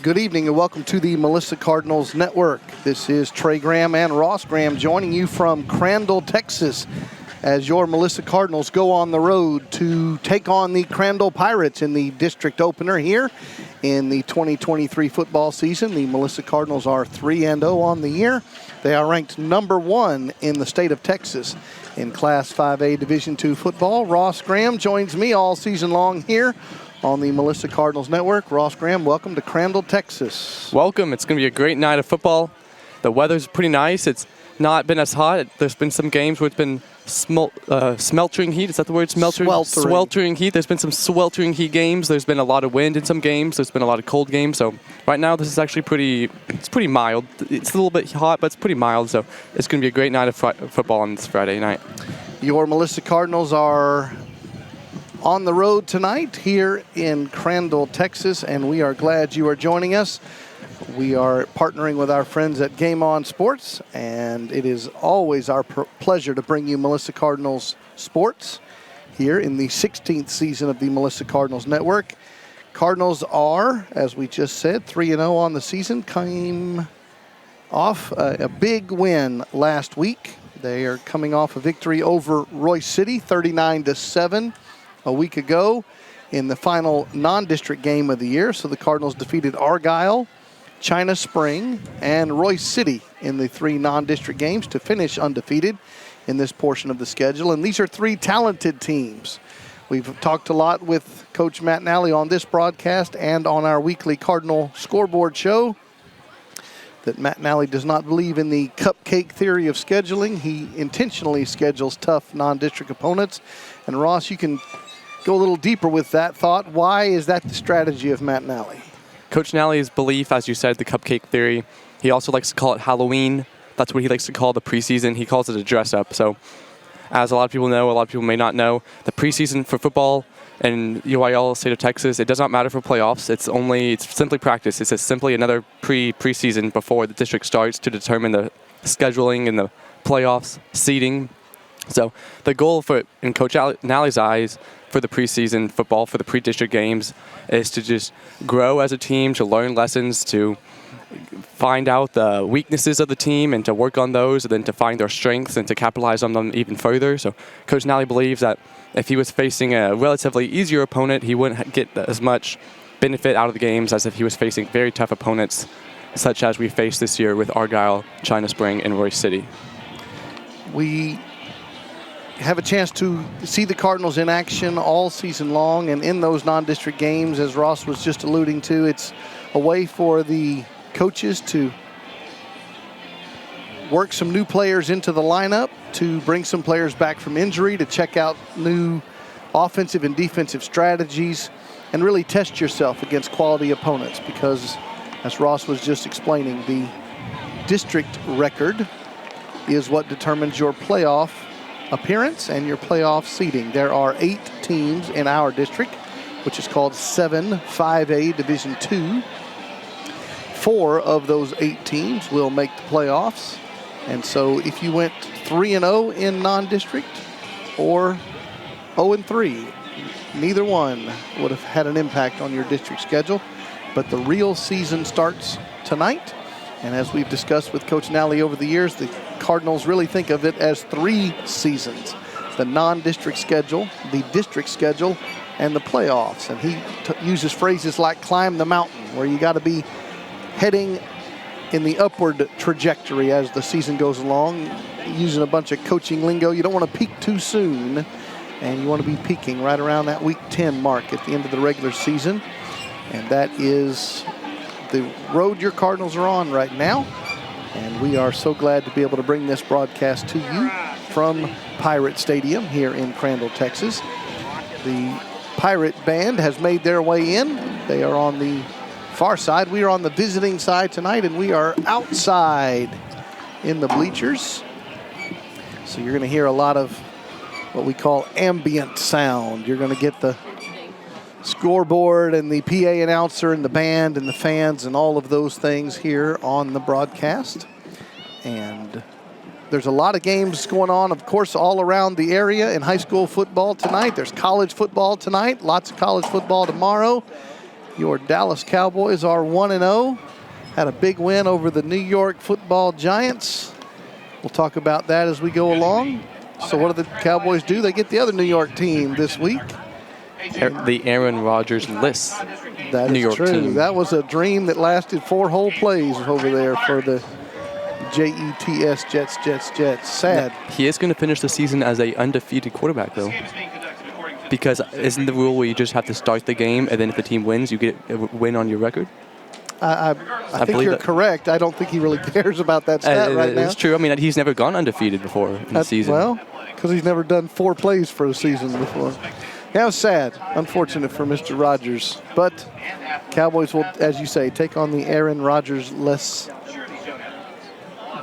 Good evening and welcome to the Melissa Cardinals Network. This is Trey Graham and Ross Graham joining you from Crandall, Texas, as your Melissa Cardinals go on the road to take on the Crandall Pirates in the district opener here in the 2023 football season. The Melissa Cardinals are 3-0 on the year. They are ranked number 1 in the state of Texas in Class 5A Division II football. Ross Graham joins me all season long here on the Melissa Cardinals Network. Ross Graham, welcome to Crandall, Texas. Welcome. It's going to be a great night of football. The weather's pretty nice. It's not been as hot. There's been some games where it's been smeltering heat. Is that the word? Sweltering heat. There's been some sweltering heat games. There's been a lot of wind in some games. There's been a lot of cold games. So right now this is actually pretty mild. It's a little bit hot, but it's pretty mild. So it's going to be a great night of football on this Friday night. Your Melissa Cardinals are on the road tonight here in Crandall, Texas, and we are glad you are joining us. We are partnering with our friends at Game On Sports, and it is always our pleasure to bring you Melissa Cardinals sports here in the 16th season of the Melissa Cardinals Network. Cardinals are, as we just said, 3-0 on the season, came off a big win last week. They are coming off a victory over Royce City, 39-7. A week ago in the final non-district game of the year. So the Cardinals defeated Argyle, China Spring, and Royce City in the 3 non-district games to finish undefeated in this portion of the schedule. And these are 3 talented teams. We've talked a lot with Coach Matt Nally on this broadcast and on our weekly Cardinal scoreboard show that Matt Nally does not believe in the cupcake theory of scheduling. He intentionally schedules tough non-district opponents. And Ross, you can go a little deeper with that thought. Why is that the strategy of Matt Nally? Coach Nally's belief, as you said, the cupcake theory. He also likes to call it Halloween. That's what he likes to call the preseason. He calls it a dress-up. So as a lot of people know, a lot of people may not know, the preseason for football in UIL, state of Texas, it does not matter for playoffs. It's simply practice. It's simply another preseason before the district starts to determine the scheduling and the playoffs, seeding. So the goal in Coach Nally's eyes for the preseason football, for the pre-district games, is to just grow as a team, to learn lessons, to find out the weaknesses of the team and to work on those, and then to find their strengths and to capitalize on them even further. So Coach Nally believes that if he was facing a relatively easier opponent, he wouldn't get as much benefit out of the games as if he was facing very tough opponents, such as we faced this year with Argyle, China Spring, and Royce City. We have a chance to see the Cardinals in action all season long, and in those non-district games, as Ross was just alluding to, it's a way for the coaches to work some new players into the lineup, to bring some players back from injury, to check out new offensive and defensive strategies, and really test yourself against quality opponents, because as Ross was just explaining, the district record is what determines your playoff appearance and your playoff seeding. There are 8 teams in our district, which is called 5A Division II. 4 of those 8 teams will make the playoffs. And so if you went 3-0 in non-district or 0-3, neither one would have had an impact on your district schedule. But the real season starts tonight. And as we've discussed with Coach Nally over the years, the Cardinals really think of it as 3 seasons: the non-district schedule, the district schedule, and the playoffs. And he uses phrases like climb the mountain, where you got to be heading in the upward trajectory as the season goes along, using a bunch of coaching lingo. You don't want to peak too soon, and you want to be peaking right around that week 10 mark at the end of the regular season. And that is the road your Cardinals are on right now, and we are so glad to be able to bring this broadcast to you from Pirate Stadium here in Crandall, Texas. The Pirate Band has made their way in. They are on the far side. We are on the visiting side tonight, and we are outside in the bleachers. So you're going to hear a lot of what we call ambient sound. You're going to get the scoreboard and the PA announcer and the band and the fans and all of those things here on the broadcast. And there's a lot of games going on, of course, all around the area in high school football tonight. There's college football tonight, lots of college football tomorrow. Your Dallas Cowboys are 1-0. Had a big win over the New York Football Giants. We'll talk about that as we go along. So what do the Cowboys do? They get the other New York team this week. The Aaron Rodgers-less New York true. team. That was a dream that lasted 4 whole plays over there for the Jets, Jets. Sad. He is going to finish the season as an undefeated quarterback, though. Because isn't the rule where you just have to start the game, and then if the team wins, you get a win on your record? I think you're correct. I don't think he really cares about that stat right now. It's true. I mean, he's never gone undefeated before in the season. Well, because he's never done 4 plays for a season before. That was sad. Unfortunate for Mr. Rodgers. But Cowboys will, as you say, take on the Aaron Rodgers-less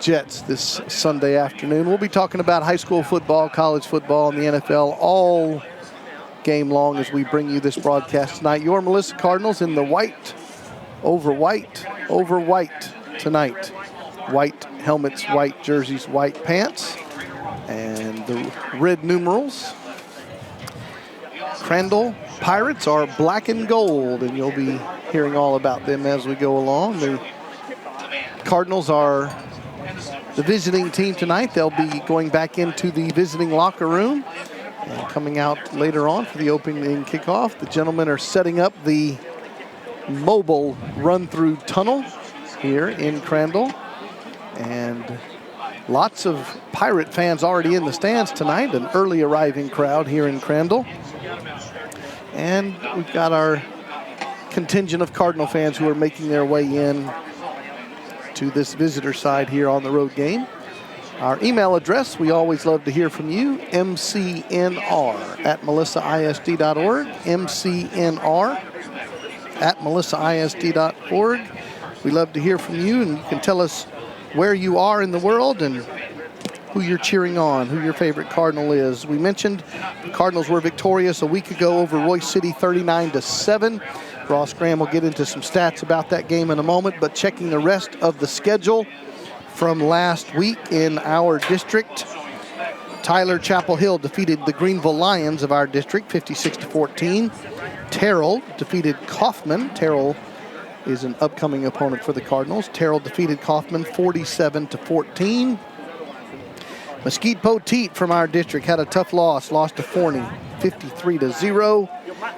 Jets this Sunday afternoon. We'll be talking about high school football, college football, and the NFL all game long as we bring you this broadcast tonight. Your Melissa Cardinals in the white over white tonight. White helmets, white jerseys, white pants, and the red numerals. Crandall Pirates are black and gold, and you'll be hearing all about them as we go along. The Cardinals are the visiting team tonight. They'll be going back into the visiting locker room and coming out later on for the opening kickoff. The gentlemen are setting up the mobile run-through tunnel here in Crandall. And lots of Pirate fans already in the stands tonight, an early arriving crowd here in Crandall. And we've got our contingent of Cardinal fans who are making their way in to this visitor side here on the road game. Our email address, we always love to hear from you, mcnr@melissaisd.org, mcnr@melissaisd.org. We love to hear from you, and you can tell us where you are in the world and who you're cheering on, who your favorite Cardinal is. We mentioned the Cardinals were victorious a week ago over Royce City 39-7. Ross Graham will get into some stats about that game in a moment, but checking the rest of the schedule from last week in our district, Tyler Chapel Hill defeated the Greenville Lions of our district 56-14. Terrell defeated Kaufman. Terrell is an upcoming opponent for the Cardinals. Terrell defeated Kaufman 47-14. Mesquite Poteet from our district had a tough loss to Forney 53-0.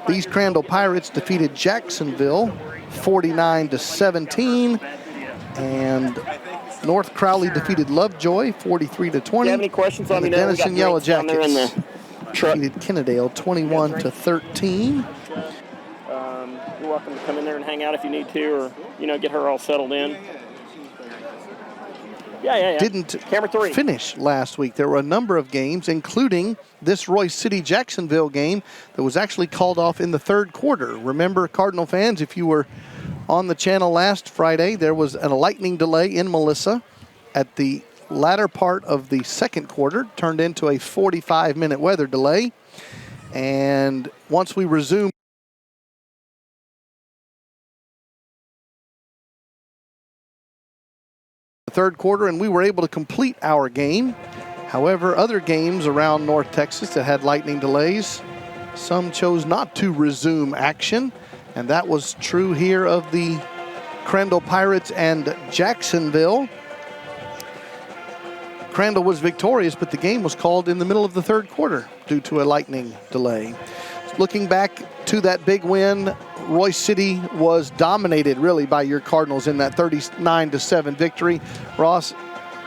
These Crandall Pirates defeated Jacksonville 49-17. And North Crowley defeated Lovejoy 43-20. Do you have any questions? Let me know. Denison Yellow Jackets the defeated Kennedale 21-13. You're welcome to come in there and hang out if you need to, or get her all settled in. Yeah. Didn't Camera 3. finish last week. There were a number of games, including this Royce City-Jacksonville game that was actually called off in the third quarter. Remember, Cardinal fans, if you were on the channel last Friday, there was a lightning delay in Melissa at the latter part of the second quarter, turned into a 45-minute weather delay. And once we resumed the third quarter, and we were able to complete our game. However, other games around North Texas that had lightning delays, some chose not to resume action. And that was true here of the Crandall Pirates and Jacksonville. Crandall was victorious, but the game was called in the middle of the third quarter due to a lightning delay. Looking back to that big win, Royce City was dominated really by your Cardinals in that 39-7 victory. Ross,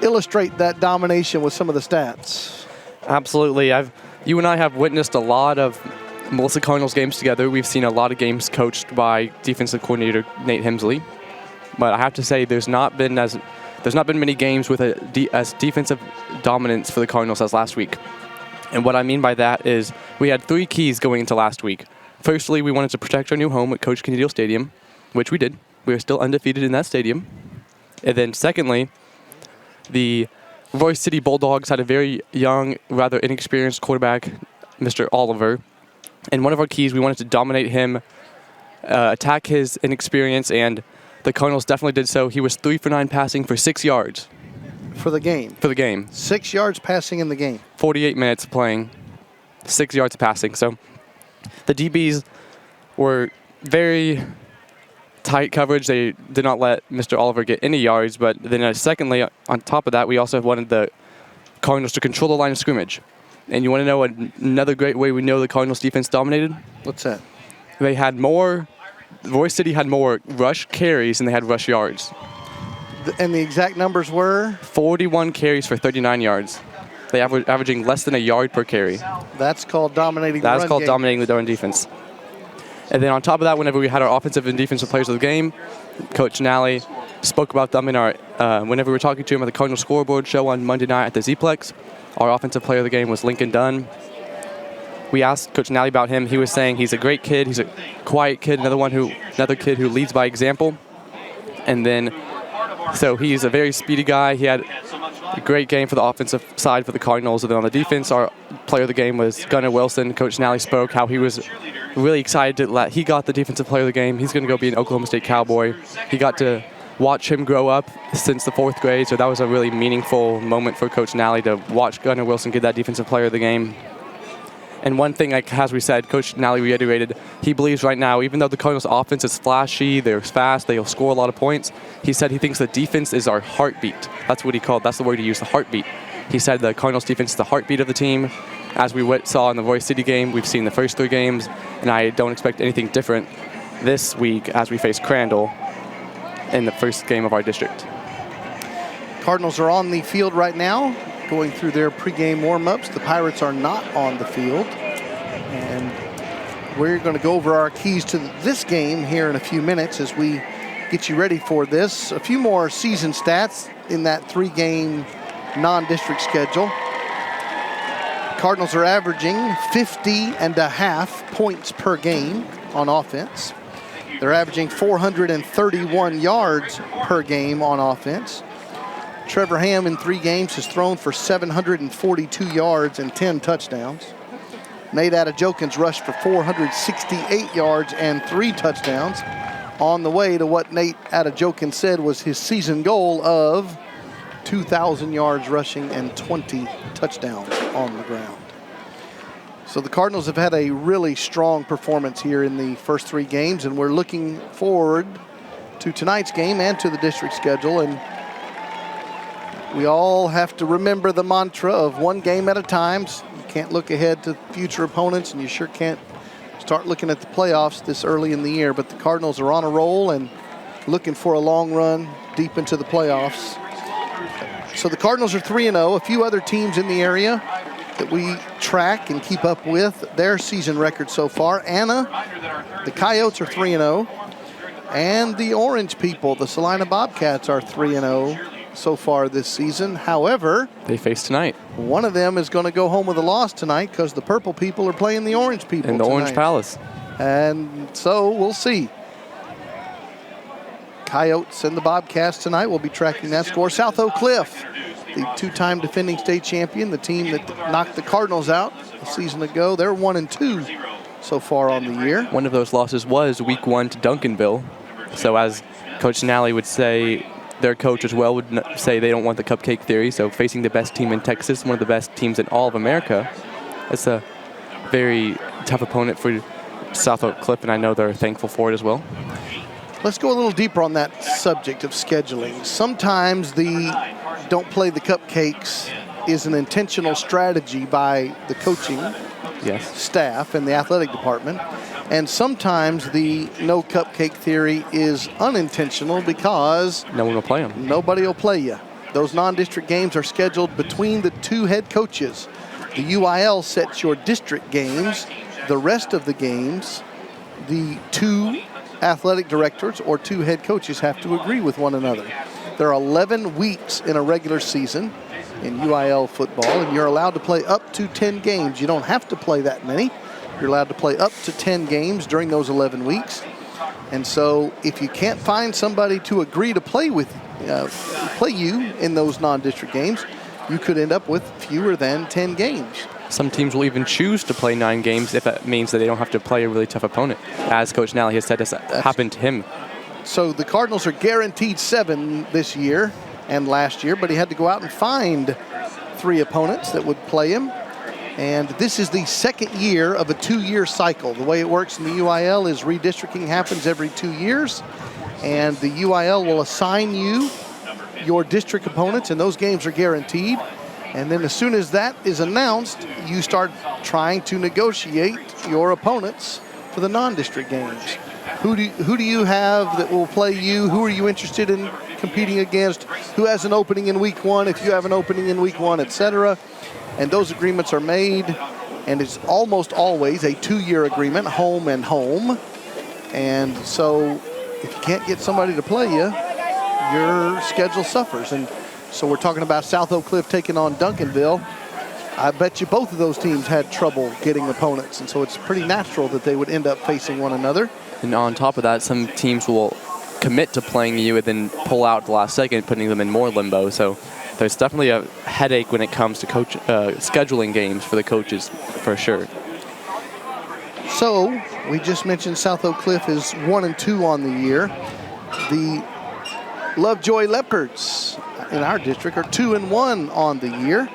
illustrate that domination with some of the stats. Absolutely. You and I have witnessed a lot of Melissa Cardinals games together. We've seen a lot of games coached by defensive coordinator Nate Hemsley, but I have to say there's not been many games with as defensive dominance for the Cardinals as last week. And what I mean by that is we had 3 keys going into last week. Firstly, we wanted to protect our new home at Coach Kennedy Stadium, which we did. We are still undefeated in that stadium. And then secondly, the Royce City Bulldogs had a very young, rather inexperienced quarterback, Mr. Oliver. And one of our keys, we wanted to dominate him, attack his inexperience, and the Cardinals definitely did so. He was 3 for 9 passing for 6 yards. For the game? For the game. 6 yards passing in the game. 48 minutes playing, 6 yards passing. So the DBs were very tight coverage. They did not let Mr. Oliver get any yards. But then secondly, on top of that, we also wanted the Cardinals to control the line of scrimmage. And you want to know another great way we know the Cardinals defense dominated? What's that? They had Royce City had more rush carries than they had rush yards. And the exact numbers were? 41 carries for 39 yards. They averaging less than a yard per carry. That's called dominating the run game. That's called dominating the run defense. And then on top of that, whenever we had our offensive and defensive players of the game, Coach Nally spoke about them in our whenever we were talking to him at the Cardinal Scoreboard show on Monday night at the Z-Plex. Our offensive player of the game was Lincoln Dunn. We asked Coach Nally about him. He was saying he's a great kid. He's a quiet kid. Another kid who leads by example. And then, so he's a very speedy guy. He had a great game for the offensive side for the Cardinals. And then on the defense, our player of the game was Gunnar Wilson. Coach Nally spoke how he was really excited he got the defensive player of the game. He's going to go be an Oklahoma State Cowboy. He got to watch him grow up since the 4th grade, so that was a really meaningful moment for Coach Nally to watch Gunnar Wilson get that defensive player of the game. And one thing, as we said, Coach Nally reiterated, he believes right now, even though the Cardinals' offense is flashy, they're fast, they'll score a lot of points, he said he thinks the defense is our heartbeat. That's what he called, that's the word he used, the heartbeat. He said the Cardinals' defense is the heartbeat of the team. As we saw in the Royce City game, we've seen the first 3 games, and I don't expect anything different this week as we face Crandall in the first game of our district. Cardinals are on the field right now, going through their pregame warm-ups. The Pirates are not on the field. And we're going to go over our keys to this game here in a few minutes as we get you ready for this. A few more season stats in that 3-game non-district schedule. Cardinals are averaging 50.5 points per game on offense. They're averaging 431 yards per game on offense. Trevor Ham in 3 games has thrown for 742 yards and 10 touchdowns. Nate Adejokins rushed for 468 yards and 3 touchdowns, on the way to what Nate Adejokins said was his season goal of 2,000 yards rushing and 20 touchdowns on the ground. So the Cardinals have had a really strong performance here in the first 3 games, and we're looking forward to tonight's game and to the district schedule. And we all have to remember the mantra of 1 game at a time. You can't look ahead to future opponents, and you sure can't start looking at the playoffs this early in the year. But the Cardinals are on a roll and looking for a long run deep into the playoffs. So the Cardinals are 3-0. A few other teams in the area that we track and keep up with their season record so far. Anna, the Coyotes are 3-0. And the Orange people, the Salina Bobcats, are 3-0 so far this season. However, they face tonight. One of them is going to go home with a loss tonight because the purple people are playing the orange people in the tonight. Orange Palace. And so we'll see. Coyotes and the Bobcats tonight. We'll be tracking that score. South Oak Cliff, the 2-time defending state champion, the team that knocked the Cardinals out a season ago. They're 1-2 so far on the year. One of those losses was week 1 to Duncanville. So as Coach Nally would say, their coach as well would say they don't want the cupcake theory. So facing the best team in Texas, one of the best teams in all of America, it's a very tough opponent for South Oak Cliff, and I know they're thankful for it as well. Let's go a little deeper on that subject of scheduling. Sometimes the don't play the cupcakes is an intentional strategy by the coaching staff and the athletic department. And sometimes the no cupcake theory is unintentional because no one will play them. Nobody will play you. Those non-district games are scheduled between the 2 head coaches. The UIL sets your district games. The rest of the games, the 2 athletic directors or 2 head coaches have to agree with one another. There are 11 weeks in a regular season in UIL football, and you're allowed to play up to 10 games. You don't have to play that many. You're allowed to play up to 10 games during those 11 weeks. And so if you can't find somebody to agree to play you in those non-district games, you could end up with fewer than 10 games. Some teams will even choose to play 9 games if that means that they don't have to play a really tough opponent, as Coach Nally has said has happened to him. So the Cardinals are guaranteed 7 this year and last year, but he had to go out and find 3 opponents that would play him. And this is the 2nd year of a 2-year cycle. The way it works in the UIL is redistricting happens every 2 years. and the UIL will assign you your district opponents, and those games are guaranteed. And then as soon as that is announced, you start trying to negotiate your opponents for the non-district games. Who do you have that will play you? Who are you interested in competing against? Who has an opening in week 1 if you have an opening in week 1, etc. And those agreements are made, and it's almost always a 2-year agreement, home and home. And so if you can't get somebody to play you, your schedule suffers. And so we're talking about South Oak Cliff taking on Duncanville. I bet you both of those teams had trouble getting opponents, and so it's pretty natural that they would end up facing one another. And on top of that, some teams will commit to playing you and then pull out at the last second, putting them in more limbo. So there's definitely a headache when it comes to scheduling games for the coaches, for sure. So we just mentioned South Oak Cliff is 1-2 on the year. The Lovejoy Leopards in our district are 2-1 on the year,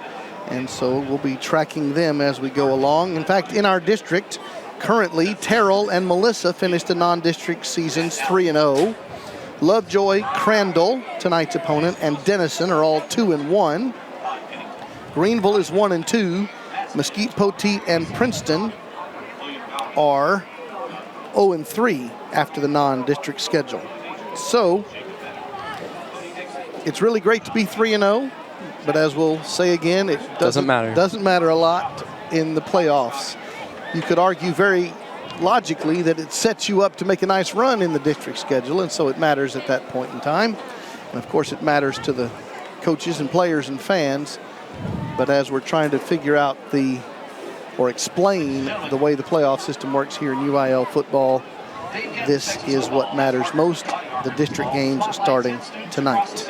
and so we'll be tracking them as we go along. In fact, in our district, currently, Terrell and Melissa finished the non-district seasons 3-0. Lovejoy, Crandall, tonight's opponent, and Denison are all 2-1. Greenville is 1-2. Mesquite, Poteet, and Princeton are 0-3 after the non-district schedule. So it's really great to be 3-0, but as we'll say again, it doesn't matter a lot in the playoffs. You could argue very logically that it sets you up to make a nice run in the district schedule, and so it matters at that point in time. And of course, it matters to the coaches and players and fans. But as we're trying to figure out or explain the way the playoff system works here in UIL football, this is what matters most. The district games starting tonight.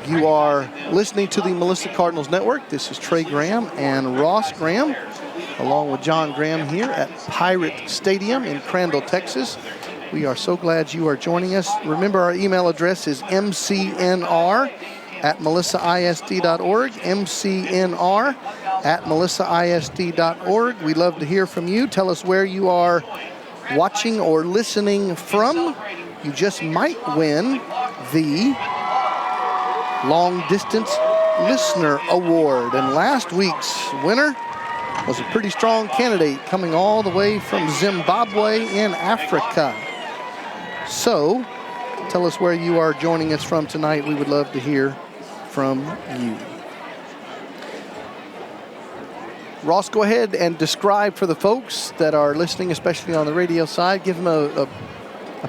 You are listening to the Melissa Cardinals Network. This is Trey Graham and Ross Graham, along with John Graham here at Pirate Stadium in Crandall, Texas. We are so glad you are joining us. Remember, our email address is mcnr@melissaisd.org, mcnr@melissaisd.org. We'd love to hear from you. Tell us where you are watching or listening from. You just might win the Long Distance Listener Award. And last week's winner was a pretty strong candidate coming all the way from Zimbabwe in Africa. So tell us where you are joining us from tonight. We would love to hear from you. Ross, go ahead and describe for the folks that are listening, especially on the radio side, give them a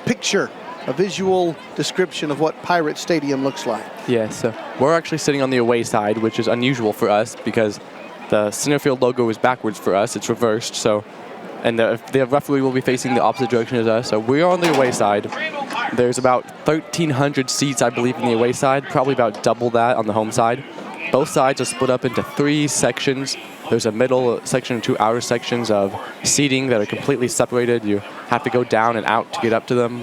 picture, a visual description of what Pirate Stadium looks like. Yeah, so we're actually sitting on the away side, which is unusual for us because the Centerfield logo is backwards for us. It's reversed, so, and the referee will be facing the opposite direction as us. So we are on the away side. There's about 1,300 seats, I believe, in the away side, probably about double that on the home side. Both sides are split up into 3 sections. There's a middle section and 2 outer sections of seating that are completely separated. You have to go down and out to get up to them.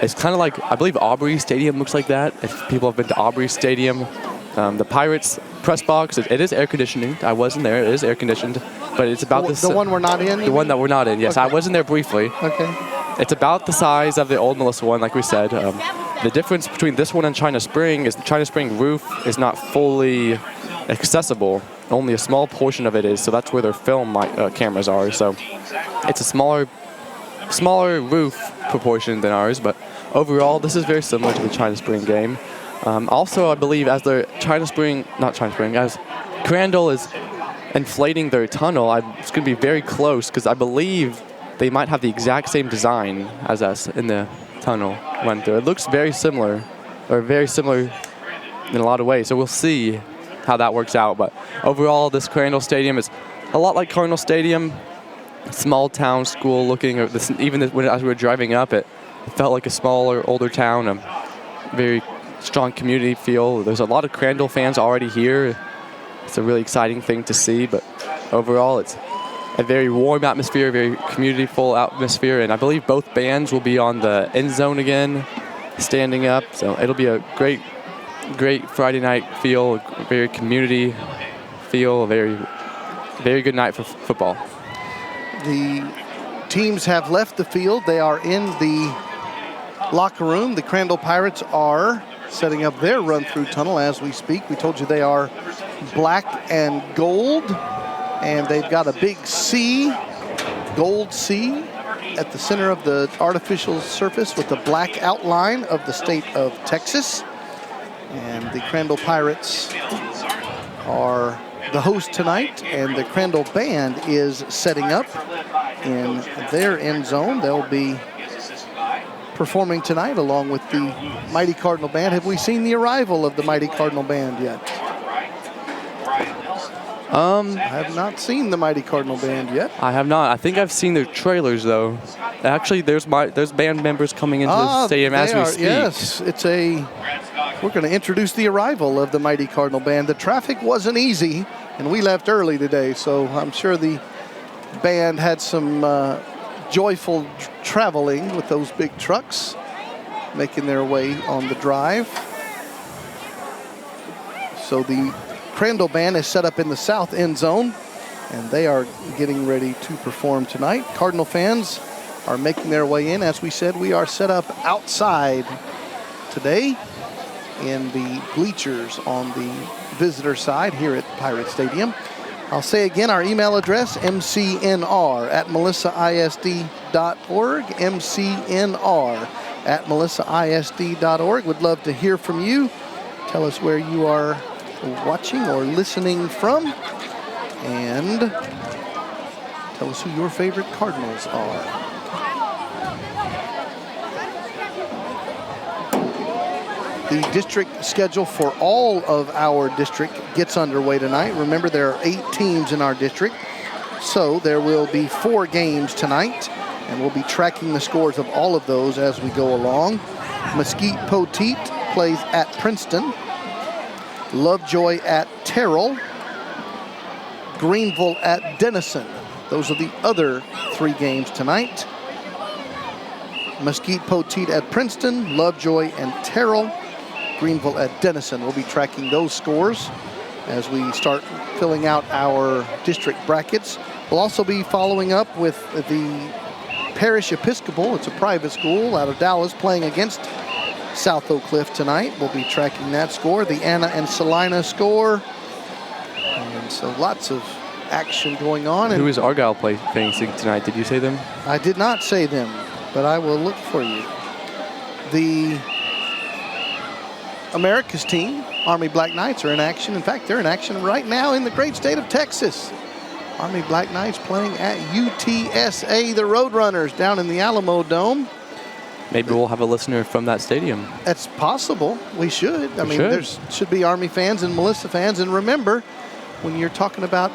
It's kind of like, I believe Aubrey Stadium looks like that, if people have been to Aubrey Stadium. The Pirates press box, it is air conditioning. I wasn't there, it is air conditioned. But it's about the one we're not in? The one that we're not in, yes. Okay. I wasn't there briefly. Okay. It's about the size of the old Melissa one, like we said. The difference between this one and China Spring is the China Spring roof is not fully accessible. Only a small portion of it is, so that's where their film cameras are. So it's a smaller roof proportion than ours, but overall, this is very similar to the China Spring game. Also, I believe as as Crandall is inflating their tunnel, it's going to be very close because I believe they might have the exact same design as us in the tunnel went through. It looks very similar in a lot of ways. So we'll see how that works out. But overall, this Crandall Stadium is a lot like Cardinal Stadium. Small town school looking. As we were driving up, it felt like a smaller, older town. A very strong community feel. There's a lot of Crandall fans already here. It's a really exciting thing to see. But overall, it's a very warm atmosphere, very community-full atmosphere, and I believe both bands will be on the end zone again, standing up. So it'll be a great Friday night feel, a very community feel, a very, very good night for football. The teams have left the field. They are in the locker room. The Crandall Pirates are setting up their run-through tunnel as we speak. We told you they are black and gold, and they've got a big C, gold C, at the center of the artificial surface with the black outline of the state of Texas. And the Crandall Pirates are the host tonight, and the Crandall Band is setting up in their end zone. They'll be performing tonight along with the Mighty Cardinal Band. Have we seen the arrival of the Mighty Cardinal Band yet? I have not seen the Mighty Cardinal Band yet. I have not. I think I've seen their trailers though. Actually, there's band members coming into the stadium as we speak. Yes, we're going to introduce the arrival of the Mighty Cardinal Band. The traffic wasn't easy, and we left early today, so I'm sure the band had some joyful traveling with those big trucks making their way on the drive. So the Crandall Band is set up in the south end zone, and they are getting ready to perform tonight. Cardinal fans are making their way in. As we said, we are set up outside today in the bleachers on the visitor side here at Pirate Stadium. I'll say again, our email address, mcnr@melissaisd.org, mcnr@melissaisd.org. Would love to hear from you. Tell us where you are watching or listening from, and tell us who your favorite Cardinals are. The district schedule for all of our district gets underway tonight. Remember, there are 8 teams in our district, so there will be 4 games tonight, and we'll be tracking the scores of all of those as we go along. Mesquite Poteet plays at Princeton. Lovejoy at Terrell. Greenville at Denison. Those are the other 3 games tonight. Mesquite Poteet at Princeton, Lovejoy and Terrell. Greenville at Denison. We'll be tracking those scores as we start filling out our district brackets. We'll also be following up with the Parish Episcopal. It's a private school out of Dallas playing against South Oak Cliff tonight. We'll be tracking that score, the Anna and Salina score. And so lots of action going on. Who is Argyle facing tonight? Did you say them? I did not say them, but I will look for you. The America's team, Army Black Knights, are in action. In fact, they're in action right now in the great state of Texas. Army Black Knights playing at UTSA, the Roadrunners, down in the Alamo Dome. Maybe we'll have a listener from that stadium. That's possible. We should. I mean, there should be Army fans and Melissa fans. And remember, when you're talking about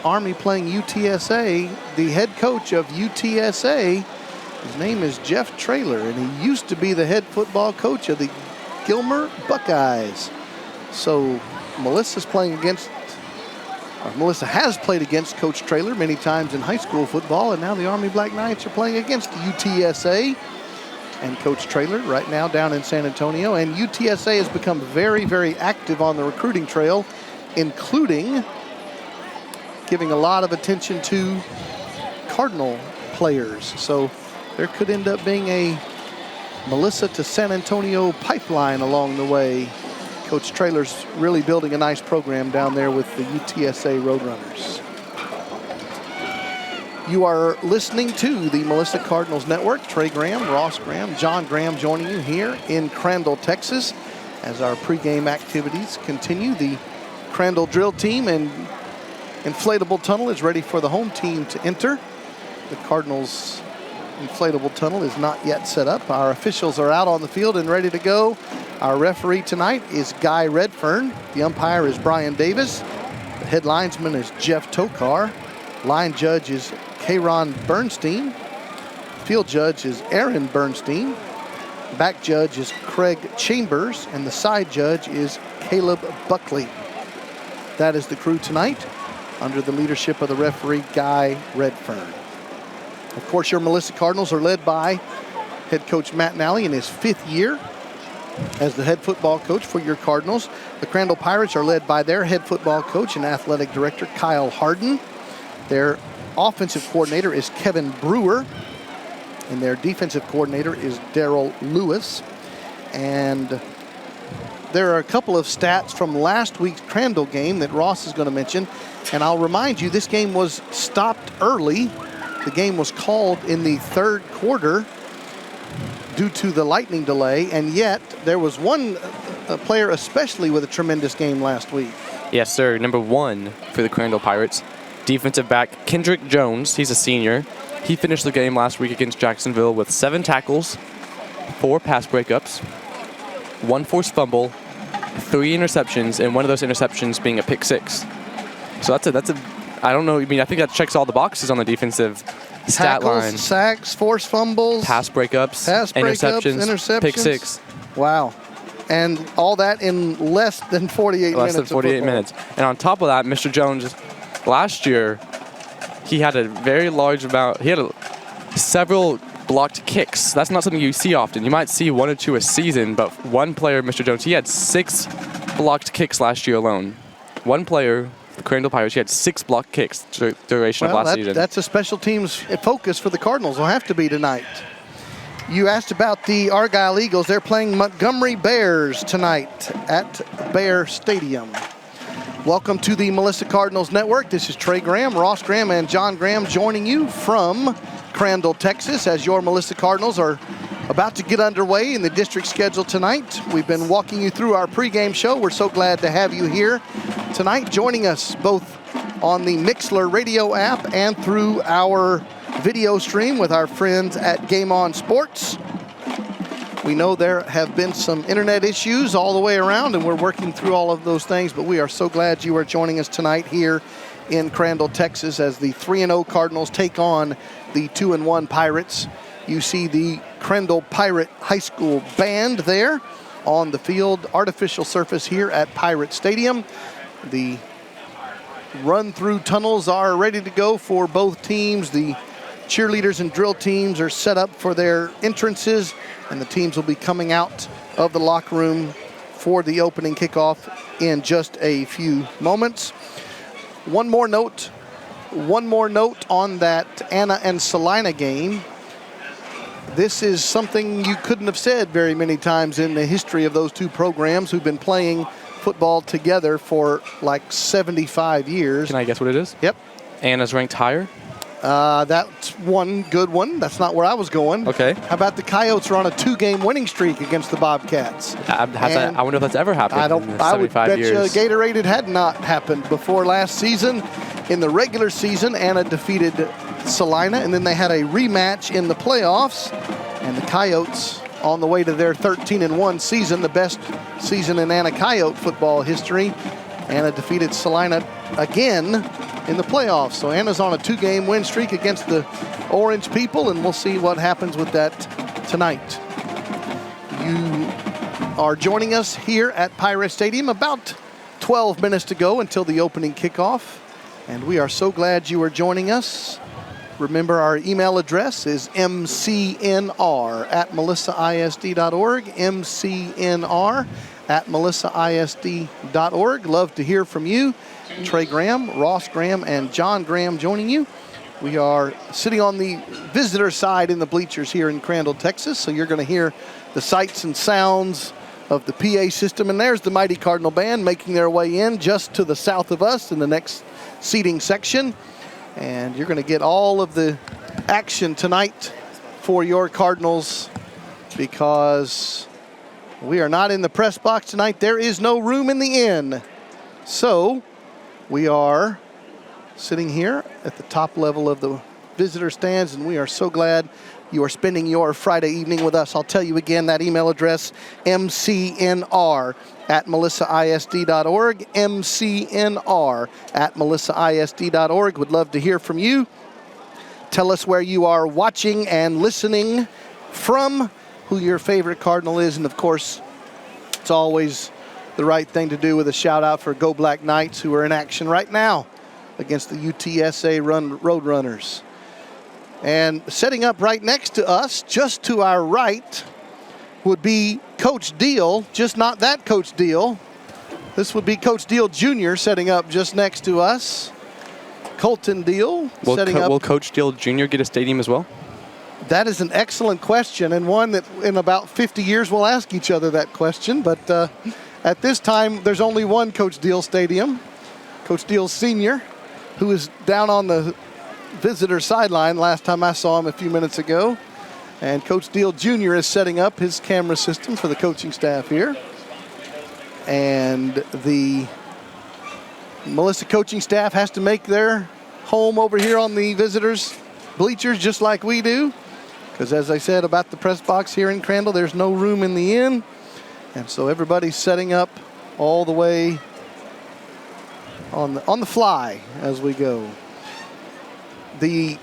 Army playing UTSA, the head coach of UTSA, his name is Jeff Traylor, and he used to be the head football coach of the Gilmer Buckeyes. So Melissa has played against Coach Traylor many times in high school football, and now the Army Black Knights are playing against UTSA and Coach Traylor right now down in San Antonio. And UTSA has become very, very active on the recruiting trail, including giving a lot of attention to Cardinal players. So there could end up being a Melissa to San Antonio pipeline along the way. Coach Traylor's really building a nice program down there with the UTSA Roadrunners. You are listening to the Melissa Cardinals Network. Trey Graham, Ross Graham, John Graham joining you here in Crandall, Texas, as our pregame activities continue. The Crandall drill team and inflatable tunnel is ready for the home team to enter. The Cardinals inflatable tunnel is not yet set up. Our officials are out on the field and ready to go. Our referee tonight is Guy Redfern. The umpire is Brian Davis. The head linesman is Jeff Tokar. Line judge is Kayron Bernstein. Field judge is Aaron Bernstein. Back judge is Craig Chambers, and the side judge is Caleb Buckley. That is the crew tonight under the leadership of the referee, Guy Redfern. Of course, your Melissa Cardinals are led by head coach Matt Nally in his 5th year as the head football coach for your Cardinals. The Crandall Pirates are led by their head football coach and athletic director, Kyle Harden. Their offensive coordinator is Kevin Brewer. And their defensive coordinator is Darrell Lewis. And there are a couple of stats from last week's Crandall game that Ross is going to mention. And I'll remind you, this game was stopped early. The game was called in the third quarter due to the lightning delay, and yet there was one player especially with a tremendous game last week. Yes, sir. Number 1 for the Crandall Pirates, defensive back Kendrick Jones. He's a senior. He finished the game last week against Jacksonville with 7 tackles, 4 pass breakups, 1 forced fumble, 3 interceptions, and one of those interceptions being a pick 6. So that's a I don't know. I mean, I think that checks all the boxes on the defensive stat Tackles, line. sacks, forced fumbles, Pass breakups, interceptions, pick 6. Wow. And all that in less than 48 minutes. Less than 48 minutes. And on top of that, Mr. Jones, last year, he had a very large amount. He had several blocked kicks. That's not something you see often. You might see 1 or 2 a season, but one player, Mr. Jones, he had 6 blocked kicks last year alone. One player, the Crandall Pirates, he had 6 blocked kicks duration of last season. That's a special teams focus for the Cardinals. Will have to be tonight. You asked about the Argyle Eagles. They're playing Montgomery Bears tonight at Bear Stadium. Welcome to the Melissa Cardinals Network. This is Trey Graham, Ross Graham, and John Graham joining you from Crandall, Texas, as your Melissa Cardinals are about to get underway in the district schedule tonight. We've been walking you through our pregame show. We're so glad to have you here tonight, joining us both on the Mixler radio app and through our video stream with our friends at Game On Sports. We know there have been some internet issues all the way around, and we're working through all of those things, but we are so glad you are joining us tonight here in Crandall, Texas, as the 3-0 Cardinals take on the 2-1 Pirates. You see the Crandall Pirate High School band there on the field, artificial surface here at Pirate Stadium. The run-through tunnels are ready to go for both teams. The cheerleaders and drill teams are set up for their entrances, and the teams will be coming out of the locker room for the opening kickoff in just a few moments. One more note on that Anna and Salina game. This is something you couldn't have said very many times in the history of those two programs who've been playing football together for like 75 years. Can I guess what it is? Yep. Anna's ranked higher? That's one good one. That's not where I was going. Okay. How about the Coyotes are on a 2-game winning streak against the Bobcats? I wonder if that's ever happened in 75 I would bet years. you Gatorade it had not happened before last season. In the regular season, Anna defeated Salina, and then they had a rematch in the playoffs. And the Coyotes, on the way to their 13-1 season, the best season in Anna Coyote football history, Anna defeated Salina again in the playoffs. So Anna's on a 2-game win streak against the Orange people, and we'll see what happens with that tonight. You are joining us here at Pirate Stadium. About 12 minutes to go until the opening kickoff, and we are so glad you are joining us. Remember, our email address is mcnr@melissaisd.org, mcnr@melissaisd.org. Love to hear from you. Trey Graham, Ross Graham, and John Graham joining you. We are sitting on the visitor side in the bleachers here in Crandall, Texas, so you're going to hear the sights and sounds of the PA system. And there's the mighty Cardinal Band making their way in just to the south of us in the next seating section. And you're going to get all of the action tonight for your Cardinals, because we are not in the press box tonight. There is no room in the inn. So we are sitting here at the top level of the visitor stands, and we are so glad you are spending your Friday evening with us. I'll tell you again that email address, mcnr@melissaisd.org, mcnr@melissaisd.org. Would love to hear from you. Tell us where you are watching and listening from, who your favorite Cardinal is, and of course, it's always the right thing to do with a shout out for Go Black Knights, who are in action right now against the UTSA Roadrunners. And setting up right next to us, just to our right, would be Coach Deal, just not that Coach Deal. This would be Coach Deal Jr. setting up just next to us. Colton Deal setting up. Will Coach Deal Jr. get a stadium as well? That is an excellent question, and one that in about 50 years we'll ask each other that question. But at this time, there's only one Coach Deal Stadium. Coach Deal Sr., who is down on the visitor sideline last time I saw him a few minutes ago. And Coach Deal Jr. is setting up his camera system for the coaching staff here. And the Melissa coaching staff has to make their home over here on the visitors' bleachers just like we do. Because as I said about the press box here in Crandall, there's no room in the inn. And so everybody's setting up all the way on the fly as we go. The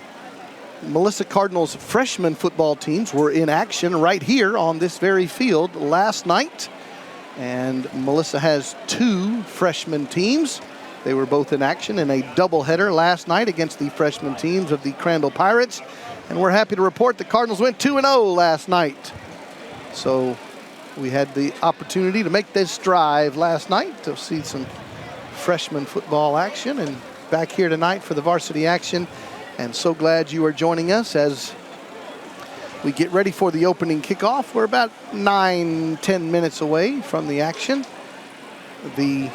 Melissa Cardinals freshman football teams were in action right here on this very field last night. And Melissa has 2 freshman teams. They were both in action in a doubleheader last night against the freshman teams of the Crandall Pirates. And we're happy to report the Cardinals went 2-0 last night. So we had the opportunity to make this drive last night to see some freshman football action, and back here tonight for the varsity action. And so glad you are joining us as we get ready for the opening kickoff. We're about 9-10 minutes away from the action. The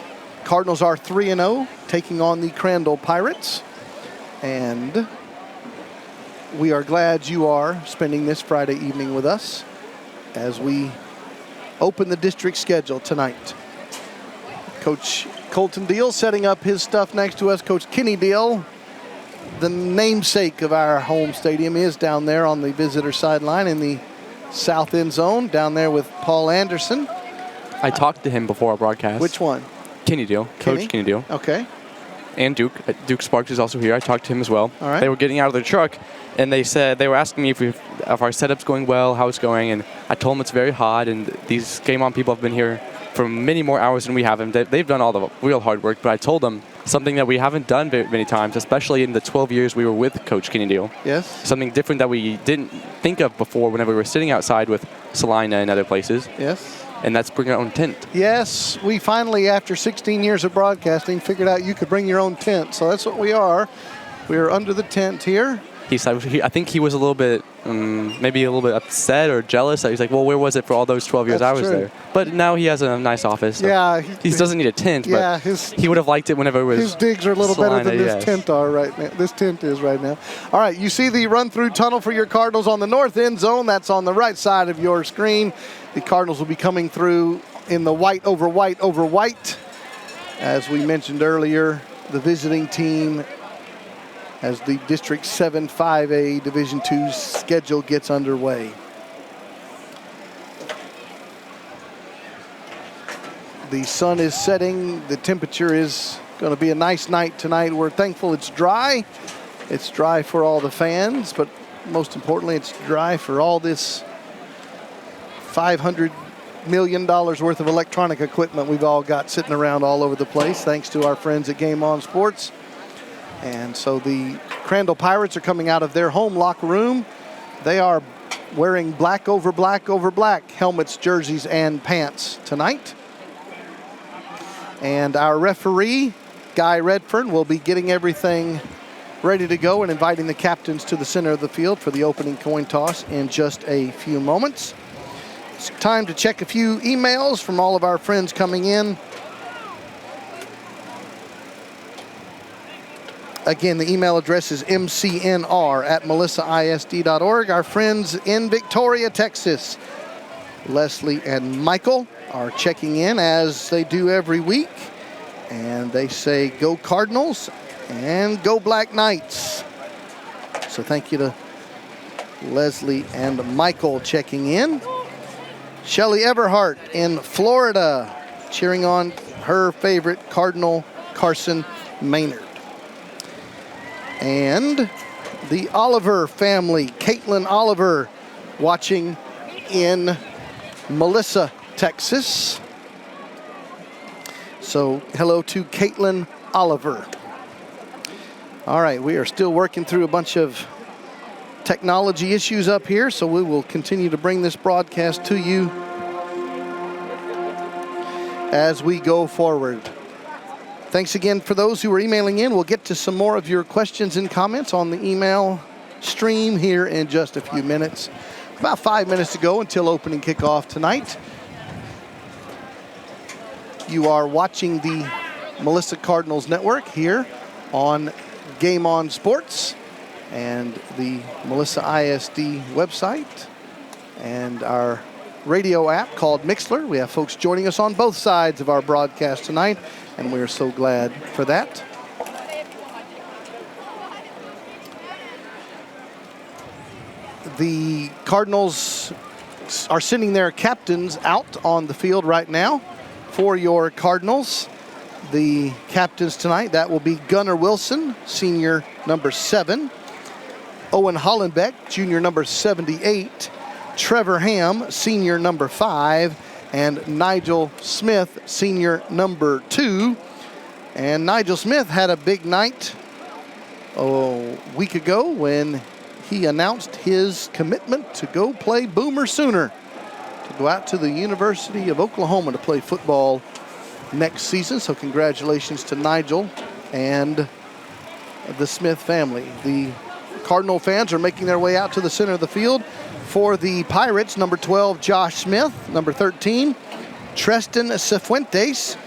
Cardinals are 3-0, taking on the Crandall Pirates. And we are glad you are spending this Friday evening with us as we open the district schedule tonight. Coach Colton Deal setting up his stuff next to us. Coach Kenny Deal, the namesake of our home stadium, is down there on the visitor sideline in the south end zone, down there with Paul Anderson. I talked to him before our broadcast. Which one? Kenny Deal. Coach Kenny Deal. Okay. And Duke. Duke Sparks is also here. I talked to him as well. All right. They were getting out of their truck, and they were asking me if our setup's going well, how it's going, and I told them it's very hot, and these Game On people have been here for many more hours than we have, and they've done all the real hard work. But I told them something that we haven't done very many times, especially in the 12 years we were with Coach Kenny Deal. Yes. Something different that we didn't think of before whenever we were sitting outside with Salina and other places. Yes. And that's bring our own tent. Yes, we finally, after 16 years of broadcasting, figured out you could bring your own tent. So that's what we are. We are under the tent here. I think he was a little bit, maybe a little bit upset or jealous. He's like, well, where was it for all those 12 years I was there? But now he has a nice office. So yeah. He doesn't need a tent, yeah, but he would have liked it whenever it was. His digs are a little better than this tent are right now. This tent is right now. All right, you see the run-through tunnel for your Cardinals on the north end zone. That's on the right side of your screen. The Cardinals will be coming through in the white over white over white. As we mentioned earlier, the visiting team, as the District 7 5A Division II schedule gets underway. The sun is setting. The temperature is going to be a nice night tonight. We're thankful it's dry. It's dry for all the fans, but most importantly, it's dry for all this $500 million worth of electronic equipment we've all got sitting around all over the place, thanks to our friends at Game On Sports. And so the Crandall Pirates are coming out of their home locker room. They are wearing black over black over black helmets, jerseys, and pants tonight. And our referee, Guy Redfern, will be getting everything ready to go and inviting the captains to the center of the field for the opening coin toss in just a few moments. It's time to check a few emails from all of our friends coming in. Again, the email address is mcnr@melissaisd.org. Our friends in Victoria, Texas, Leslie and Michael, are checking in as they do every week. And they say, go Cardinals and go Black Knights. So thank you to Leslie and Michael checking in. Shelly Everhart in Florida, cheering on her favorite Cardinal, Carson Maynard. And the Oliver family, Caitlin Oliver, watching in Melissa, Texas. So hello to Caitlin Oliver. All right, we are still working through a bunch of technology issues up here, so we will continue to bring this broadcast to you as we go forward. Thanks again for those who are emailing in. We'll get to some more of your questions and comments on the email stream here in just a few minutes. About 5 minutes to go until opening kickoff tonight. You are watching the Melissa Cardinals Network here on Game On Sports and the Melissa ISD website and our radio app called Mixler. We have folks joining us on both sides of our broadcast tonight, and we're so glad for that. The Cardinals are sending their captains out on the field right now. For your Cardinals, the captains tonight, that will be Gunnar Wilson, senior number 7. Owen Hollenbeck, junior number 78. Trevor Ham, senior number 5. And Nigel Smith, senior number 2. And Nigel Smith had a big night a week ago when he announced his commitment to go play Boomer Sooner, to go out to the University of Oklahoma to play football next season. So congratulations to Nigel and the Smith family. The Cardinal fans are making their way out to the center of the field. For the Pirates, number 12, Josh Smith. Number 13, Treston Cifuentes.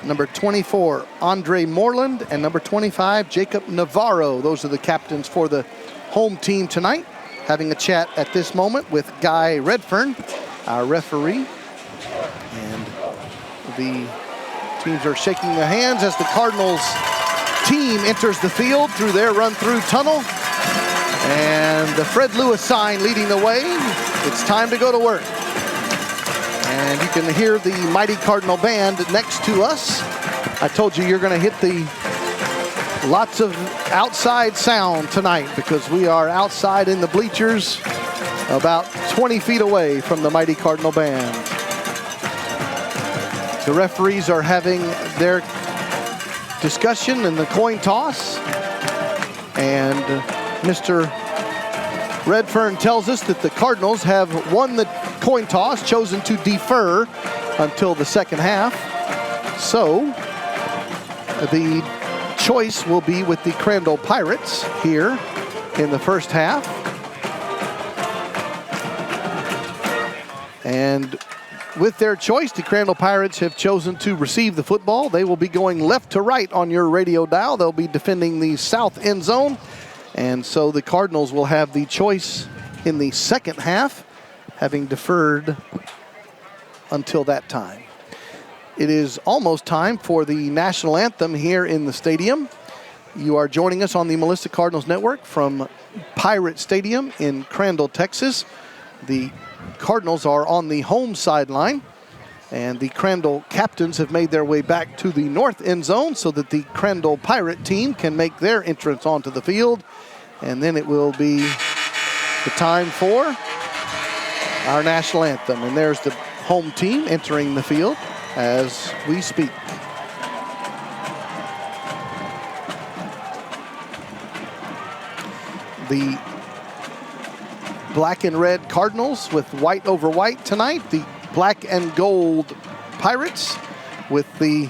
Number 24, Andre Moreland. And number 25, Jacob Navarro. Those are the captains for the home team tonight. Having a chat at this moment with Guy Redfern, our referee. And the teams are shaking their hands as the Cardinals team enters the field through their run-through tunnel. And the Fred Lewis sign leading the way. It's time to go to work. And you can hear the mighty Cardinal band next to us. I told you you're going to hit the lots of outside sound tonight because we are outside in the bleachers about 20 feet away from the mighty Cardinal band. The referees are having their discussion in the coin toss. And Mr. Redfern tells us that the Cardinals have won the coin toss, chosen to defer until the second half. So the choice will be with the Crandall Pirates here in the first half. And with their choice, the Crandall Pirates have chosen to receive the football. They will be going left to right on your radio dial. They'll be defending the south end zone. And so the Cardinals will have the choice in the second half, having deferred until that time. It is almost time for the national anthem here in the stadium. You are joining us on the Melissa Cardinals Network from Pirate Stadium in Crandall, Texas. The Cardinals are on the home sideline, and the Crandall captains have made their way back to the north end zone so that the Crandall Pirate team can make their entrance onto the field. And then it will be the time for our national anthem. And there's the home team entering the field as we speak. The black and red Cardinals with white over white tonight. The black and gold Pirates with the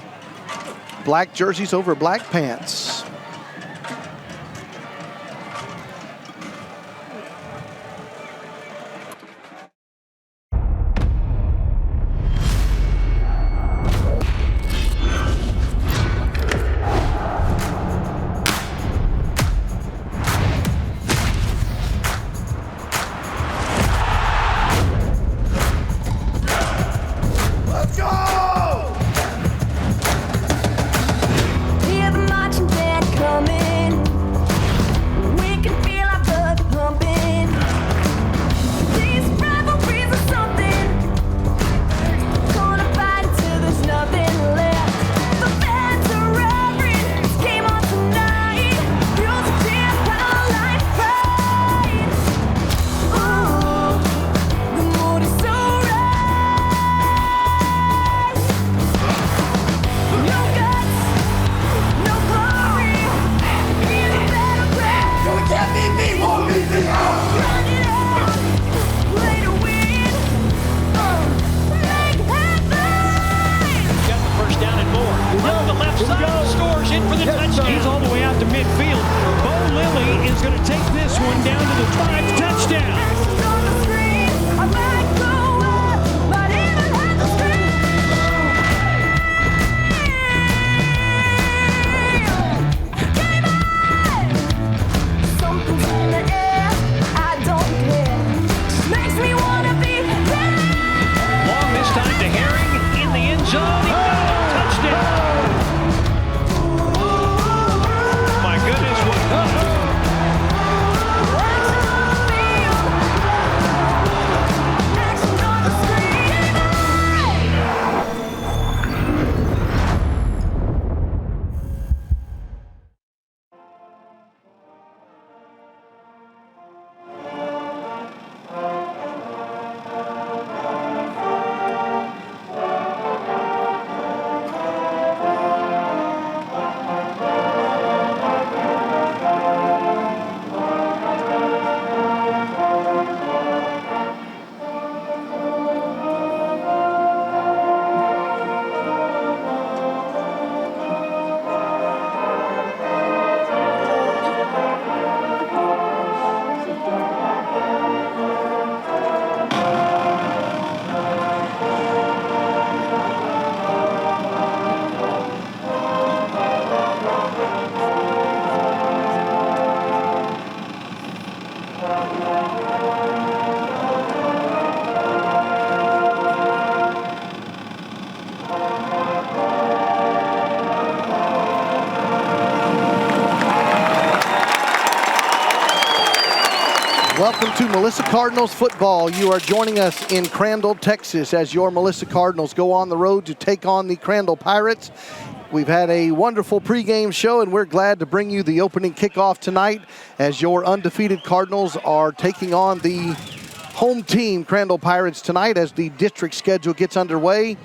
black jerseys over black pants. Scores in for the touchdown. He's all the way out to midfield. Bo Lilly is going to take this one down to drive, touchdown. Long this time to Herring in the end zone. He got it. Touchdown. My goodness, what? Welcome to Melissa Cardinals football. You are joining us in Crandall, Texas, as your Melissa Cardinals go on the road to take on the Crandall Pirates. We've had a wonderful pregame show, and we're glad to bring you the opening kickoff tonight as your undefeated Cardinals are taking on the home team, Crandall Pirates, tonight as the district schedule gets underway.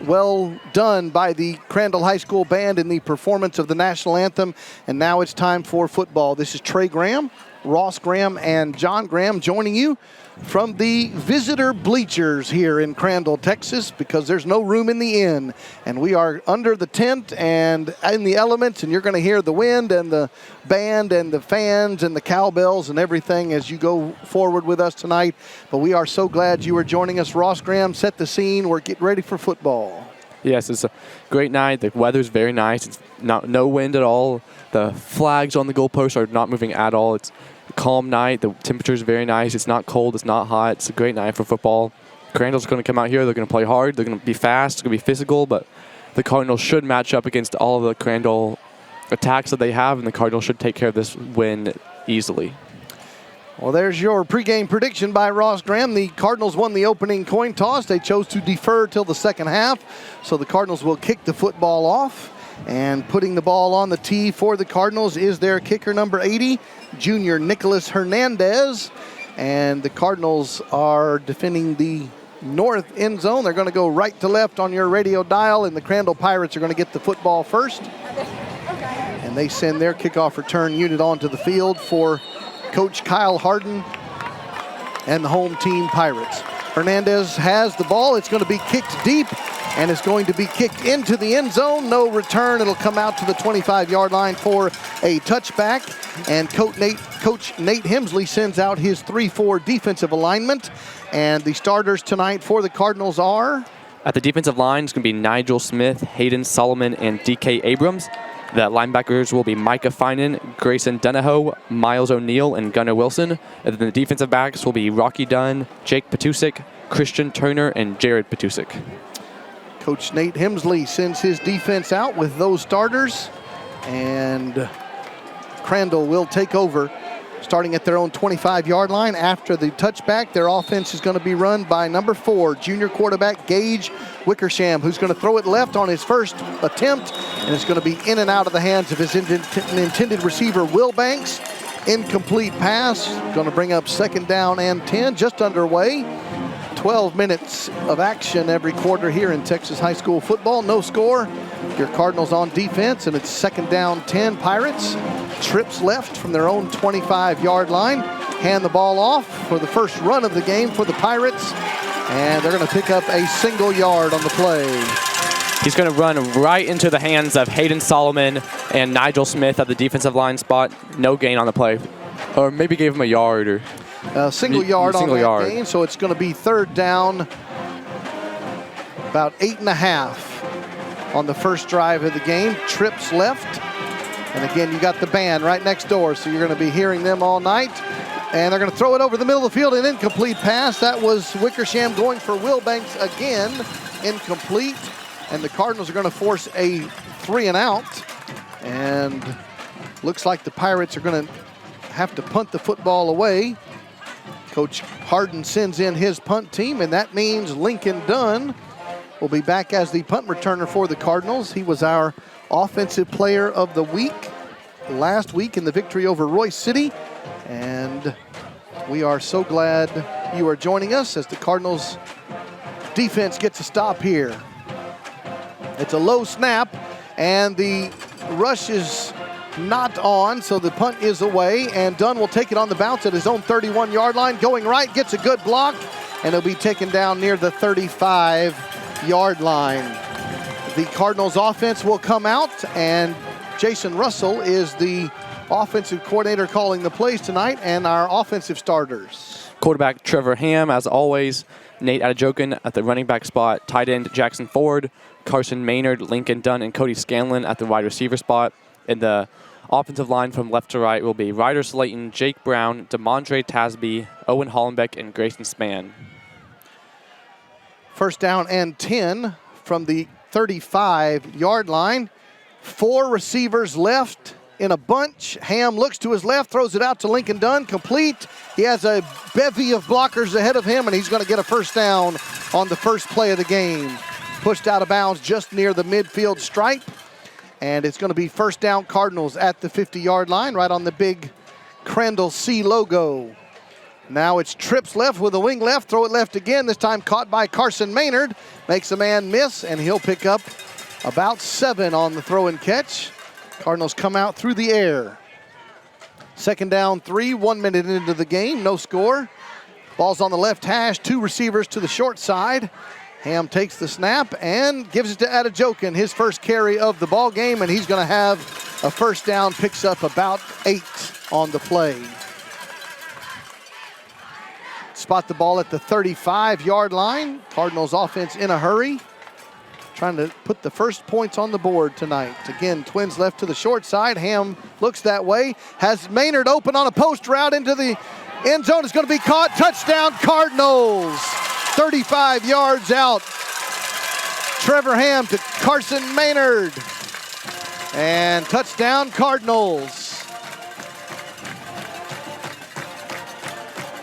Well done by the Crandall High School band in the performance of the national anthem, and now it's time for football. This is Trey Graham, Ross Graham, and John Graham joining you from the visitor bleachers here in Crandall, Texas, because there's no room in the inn. And we are under the tent and in the elements, and you're going to hear the wind and the band and the fans and the cowbells and everything as you go forward with us tonight. But we are so glad you are joining us. Ross Graham, set the scene. We're getting ready for football. Yes, it's a great night. The weather's very nice. It's no wind at all. The flags on the goalposts are not moving at all. It's a calm night. The temperature's very nice. It's not cold. It's not hot. It's a great night for football. Crandall's going to come out here. They're going to play hard. They're going to be fast. It's going to be physical. But the Cardinals should match up against all of the Crandall attacks that they have, and the Cardinals should take care of this win easily. Well, there's your pregame prediction by Ross Graham. The Cardinals won the opening coin toss. They chose to defer till the second half, so the Cardinals will kick the football off. And putting the ball on the tee for the Cardinals is their kicker, number 80, junior Nicholas Hernandez. And the Cardinals are defending the north end zone. They're going to go right to left on your radio dial, and the Crandall Pirates are going to get the football first. And they send their kickoff return unit onto the field for Coach Kyle Harden and the home team Pirates. Hernandez has the ball. It's going to be kicked deep, and it's going to be kicked into the end zone. No return. It'll come out to the 25-yard line for a touchback. And Coach Nate Hemsley sends out his 3-4 defensive alignment. And the starters tonight for the Cardinals are? At the defensive line, it's going to be Nigel Smith, Hayden Solomon, and DK Abrams. The linebackers will be Micah Finan, Grayson Donahoe, Miles O'Neill, and Gunnar Wilson. And then the defensive backs will be Rocky Dunn, Jake Patusik, Christian Turner, and Jared Patusik. Coach Nate Hemsley sends his defense out with those starters, and Crandall will take over starting at their own 25-yard line. After the touchback, their offense is going to be run by number 4, junior quarterback Gage Wickersham, who's going to throw it left on his first attempt, and it's going to be in and out of the hands of his intended receiver, Will Banks. Incomplete pass, going to bring up 2nd down and 10, just underway. 12 minutes of action every quarter here in Texas high school football. No score. Your Cardinals on defense, and it's 2nd down 10 Pirates. Trips left from their own 25-yard line. Hand the ball off for the first run of the game for the Pirates, and they're going to pick up a single yard on the play. He's going to run right into the hands of Hayden Solomon and Nigel Smith at the defensive line spot. No gain on the play. Or maybe gave him a yard or Single yard on single that yard. gain, so it's going to be third down, about 8.5 on the first drive of the game. Trips left. And again, you got the band right next door, so you're going to be hearing them all night. And they're going to throw it over the middle of the field, an incomplete pass. That was Wickersham going for Wilbanks again, incomplete. And the Cardinals are going to force a 3-and-out. And looks like the Pirates are going to have to punt the football away. Coach Harden sends in his punt team, and that means Lincoln Dunn will be back as the punt returner for the Cardinals. He was our offensive player of the week last week in the victory over Royce City. And we are so glad you are joining us as the Cardinals defense gets a stop here. It's a low snap, and the rush is not on, so the punt is away, and Dunn will take it on the bounce at his own 31-yard line. Going right, gets a good block, and he'll be taken down near the 35-yard line. The Cardinals offense will come out, and Jason Russell is the offensive coordinator calling the plays tonight, and our offensive starters. Quarterback Trevor Ham, as always. Nate Adejokin at the running back spot. Tight end Jackson Ford. Carson Maynard, Lincoln Dunn, and Cody Scanlon at the wide receiver spot. In the offensive line from left to right will be Ryder Slayton, Jake Brown, DeMondre Tasby, Owen Hollenbeck, and Grayson Spann. First down and 10 from the 35-yard line. 4 receivers left in a bunch. Ham looks to his left, throws it out to Lincoln Dunn, complete. He has a bevy of blockers ahead of him, and he's going to get a first down on the first play of the game. Pushed out of bounds just near the midfield stripe, and it's going to be first down Cardinals at the 50-yard line, right on the big Crandall C logo. Now it's trips left with a wing left, throw it left again, this time caught by Carson Maynard. Makes a man miss, and he'll pick up about 7 on the throw and catch. Cardinals come out through the air. Second down 3, 1 minute into the game, no score. Ball's on the left hash, 2 receivers to the short side. Ham takes the snap and gives it to Adejokin, his first carry of the ball game, and he's going to have a first down, picks up about 8 on the play. Spot the ball at the 35-yard line. Cardinals offense in a hurry, trying to put the first points on the board tonight. Again, Twins left to the short side. Ham looks that way, has Maynard open on a post route into the end zone. It's going to be caught. Touchdown Cardinals. 35 yards out. Trevor Ham to Carson Maynard. And touchdown Cardinals.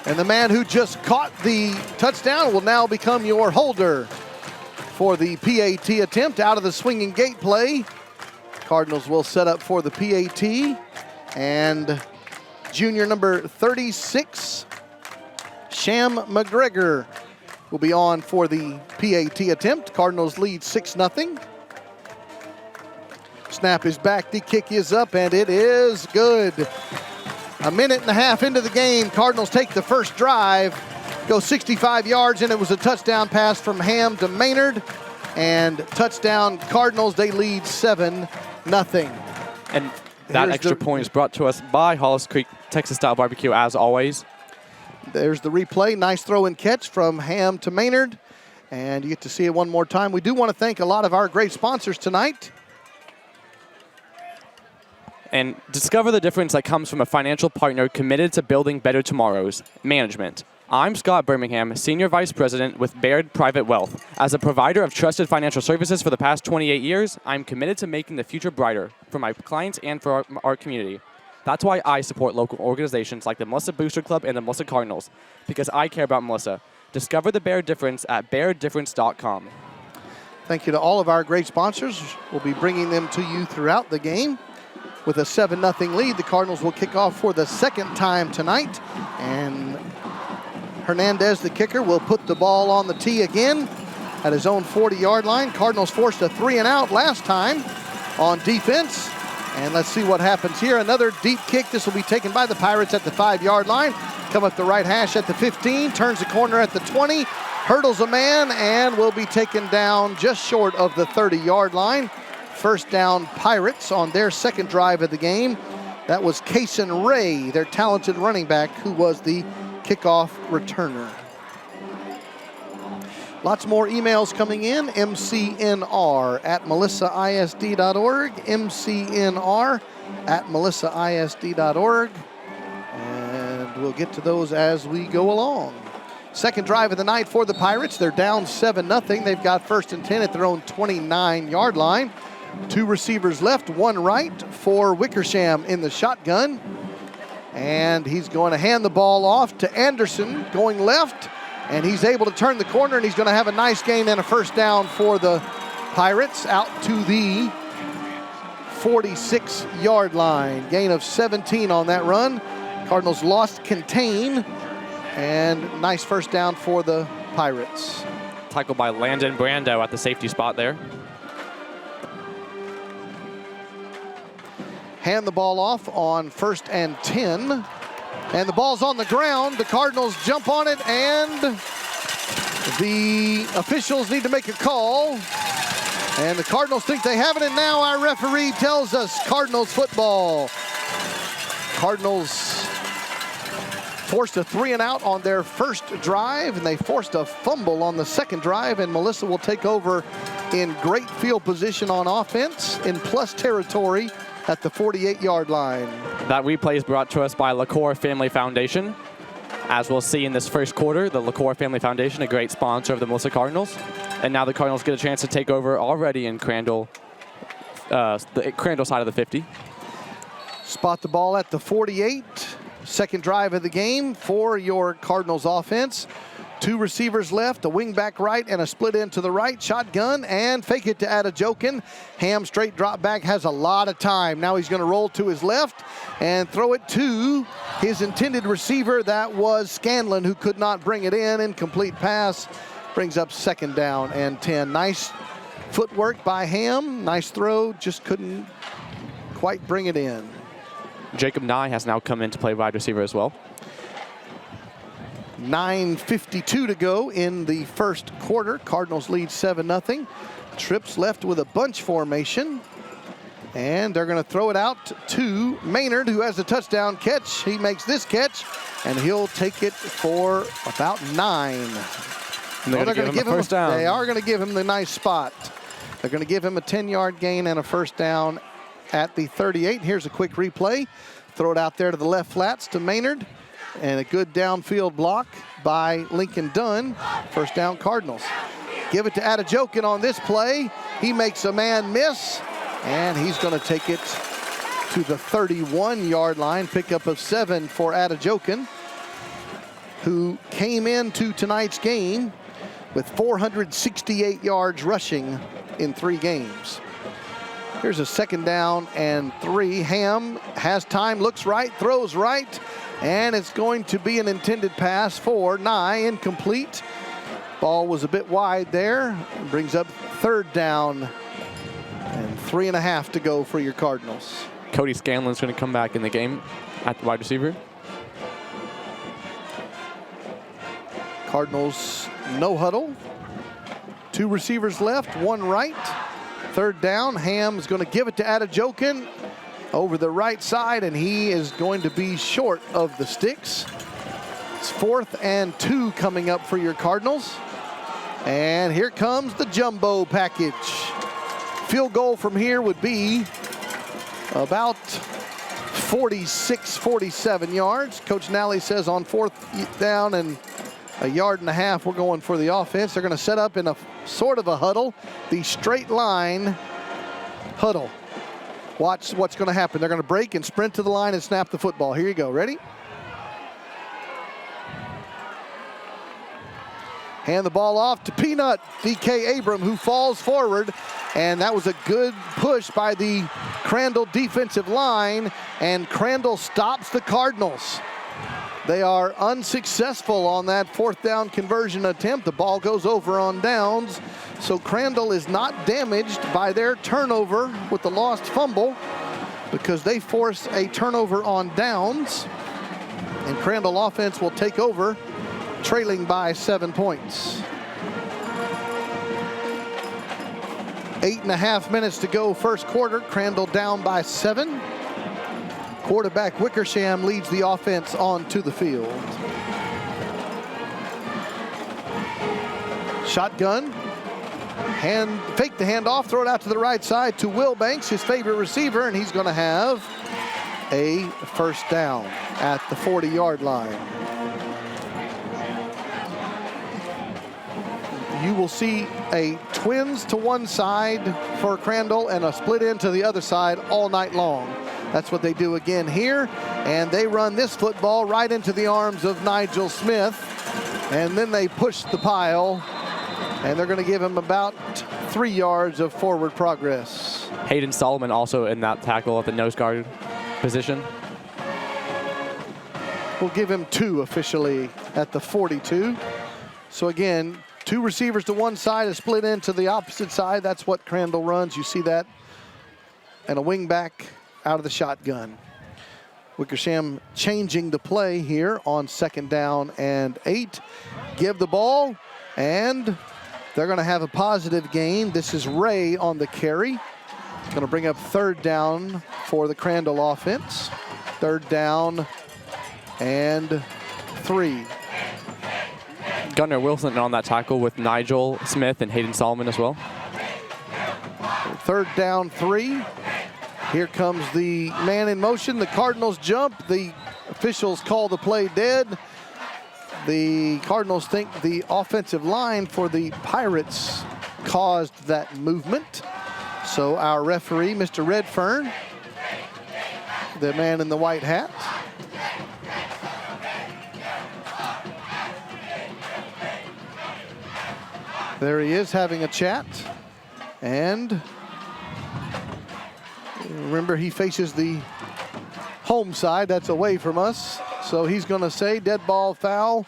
And the man who just caught the touchdown will now become your holder for the PAT attempt out of the swinging gate play. Cardinals will set up for the PAT. And junior number 36, Sham McGregor, will be on for the PAT attempt. Cardinals lead 6-0. Snap is back, the kick is up, and it is good. A minute and a half into the game, Cardinals take the first drive, go 65 yards, and it was a touchdown pass from Ham to Maynard. And touchdown Cardinals, they lead 7-0. And that extra point is brought to us by Hollis Creek Texas-style barbecue, as always. There's the replay. Nice throw and catch from Ham to Maynard. And you get to see it one more time. We do want to thank a lot of our great sponsors tonight. And discover the difference that comes from a financial partner committed to building better tomorrows. Management. I'm Scott Birmingham, Senior Vice President with Baird Private Wealth. As a provider of trusted financial services for the past 28 years, I'm committed to making the future brighter for my clients and for our community. That's why I support local organizations like the Melissa Booster Club and the Melissa Cardinals, because I care about Melissa. Discover the Baird Difference at BairdDifference.com. Thank you to all of our great sponsors. We'll be bringing them to you throughout the game. With a 7-0 lead, the Cardinals will kick off for the second time tonight. And Hernandez, the kicker, will put the ball on the tee again at his own 40-yard line. Cardinals forced a 3-and-out last time on defense. And let's see what happens here. Another deep kick. This will be taken by the Pirates at the 5-yard line. Come up the right hash at the 15, turns the corner at the 20, hurdles a man, and will be taken down just short of the 30-yard line. First down Pirates on their second drive of the game. That was Kaysen Ray, their talented running back, who was the kickoff returner. Lots more emails coming in. mcnr@melissaisd.org. mcnr@melissaisd.org. And we'll get to those as we go along. Second drive of the night for the Pirates. They're down 7-0. They've got 1st and 10 at their own 29-yard line. 2 receivers left, 1 right for Wickersham in the shotgun. And he's going to hand the ball off to Anderson going left. And he's able to turn the corner, and he's going to have a nice gain and a first down for the Pirates out to the 46-yard line. Gain of 17 on that run. Cardinals lost contain, and nice first down for the Pirates. Tackled by Landon Brando at the safety spot there. Hand the ball off on 1st and 10. And the ball's on the ground. The Cardinals jump on it, and the officials need to make a call. And the Cardinals think they have it, and now our referee tells us Cardinals football. Cardinals forced a 3-and-out on their first drive, and they forced a fumble on the second drive, and Melissa will take over in great field position on offense in plus territory at the 48-yard line. That replay is brought to us by LaCour Family Foundation. As we'll see in this first quarter, the LaCour Family Foundation, a great sponsor of the Melissa Cardinals. And now the Cardinals get a chance to take over already in Crandall, the Crandall side of the 50. Spot the ball at the 48. Second drive of the game for your Cardinals offense. 2 receivers left, a wing back right and a split end to the right. Shotgun and fake it to Adejokin. Ham straight drop back, has a lot of time. Now he's going to roll to his left and throw it to his intended receiver. That was Scanlon, who could not bring it in. Incomplete pass brings up 2nd down and 10. Nice footwork by Ham. Nice throw, just couldn't quite bring it in. Jacob Nye has now come in to play wide receiver as well. 9:52 to go in the first quarter. Cardinals lead 7-0. Trips left with a bunch formation. And they're going to throw it out to Maynard, who has a touchdown catch. He makes this catch, and he'll take it for about 9. And they're going to give him a first down. They are going to give him the nice spot. They're going to give him a 10-yard gain and a first down at the 38. Here's a quick replay. Throw it out there to the left flats to Maynard. And a good downfield block by Lincoln Dunn. First down, Cardinals. Give it to Adejokin on this play. He makes a man miss, and he's going to take it to the 31-yard line. Pickup of 7 for Adejokin, who came into tonight's game with 468 yards rushing in 3 games. Here's a 2nd down and 3. Ham has time, looks right, throws right. And it's going to be an intended pass for Nye, incomplete. Ball was a bit wide there. It brings up 3rd down and 3.5 to go for your Cardinals. Cody Scanlon's going to come back in the game at the wide receiver. Cardinals no huddle. 2 receivers left, 1 right. 3rd down. Ham's going to give it to Adejokin over the right side, and he is going to be short of the sticks. It's 4th and 2 coming up for your Cardinals. And here comes the jumbo package. Field goal from here would be about 46, 47 yards. Coach Nally says on 4th down and a 1.5 yards, we're going for the offense. They're going to set up in a sort of a huddle, the straight line huddle. Watch what's going to happen. They're going to break and sprint to the line and snap the football. Here you go. Ready? Hand the ball off to Peanut, DK Abram, who falls forward. And that was a good push by the Crandall defensive line. And Crandall stops the Cardinals. They are unsuccessful on that 4th down conversion attempt. The ball goes over on downs. So Crandall is not damaged by their turnover with the lost fumble, because they force a turnover on downs. And Crandall offense will take over, trailing by 7 points. 8.5 minutes to go first quarter. Crandall down by 7. Quarterback Wickersham leads the offense onto the field. Shotgun. Fake the handoff, throw it out to the right side to Will Banks, his favorite receiver, and he's going to have a first down at the 40-yard line. You will see a twins to one side for Crandall and a split end to the other side all night long. That's what they do again here, and they run this football right into the arms of Nigel Smith, and then they push the pile, and they're going to give him about 3 yards of forward progress. Hayden Solomon also in that tackle at the nose guard position. We'll give him 2 officially at the 42. So again, 2 receivers to one side, a split end to the opposite side. That's what Crandall runs. You see that. And a wing back out of the shotgun. Wickersham changing the play here on 2nd down and 8. Give the ball, and they're going to have a positive gain. This is Ray on the carry. It's going to bring up 3rd down for the Crandall offense. 3rd down and 3. Gunnar Wilson on that tackle with Nigel Smith and Hayden Solomon as well. 3rd down, 3. Here comes the man in motion. The Cardinals jump. The officials call the play dead. The Cardinals think the offensive line for the Pirates caused that movement. So our referee, Mr. Redfern, the man in the white hat, there he is having a chat. And remember, he faces the home side. That's away from us. So he's going to say dead ball foul.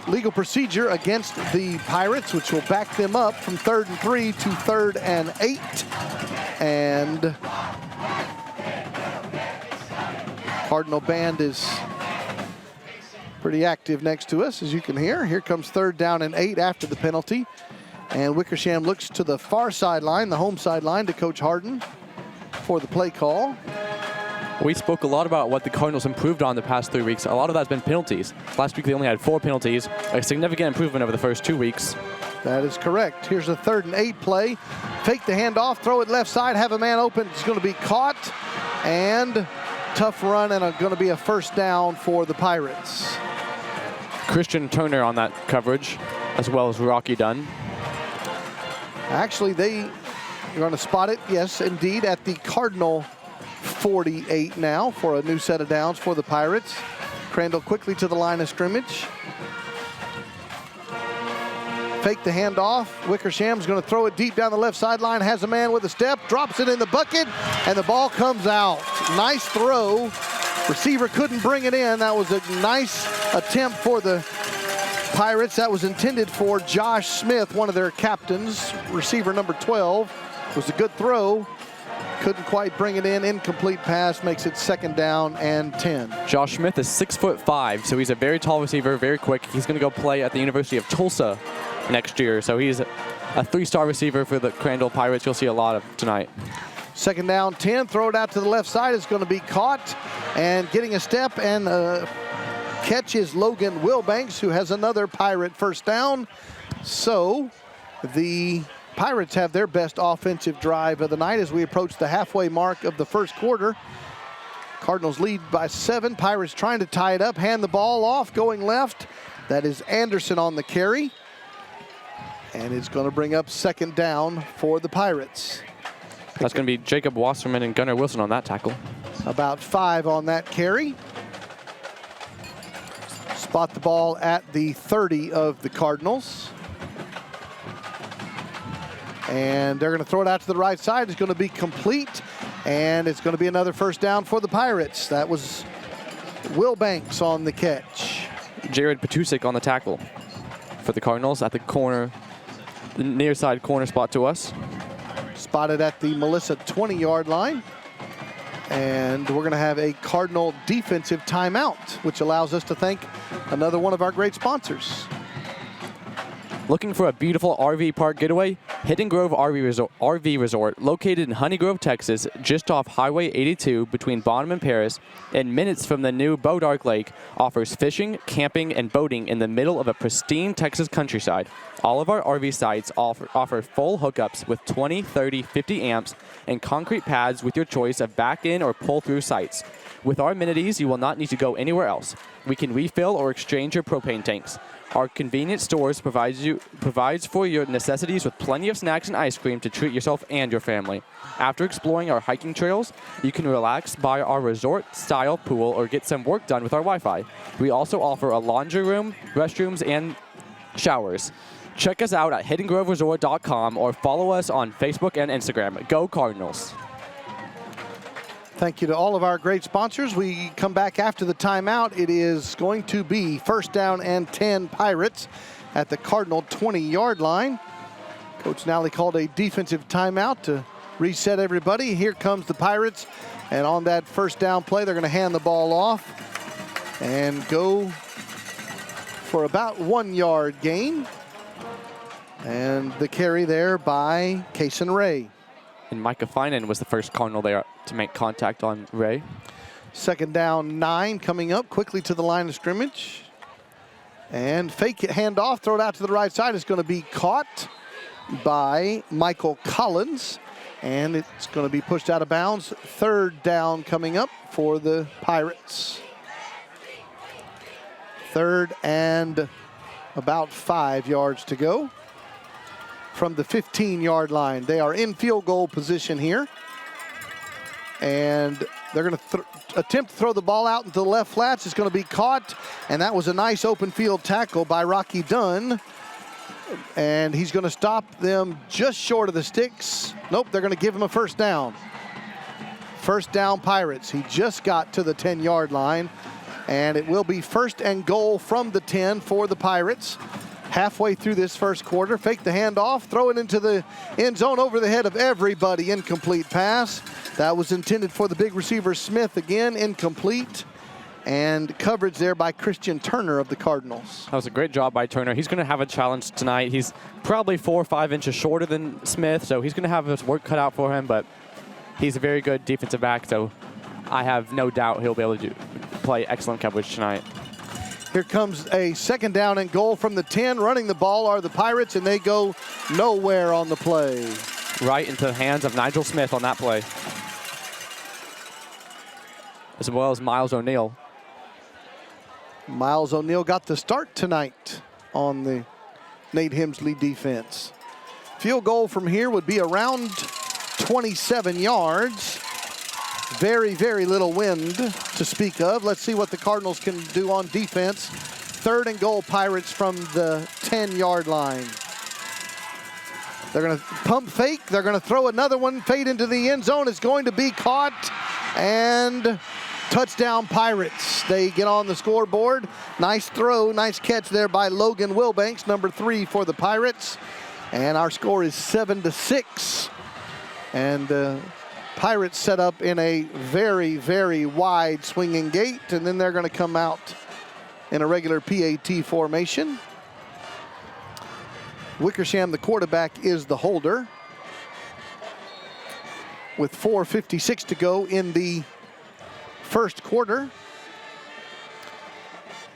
Legal procedure against the Pirates, which will back them up from 3rd and 3 to 3rd and 8. And Cardinal band is pretty active next to us, as you can hear. Here comes 3rd down and 8 after the penalty. And Wickersham looks to the far sideline, the home sideline, to Coach Harden for the play call. We spoke a lot about what the Cardinals improved on the past 3 weeks. A lot of that's been penalties. Last week they only had 4 penalties, a significant improvement over the first 2 weeks. That is correct. Here's a 3rd and 8 play. Fake the handoff, throw it left side, have a man open. It's going to be caught, and tough run, and going to be a first down for the Pirates. Christian Turner on that coverage, as well as Rocky Dunn. Actually, you're going to spot it, yes, indeed, at the Cardinal 48 now for a new set of downs for the Pirates. Crandall quickly to the line of scrimmage. Fake the handoff. Wickersham's going to throw it deep down the left sideline, has a man with a step, drops it in the bucket, and the ball comes out. Nice throw. Receiver couldn't bring it in. That was a nice attempt for the Pirates. That was intended for Josh Smith, one of their captains, receiver number 12. It was a good throw. Couldn't quite bring it in. Incomplete pass makes it 2nd down and 10. Josh Smith is 6'5", so he's a very tall receiver, very quick. He's going to go play at the University of Tulsa next year. So he's a 3-star receiver for the Crandall Pirates. You'll see a lot of tonight. 2nd down, 10. Throw it out to the left side. It's going to be caught, and getting a step and catch is Logan Wilbanks, who has another Pirate first down. So the Pirates have their best offensive drive of the night as we approach the halfway mark of the first quarter. Cardinals lead by 7. Pirates trying to tie it up, hand the ball off, going left. That is Anderson on the carry. And it's going to bring up 2nd down for the Pirates. That's going to be Jacob Wasserman and Gunnar Wilson on that tackle. About 5 on that carry. Spot the ball at the 30 of the Cardinals. And they're going to throw it out to the right side. It's going to be complete, and it's going to be another first down for the Pirates. That was Will Banks on the catch. Jared Petusik on the tackle for the Cardinals at the corner, the near side corner spot to us. Spotted at the Melissa 20-yard line. And we're going to have a Cardinal defensive timeout, which allows us to thank another one of our great sponsors. Looking for a beautiful RV park getaway? Hidden Grove RV Resort, located in Honey Grove, Texas, just off Highway 82 between Bonham and Paris, and minutes from the new Bodark Lake, offers fishing, camping, and boating in the middle of a pristine Texas countryside. All of our RV sites offer full hookups with 20, 30, 50 amps and concrete pads with your choice of back-in or pull-through sites. With our amenities, you will not need to go anywhere else. We can refill or exchange your propane tanks. Our convenient stores provides for your necessities with plenty of snacks and ice cream to treat yourself and your family. After exploring our hiking trails, you can relax by our resort-style pool or get some work done with our Wi-Fi. We also offer a laundry room, restrooms, and showers. Check us out at hiddengroveresort.com or follow us on Facebook and Instagram. Go Cardinals! Thank you to all of our great sponsors. We come back after the timeout. It is going to be first down and 10 Pirates at the Cardinal 20-yard line. Coach Nally called a defensive timeout to reset everybody. Here comes the Pirates. And on that first down play, they're going to hand the ball off and go for about 1 yard gain. And the carry there by Kason Ray. And Micah Finan was the first Cardinal there to make contact on Ray. Second down 9 coming up quickly to the line of scrimmage. And fake it, handoff, throw it out to the right side. It's going to be caught by Michael Collins. And it's going to be pushed out of bounds. Third down coming up for the Pirates. Third and about 5 yards to go from the 15-yard line. They are in field goal position here. And they're going to attempt to throw the ball out into the left flats. It's going to be caught. And that was a nice open field tackle by Rocky Dunn. And he's going to stop them just short of the sticks. Nope, they're going to give him a first down. First down Pirates. He just got to the 10-yard line. And it will be first and goal from the 10 for the Pirates. Halfway through this first quarter, fake the handoff, throw it into the end zone over the head of everybody. Incomplete pass. That was intended for the big receiver Smith. Again, incomplete. And coverage there by Christian Turner of the Cardinals. That was a great job by Turner. He's going to have a challenge tonight. He's probably 4 or 5 inches shorter than Smith, so he's going to have his work cut out for him, but he's a very good defensive back, so I have no doubt he'll be able to play excellent coverage tonight. Here comes a second down and goal from the 10. Running the ball are the Pirates, and they go nowhere on the play. Right into the hands of Nigel Smith on that play, as well as Miles O'Neal. Miles O'Neal got the start tonight on the Nate Hemsley defense. Field goal from here would be around 27 yards. Very, very little wind to speak of. Let's see what the Cardinals can do on defense. Third and goal Pirates from the 10-yard line. They're going to pump fake. They're going to throw another one. Fade into the end zone. It's going to be caught. And touchdown Pirates. They get on the scoreboard. Nice throw, nice catch there by Logan Wilbanks, number 3 for the Pirates. And our score is 7-6. And Pirates set up in a very, very wide swinging gate, and then they're going to come out in a regular PAT formation. Wickersham, the quarterback, is the holder. With 4:56 to go in the first quarter.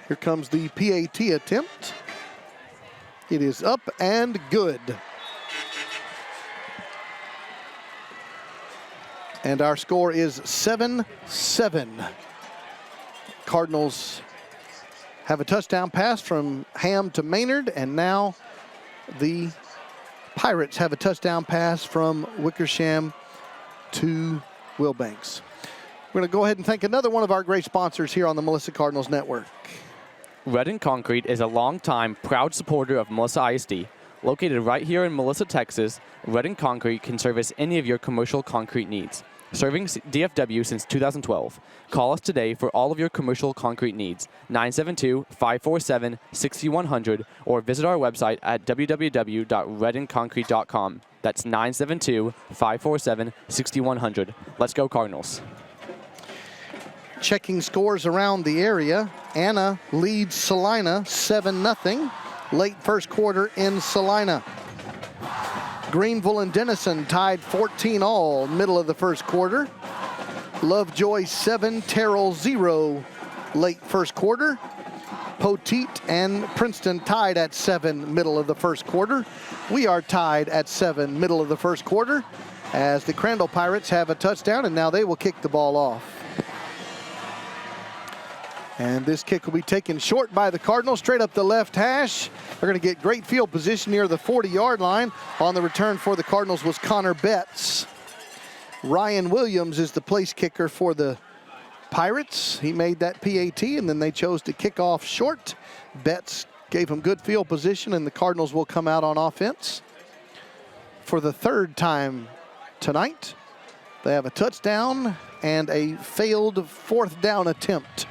Here comes the PAT attempt. It is up and good. And our score is 7-7. Cardinals have a touchdown pass from Ham to Maynard, and now the Pirates have a touchdown pass from Wickersham to Wilbanks. We're going to go ahead and thank another one of our great sponsors here on the Melissa Cardinals Network. Redden Concrete is a longtime proud supporter of Melissa ISD. Located right here in Melissa, Texas, Redden Concrete can service any of your commercial concrete needs. Serving DFW since 2012. Call us today for all of your commercial concrete needs, 972-547-6100, or visit our website at www.reddenconcrete.com. That's 972-547-6100. Let's go Cardinals. Checking scores around the area. Anna leads Salina 7-0. late first quarter in Salina. Greenville and Denison tied 14 all, middle of the first quarter. Lovejoy 7, Terrell 0, late first quarter. Poteet and Princeton tied at 7, middle of the first quarter. We are tied at 7, middle of the first quarter, as the Crandall Pirates have a touchdown, and now they will kick the ball off. And this kick will be taken short by the Cardinals, straight up the left hash. They're going to get great field position near the 40-yard line. On the return for the Cardinals was Connor Betts. Ryan Williams is the place kicker for the Pirates. He made that PAT, and then they chose to kick off short. Betts gave him good field position, and the Cardinals will come out on offense. For the third time tonight, they have a touchdown and a failed fourth down attempt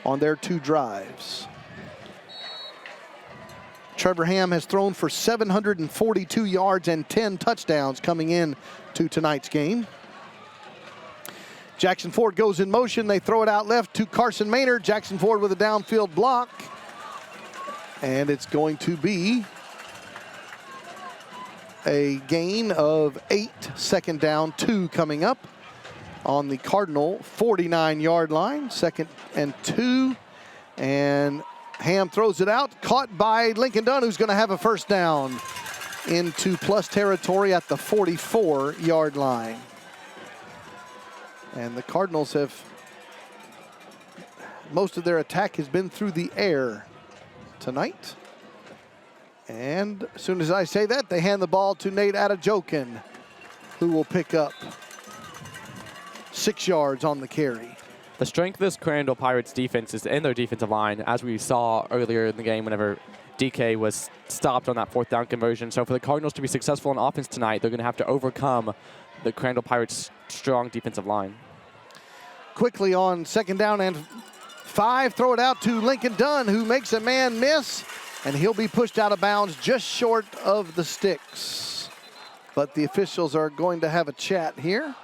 on their 2 drives. Trevor Ham has thrown for 742 yards and 10 touchdowns coming in to tonight's game. Jackson Ford goes in motion. They throw it out left to Carson Maynard. Jackson Ford with a downfield block. And it's going to be a gain of 8, second down 2 coming up on the Cardinal 49-yard line, 2nd and 2. And Ham throws it out, caught by Lincoln Dunn, who's going to have a first down into plus territory at the 44-yard line. And the Cardinals have, most of their attack has been through the air tonight. And as soon as I say that, they hand the ball to Nate Adejokin, who will pick up 6 yards on the carry. The strength of this Crandall Pirates defense is in their defensive line, as we saw earlier in the game whenever DK was stopped on that 4th down conversion. So for the Cardinals to be successful on offense tonight, they're going to have to overcome the Crandall Pirates' strong defensive line. Quickly on 2nd down and 5, throw it out to Lincoln Dunn, who makes a man miss, and he'll be pushed out of bounds just short of the sticks. But the officials are going to have a chat here.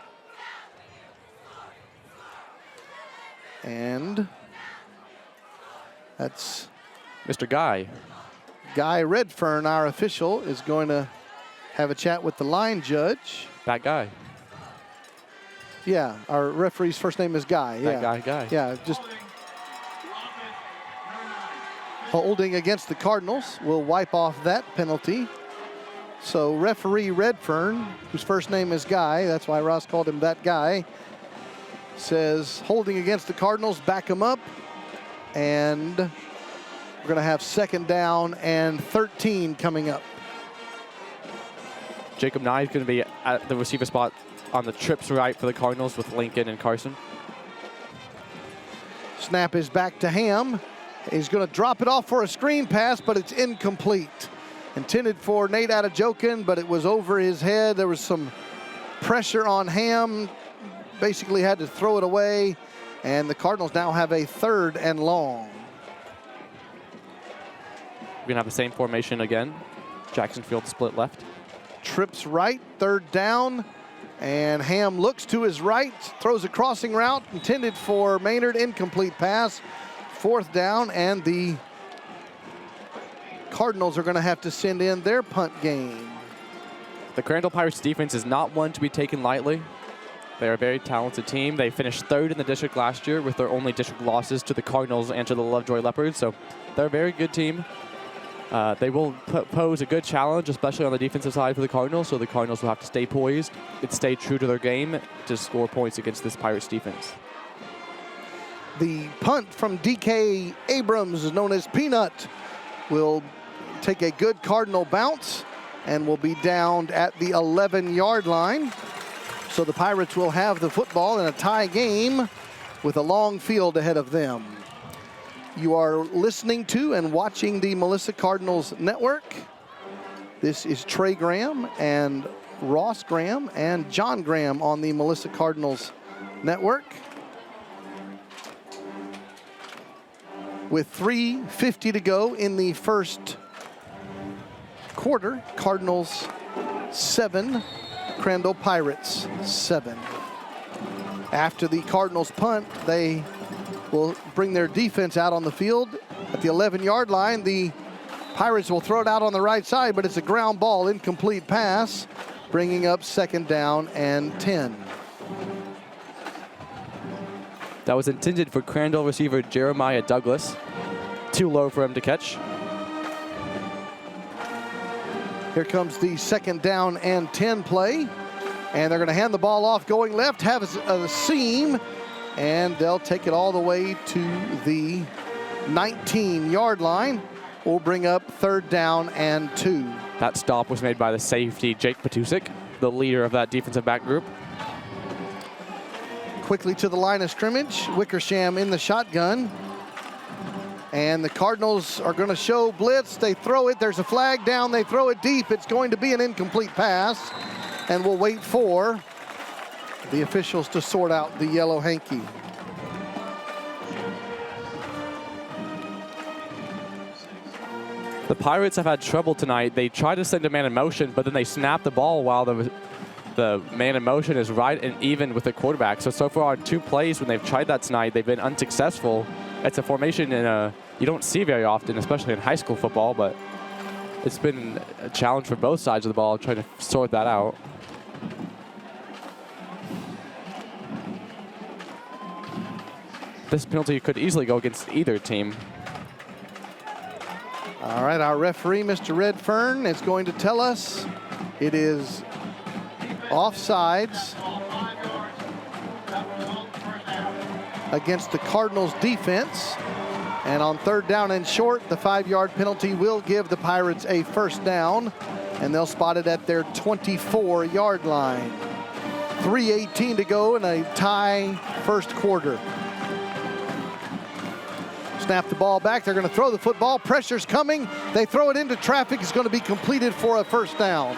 And that's Mr. Guy Redfern, our official, is going to have a chat with the line judge. That guy. Yeah, our referee's first name is Guy. That guy. Yeah, just holding against the Cardinals will wipe off that penalty. So referee Redfern, whose first name is Guy, that's why Ross called him that guy, says holding against the Cardinals, back him up, and we're going to have 2nd down and 13 coming up. Jacob Nye is going to be at the receiver spot on the trips right for the Cardinals with Lincoln and Carson. Snap is back to Ham. He's going to drop it off for a screen pass, but it's incomplete. Intended for Nate Adejokin, but it was over his head. There was some pressure on Ham. Basically had to throw it away, and the Cardinals now have a 3rd and long. We're going to have the same formation again. Jackson Field split left. Trips right, 3rd down, and Ham looks to his right, throws a crossing route intended for Maynard, incomplete pass. 4th down, and the Cardinals are going to have to send in their punt game. The Crandall Pirates defense is not one to be taken lightly. They're a very talented team. They finished 3rd in the district last year with their only district losses to the Cardinals and to the Lovejoy Leopards. So they're a very good team. They will pose a good challenge, especially on the defensive side for the Cardinals. So the Cardinals will have to stay poised and stay true to their game to score points against this Pirates defense. The punt from DK Abrams, known as Peanut, will take a good Cardinal bounce and will be downed at the 11-yard line. So the Pirates will have the football in a tie game with a long field ahead of them. You are listening to and watching the Melissa Cardinals Network. This is Trey Graham and Ross Graham and John Graham on the Melissa Cardinals Network. With 3:50 to go in the first quarter, Cardinals 7, Crandall Pirates 7. After the Cardinals punt, they will bring their defense out on the field at the 11-yard line. The Pirates will throw it out on the right side, but it's a ground ball, incomplete pass, bringing up 2nd down and 10. That was intended for Crandall receiver Jeremiah Douglas. Too low for him to catch. Here comes the 2nd down and 10 play. And they're going to hand the ball off going left, have a seam, and they'll take it all the way to the 19-yard line. Will bring up 3rd down and 2. That stop was made by the safety, Jake Patusik, the leader of that defensive back group. Quickly to the line of scrimmage. Wickersham in the shotgun. And the Cardinals are going to show blitz. They throw it. There's a flag down. They throw it deep. It's going to be an incomplete pass. And we'll wait for the officials to sort out the yellow hanky. The Pirates have had trouble tonight. They tried to send a man in motion, but then they snapped the ball while the man in motion is right and even with the quarterback. So far on 2 plays when they've tried that tonight, they've been unsuccessful. It's a formation you don't see very often, especially in high school football, but it's been a challenge for both sides of the ball trying to sort that out. This penalty could easily go against either team. All right, our referee, Mr. Redfern, is going to tell us it is offsides against the Cardinals defense. And on 3rd down and short, the 5-yard penalty will give the Pirates a 1st down, and they'll spot it at their 24-yard line. 3:18 to go in a tie 1st quarter. Snap the ball back. They're going to throw the football. Pressure's coming. They throw it into traffic. It's going to be completed for a 1st down.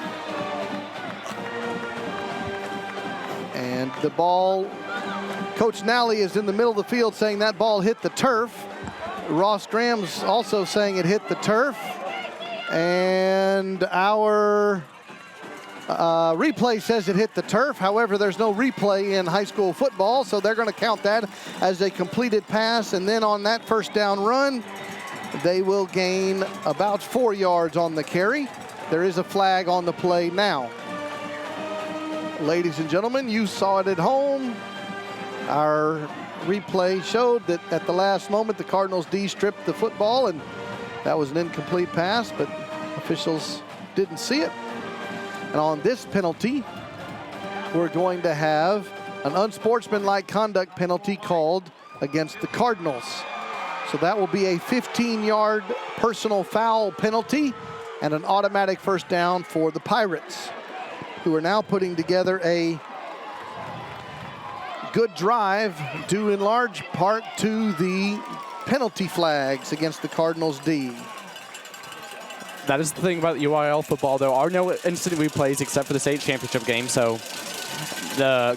And the ball, Coach Nally is in the middle of the field saying that ball hit the turf. Ross Graham's also saying it hit the turf. And our replay says it hit the turf. However, there's no replay in high school football, so they're going to count that as a completed pass. And then on that 1st down run, they will gain about 4 yards on the carry. There is a flag on the play now. Ladies and gentlemen, you saw it at home. Our replay showed that at the last moment, the Cardinals D stripped the football, and that was an incomplete pass, but officials didn't see it. And on this penalty, we're going to have an unsportsmanlike conduct penalty called against the Cardinals. So that will be a 15-yard personal foul penalty and an automatic 1st down for the Pirates, who are now putting together a good drive due in large part to the penalty flags against the Cardinals D. That is the thing about UIL football. There are no instant replays except for the state championship game, so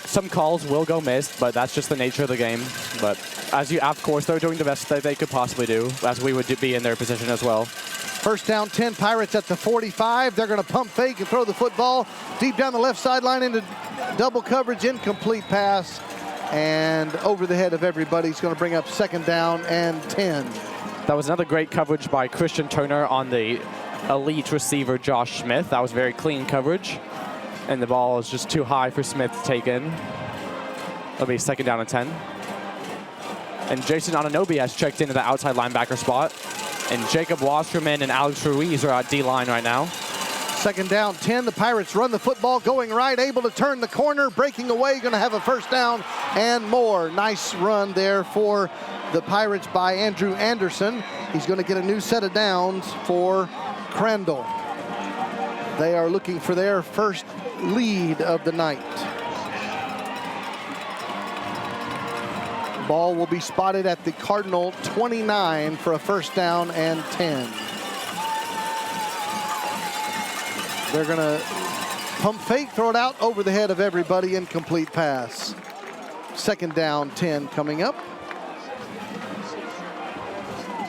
some calls will go missed, but that's just the nature of the game. But of course, they're doing the best that they could possibly do, as we would be in their position as well. 1st down, 10, Pirates at the 45. They're going to pump fake and throw the football deep down the left sideline into double coverage, incomplete pass, and over the head of everybody. He's going to bring up 2nd down and 10. That was another great coverage by Christian Turner on the elite receiver Josh Smith. That was very clean coverage, and the ball is just too high for Smith to take in. It'll be 2nd down and 10. And Jason Ananobi has checked into the outside linebacker spot, and Jacob Wasserman and Alex Ruiz are at D-line right now. 2nd down, 10. The Pirates run the football, going right, able to turn the corner, breaking away, going to have a 1st down and more. Nice run there for the Pirates by Andrew Anderson. He's going to get a new set of downs for Crandall. They are looking for their 1st lead of the night. Ball will be spotted at the Cardinal 29 for a 1st down and 10. They're going to pump fake, throw it out over the head of everybody, incomplete pass. 2nd down, 10 coming up.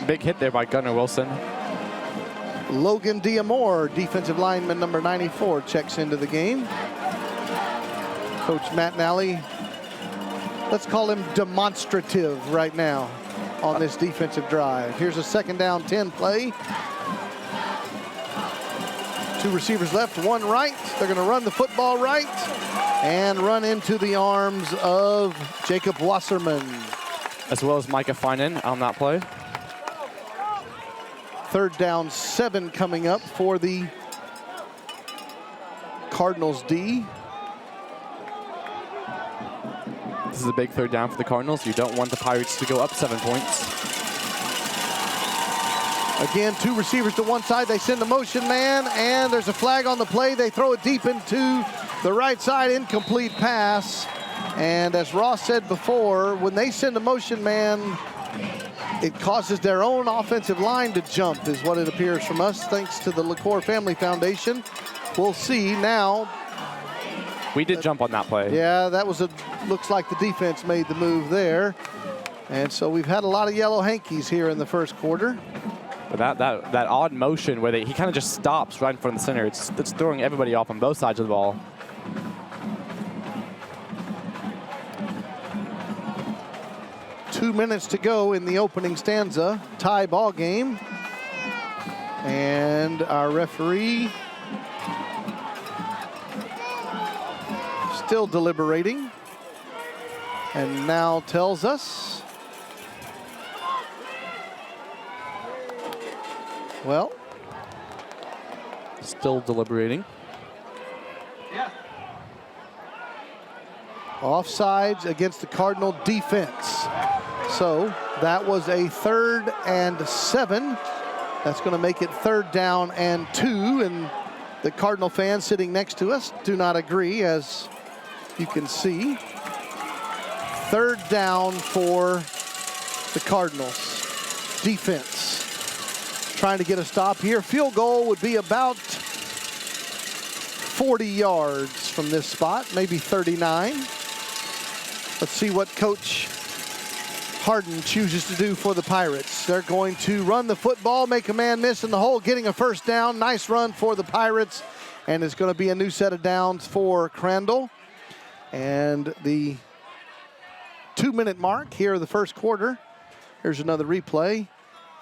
Big hit there by Gunnar Wilson. Logan Diamore, defensive lineman number 94, checks into the game. Coach Matt Nally, let's call him demonstrative right now on this defensive drive. Here's a 2nd down, 10 play. 2 receivers left, 1 right. They're going to run the football right and run into the arms of Jacob Wasserman. As well as Micah Finan on that play. 3rd down, 7 coming up for the Cardinals D. This is a big 3rd down for the Cardinals. You don't want the Pirates to go up 7 points. Again, 2 receivers to one side. They send a motion man, and there's a flag on the play. They throw it deep into the right side, incomplete pass. And as Ross said before, when they send a motion man, it causes their own offensive line to jump, is what it appears from us, thanks to the LaCour Family Foundation. We'll see now. We did jump on that play. Yeah, that was looks like the defense made the move there. And so we've had a lot of yellow hankies here in the first quarter. But that odd motion where he kind of just stops right in front of the center, it's throwing everybody off on both sides of the ball. Two minutes to go in the opening stanza. Tie ball game. And our referee still deliberating. And now tells us, well, still deliberating. Offsides against the Cardinal defense. So that was a 3rd and 7. That's going to make it 3rd down and 2. And the Cardinal fans sitting next to us do not agree, as you can see. 3rd down for the Cardinals defense. Trying to get a stop here. Field goal would be about 40 yards from this spot, maybe 39. Let's see what Coach Harden chooses to do for the Pirates. They're going to run the football, make a man miss in the hole, getting a 1st down. Nice run for the Pirates, and it's going to be a new set of downs for Crandall. And the 2-minute mark here of the first quarter. Here's another replay.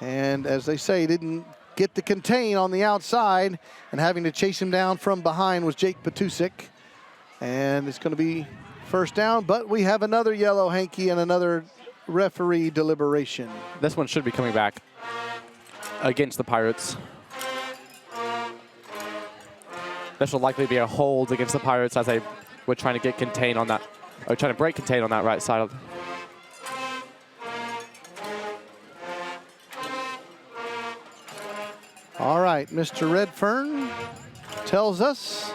And as they say, didn't get to contain on the outside, and having to chase him down from behind was Jake Patusik. And it's going to be 1st down, but we have another yellow hanky and another referee deliberation. This one should be coming back against the Pirates. This will likely be a hold against the Pirates as they were trying to get contain on that, or trying to break contain on that right side of. All right, Mr. Redfern tells us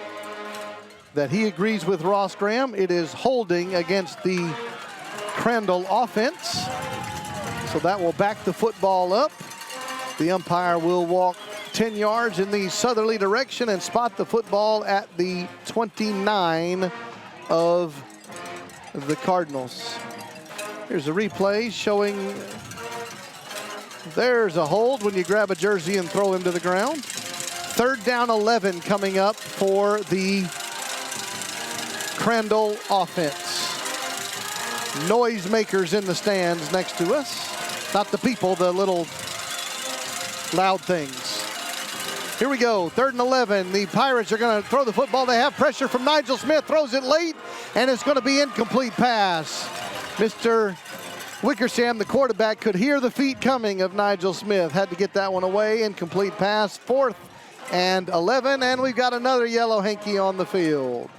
that he agrees with Ross Graham. It is holding against the Crandall offense. So that will back the football up. The umpire will walk 10 yards in the southerly direction and spot the football at the 29 of the Cardinals. Here's a replay showing there's a hold when you grab a jersey and throw him to the ground. 3rd down 11 coming up for the Crandall offense. Noisemakers in the stands next to us. Not the people, the little loud things. Here we go, 3rd and 11. The Pirates are going to throw the football. They have pressure from Nigel Smith, throws it late, and it's going to be incomplete pass. Mr. Wickersham, the quarterback, could hear the feet coming of Nigel Smith. Had to get that one away. Incomplete pass. 4th and 11, and we've got another yellow hanky on the field.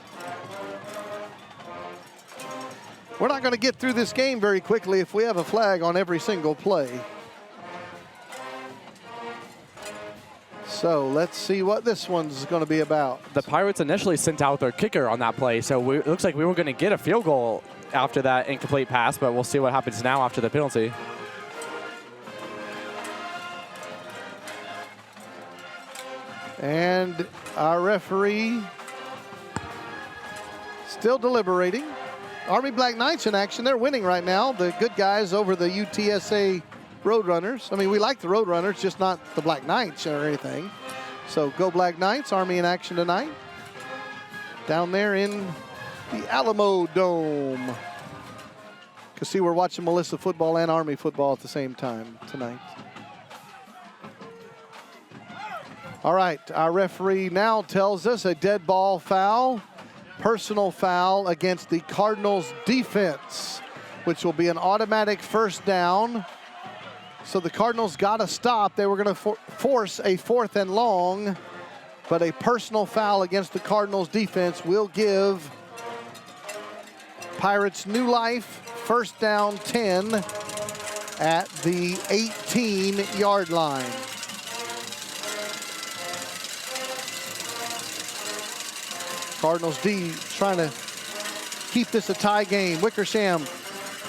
We're not going to get through this game very quickly if we have a flag on every single play. So let's see what this one's going to be about. The Pirates initially sent out their kicker on that play, so it looks like we were going to get a field goal after that incomplete pass, but we'll see what happens now after the penalty. And our referee still deliberating. Army Black Knights in action. They're winning right now. The good guys over the UTSA Roadrunners. I mean, we like the Roadrunners, just not the Black Knights or anything. So go Black Knights. Army in action tonight. Down there in the Alamo Dome. You can see we're watching Melissa football and Army football at the same time tonight. All right, our referee now tells us a dead ball foul, personal foul against the Cardinals defense, which will be an automatic first down. So the Cardinals got to stop. They were going to force a 4th and long, but a personal foul against the Cardinals defense will give Pirates new life. First down 10 at the 18-yard line. Cardinals D trying to keep this a tie game. Wickersham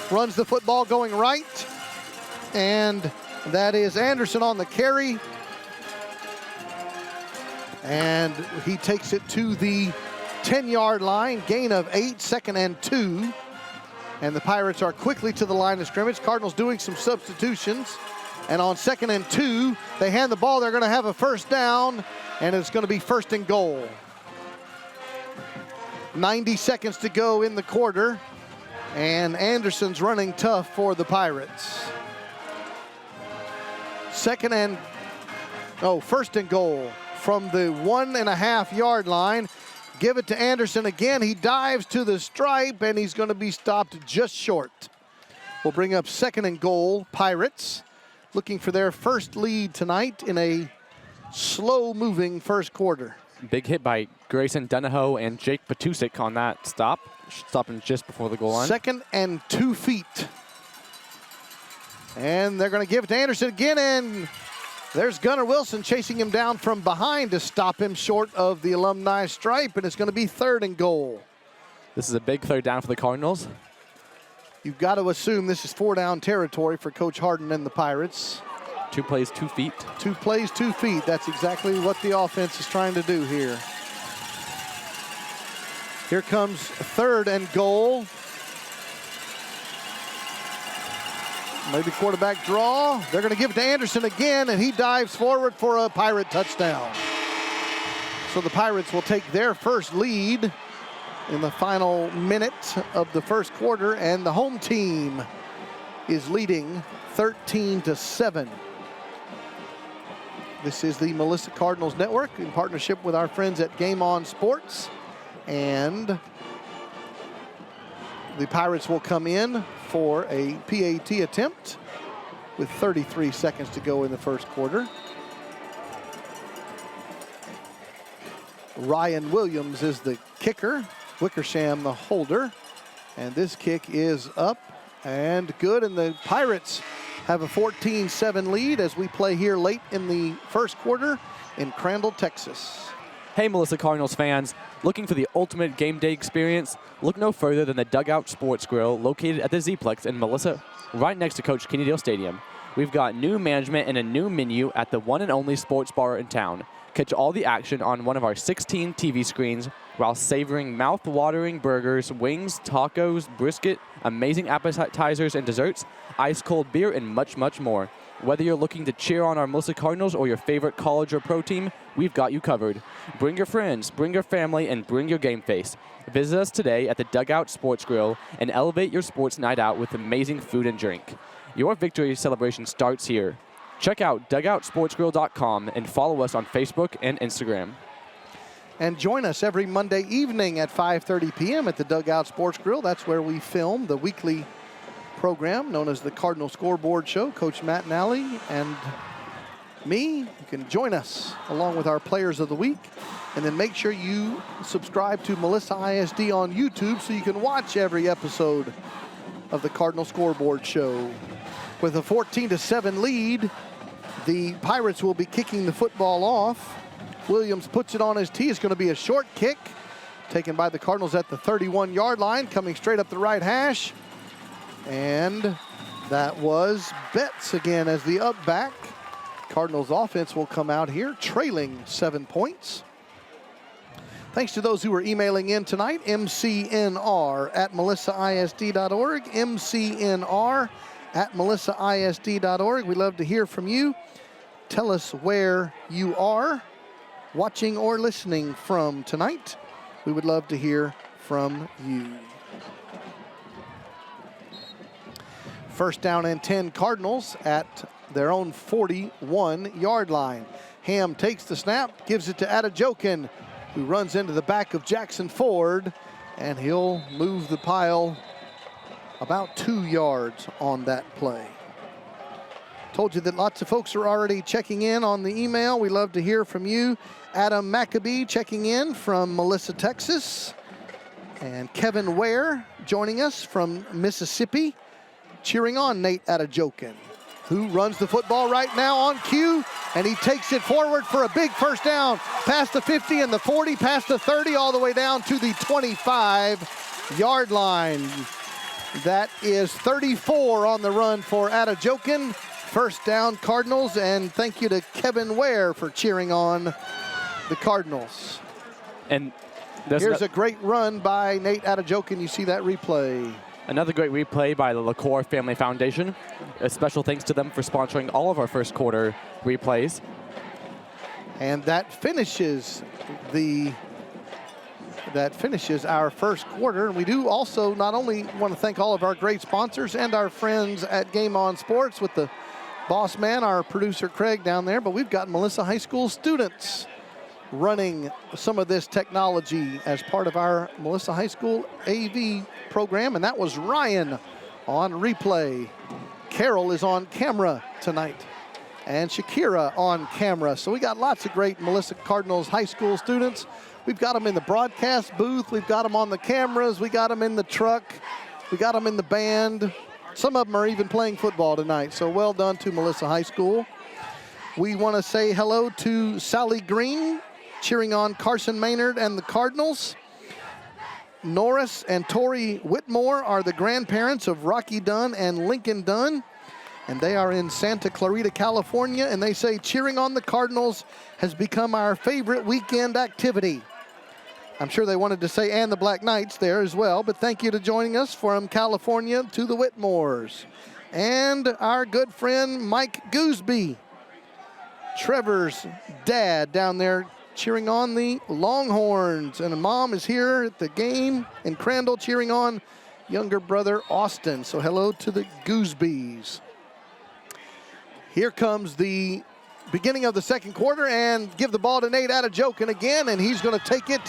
runs the football going right, and that is Anderson on the carry. And he takes it to the 10-yard line, gain of 8, 2nd and 2. And the Pirates are quickly to the line of scrimmage. Cardinals doing some substitutions. And on 2nd and 2, they hand the ball. They're going to have a first down, and it's going to be 1st and goal. 90 seconds to go in the quarter, and Anderson's running tough for the Pirates. 1st and goal from the 1.5-yard line. Give it to Anderson again. He dives to the stripe, and he's going to be stopped just short. We'll bring up 2nd and goal. Pirates looking for their first lead tonight in a slow-moving first quarter. Big hit by Grayson Donahoe and Jake Patusik on that stop. Stopping just before the goal line. 2nd and 2 feet. And they're going to give it to Anderson again, and there's Gunnar Wilson chasing him down from behind to stop him short of the alumni stripe, and it's going to be 3rd and goal. This is a big 3rd down for the Cardinals. You've got to assume this is 4-down territory for Coach Harden and the Pirates. 2 plays, 2 feet. 2 plays, 2 feet. That's exactly what the offense is trying to do here. Here comes 3rd and goal. Maybe quarterback draw. They're going to give it to Anderson again, and he dives forward for a Pirate touchdown. So the Pirates will take their first lead in the final minute of the first quarter, and the home team is leading 13-7. This is the Melissa Cardinals Network in partnership with our friends at Game On Sports. And the Pirates will come in for a PAT attempt with 33 seconds to go in the first quarter. Ryan Williams is the kicker, Wickersham the holder. And this kick is up and good, and the Pirates have a 14-7 lead as we play here late in the first quarter in Crandall, Texas. Hey, Melissa Cardinals fans. Looking for the ultimate game day experience? Look no further than the Dugout Sports Grill located at the Z-Plex in Melissa, right next to Coach Kennedale Stadium. We've got new management and a new menu at the one and only sports bar in town. Catch all the action on one of our 16 TV screens while savoring mouth-watering burgers, wings, tacos, brisket, amazing appetizers and desserts, ice-cold beer, and much, much more. Whether you're looking to cheer on our Melissa Cardinals or your favorite college or pro team, we've got you covered. Bring your friends, bring your family, and bring your game face. Visit us today at the Dugout Sports Grill and elevate your sports night out with amazing food and drink. Your victory celebration starts here. Check out dugoutsportsgrill.com and follow us on Facebook and Instagram. And join us every Monday evening at 5:30 p.m. at the Dugout Sports Grill. That's where we film the weekly program known as the Cardinal Scoreboard Show. Coach Matt Nally and me. You can join us along with our Players of the Week. And then make sure you subscribe to Melissa ISD on YouTube so you can watch every episode of the Cardinal Scoreboard Show. With a 14-7 lead, the Pirates will be kicking the football off. Williams puts it on his tee. It's going to be a short kick taken by the Cardinals at the 31-yard line, coming straight up the right hash. And that was Betts again as the up back. Cardinals offense will come out here trailing 7 points. Thanks to those who are emailing in tonight, mcnr@melissaisd.org, mcnr@melissaisd.org. We love to hear from you. Tell us where you are watching or listening from tonight. We would love to hear from you. First down and 10 Cardinals at their own 41-yard line. Ham takes the snap, gives it to Adejokin, who runs into the back of Jackson Ford, and he'll move the pile about 2 yards on that play. Told you that lots of folks are already checking in on the email. We love to hear from you. Adam Maccabee checking in from Melissa, Texas. And Kevin Ware joining us from Mississippi, cheering on Nate Adejokin, who runs the football right now on cue, and he takes it forward for a big first down, past the 50 and the 40, past the 30, all the way down to the 25-yard line. That is 34 on the run for Adejokin. First down, Cardinals, and thank you to Kevin Ware for cheering on the Cardinals. And here's a great run by Nate Adejokin. You see that replay. Another great replay by the LaCour Family Foundation. A special thanks to them for sponsoring all of our first quarter replays. And that finishes our first quarter. And we do also not only want to thank all of our great sponsors and our friends at Game On Sports with the boss man, our producer Craig down there, but we've got Melissa High School students running some of this technology as part of our Melissa High School AV program, and that was Ryan on replay. Carol is on camera tonight, and Shakira on camera. So we got lots of great Melissa Cardinals High School students. We've got them in the broadcast booth. We've got them on the cameras. We got them in the truck. We got them in the band. Some of them are even playing football tonight. So well done to Melissa High School. We want to say hello to Sally Green, cheering on Carson Maynard and the Cardinals. Norris and Tori Whitmore are the grandparents of Rocky Dunn and Lincoln Dunn, and they are in Santa Clarita, California, and they say cheering on the Cardinals has become our favorite weekend activity. I'm sure they wanted to say and the Black Knights there as well, but thank you to joining us from California to the Whitmores. And our good friend Mike Gooseby, Trevor's dad down there, cheering on the Longhorns. And mom is here at the game in Crandall cheering on younger brother Austin. So hello to the Goosebees. Here comes the beginning of the second quarter, and give the ball to Nate Adejokin again, and he's going to take it.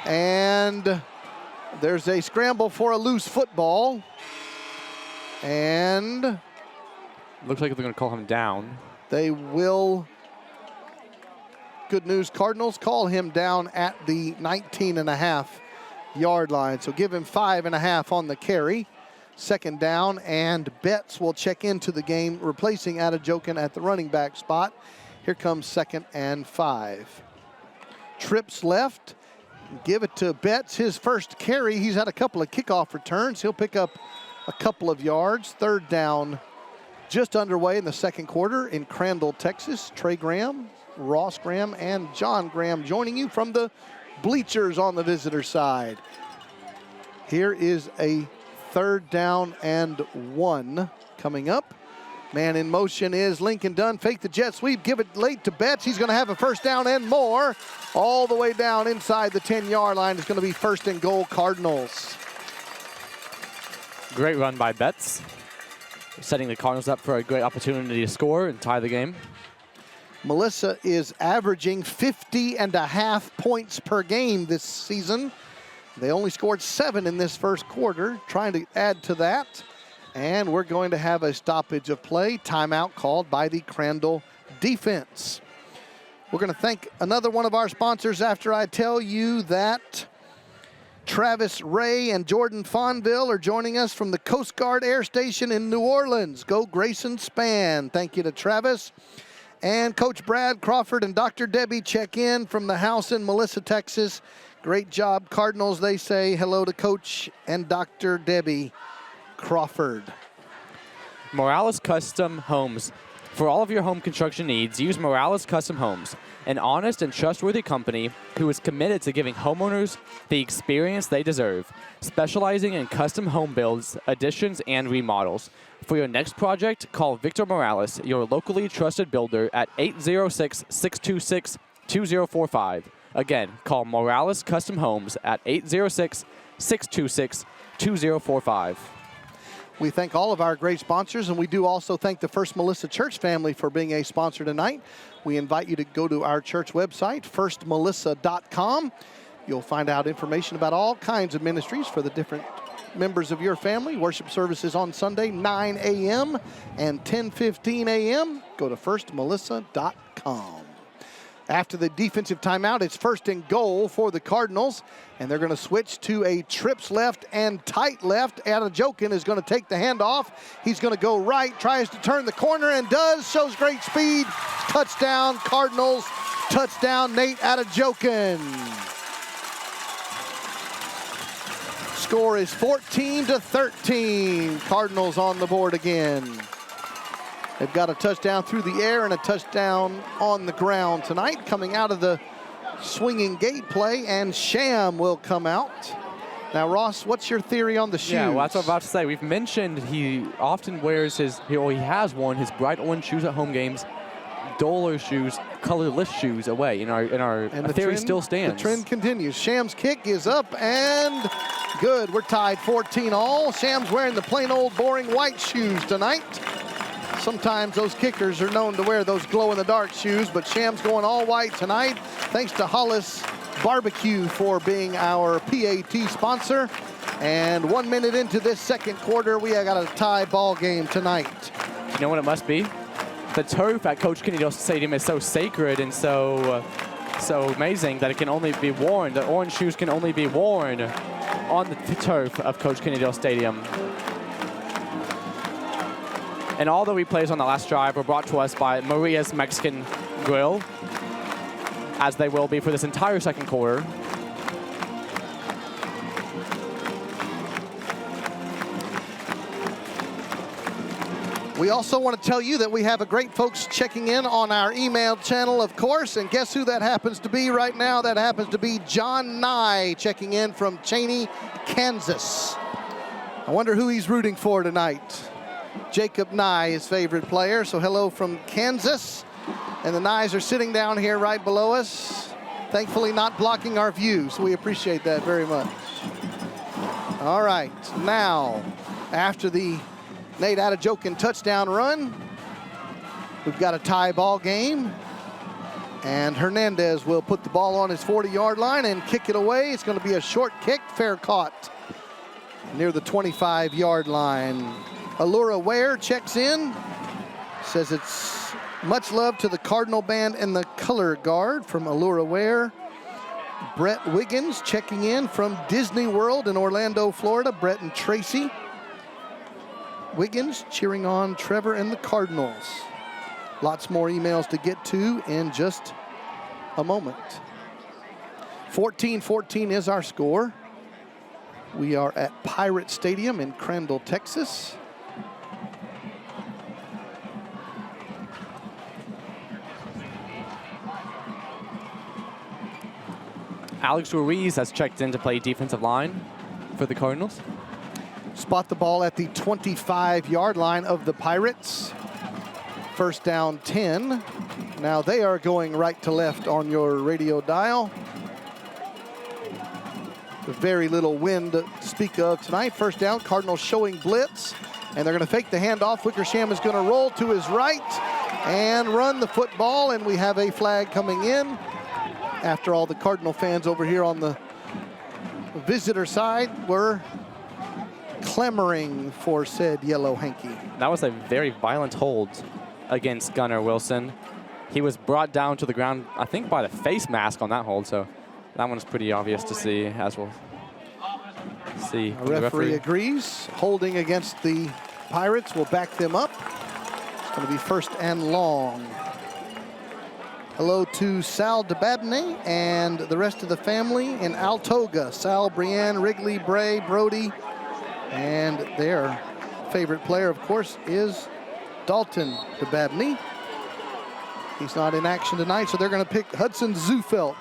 And there's a scramble for a loose football. And looks like they're going to call him down. They will. Good news, Cardinals call him down at the 19.5-yard line. So give him 5.5 on the carry. Second down, and Betts will check into the game, replacing Adejokin at the running back spot. Here comes 2nd and 5. Trips left. Give it to Betts, his first carry. He's had a couple of kickoff returns. He'll pick up a couple of yards. Third down just underway in the second quarter in Crandall, Texas. Trey Graham, Ross Graham, and John Graham joining you from the bleachers on the visitor side. Here is a 3rd down and 1 coming up. Man in motion is Lincoln Dunn. Fake the jet sweep, give it late to Betts. He's going to have a first down and more. All the way down inside the 10-yard line. It's going to be 1st and goal, Cardinals. Great run by Betts, setting the Cardinals up for a great opportunity to score and tie the game. Melissa is averaging 50.5 points per game this season. They only scored 7 in this first quarter, trying to add to that. And we're going to have a stoppage of play, timeout called by the Crandall defense. We're going to thank another one of our sponsors after I tell you that Travis Ray and Jordan Fonville are joining us from the Coast Guard Air Station in New Orleans. Go Grayson Span. Thank you to Travis. And Coach Brad Crawford and Dr. Debbie check in from the house in Melissa, Texas. Great job, Cardinals. They say hello to Coach and Dr. Debbie Crawford. Morales Custom Homes. For all of your home construction needs, use Morales Custom Homes, an honest and trustworthy company who is committed to giving homeowners the experience they deserve, specializing in custom home builds, additions, and remodels. For your next project, call Victor Morales, your locally trusted builder, at 806-626-2045. Again, call Morales Custom Homes at 806-626-2045. We thank all of our great sponsors, and we do also thank the First Melissa Church family for being a sponsor tonight. We invite you to go to our church website, firstmelissa.com. You'll find out information about all kinds of ministries for the different members of your family. Worship services on Sunday, 9 a.m. and 10:15 a.m. Go to firstmelissa.com. After the defensive timeout, it's first and goal for the Cardinals, and they're going to switch to a trips left and tight left. Adejokin is going to take the handoff. He's going to go right, tries to turn the corner, and does. Shows great speed. Touchdown, Cardinals. Touchdown, Nate Adejokin. Score is 14-13. Cardinals on the board again. They've got a touchdown through the air and a touchdown on the ground tonight. Coming out of the swinging gate play, and Sham will come out. Now, Ross, what's your theory on the shoes? Yeah, well, that's what I'm about to say. We've mentioned he often wears he has worn his bright orange shoes at home games, duller shoes, colorless shoes away. And the theory still stands. The trend continues. Sham's kick is up and good. We're tied 14-all. Sham's wearing the plain old boring white shoes tonight. Sometimes those kickers are known to wear those glow-in-the-dark shoes, but Sham's going all white tonight. Thanks to Hollis Barbecue for being our PAT sponsor. And 1 minute into this second quarter, we got a tie ball game tonight. You know what it must be? The turf at Coach Kennedy Stadium is so sacred and so amazing that it can only be worn. The orange shoes can only be worn on the turf of Coach Kennedy Stadium. And all the replays on the last drive were brought to us by Maria's Mexican Grill, as they will be for this entire second quarter. We also want to tell you that we have a great folks checking in on our email channel, of course, and guess who that happens to be right now? That happens to be John Nye checking in from Cheney, Kansas. I wonder who he's rooting for tonight. Jacob Nye, his favorite player. So hello from Kansas. And the Nyes are sitting down here right below us. Thankfully not blocking our view, so we appreciate that very much. All right, now, after the Nate Adejokin touchdown run, we've got a tie ball game. And Hernandez will put the ball on his 40-yard line and kick it away. It's going to be a short kick, fair caught near the 25-yard line. Allura Ware checks in, says it's much love to the Cardinal band and the color guard from Allura Ware. Brett Wiggins checking in from Disney World in Orlando, Florida. Brett and Tracy. Wiggins cheering on Trevor and the Cardinals. Lots more emails to get to in just a moment. 14-14 is our score. We are at Pirate Stadium in Crandall, Texas. Alex Ruiz has checked in to play defensive line for the Cardinals. Spot the ball at the 25-yard line of the Pirates. First down 10. Now they are going right to left on your radio dial. Very little wind to speak of tonight. First down, Cardinals showing blitz. And they're going to fake the handoff. Wickersham is going to roll to his right and run the football. And we have a flag coming in. After all, the Cardinal fans over here on the visitor side were clamoring for said yellow hanky. That was a very violent hold against Gunnar Wilson. He was brought down to the ground, I think, by the face mask on that hold, so that one's pretty obvious to see, as we'll see. The referee agrees. Holding against the Pirates will back them up. It's going to be first and long. Hello to Sal DeBabney and the rest of the family in Altoga. Sal, Brienne, Wrigley, Bray, Brody, and their favorite player, of course, is Dalton DeBabney. He's not in action tonight, so they're going to pick Hudson Zufelt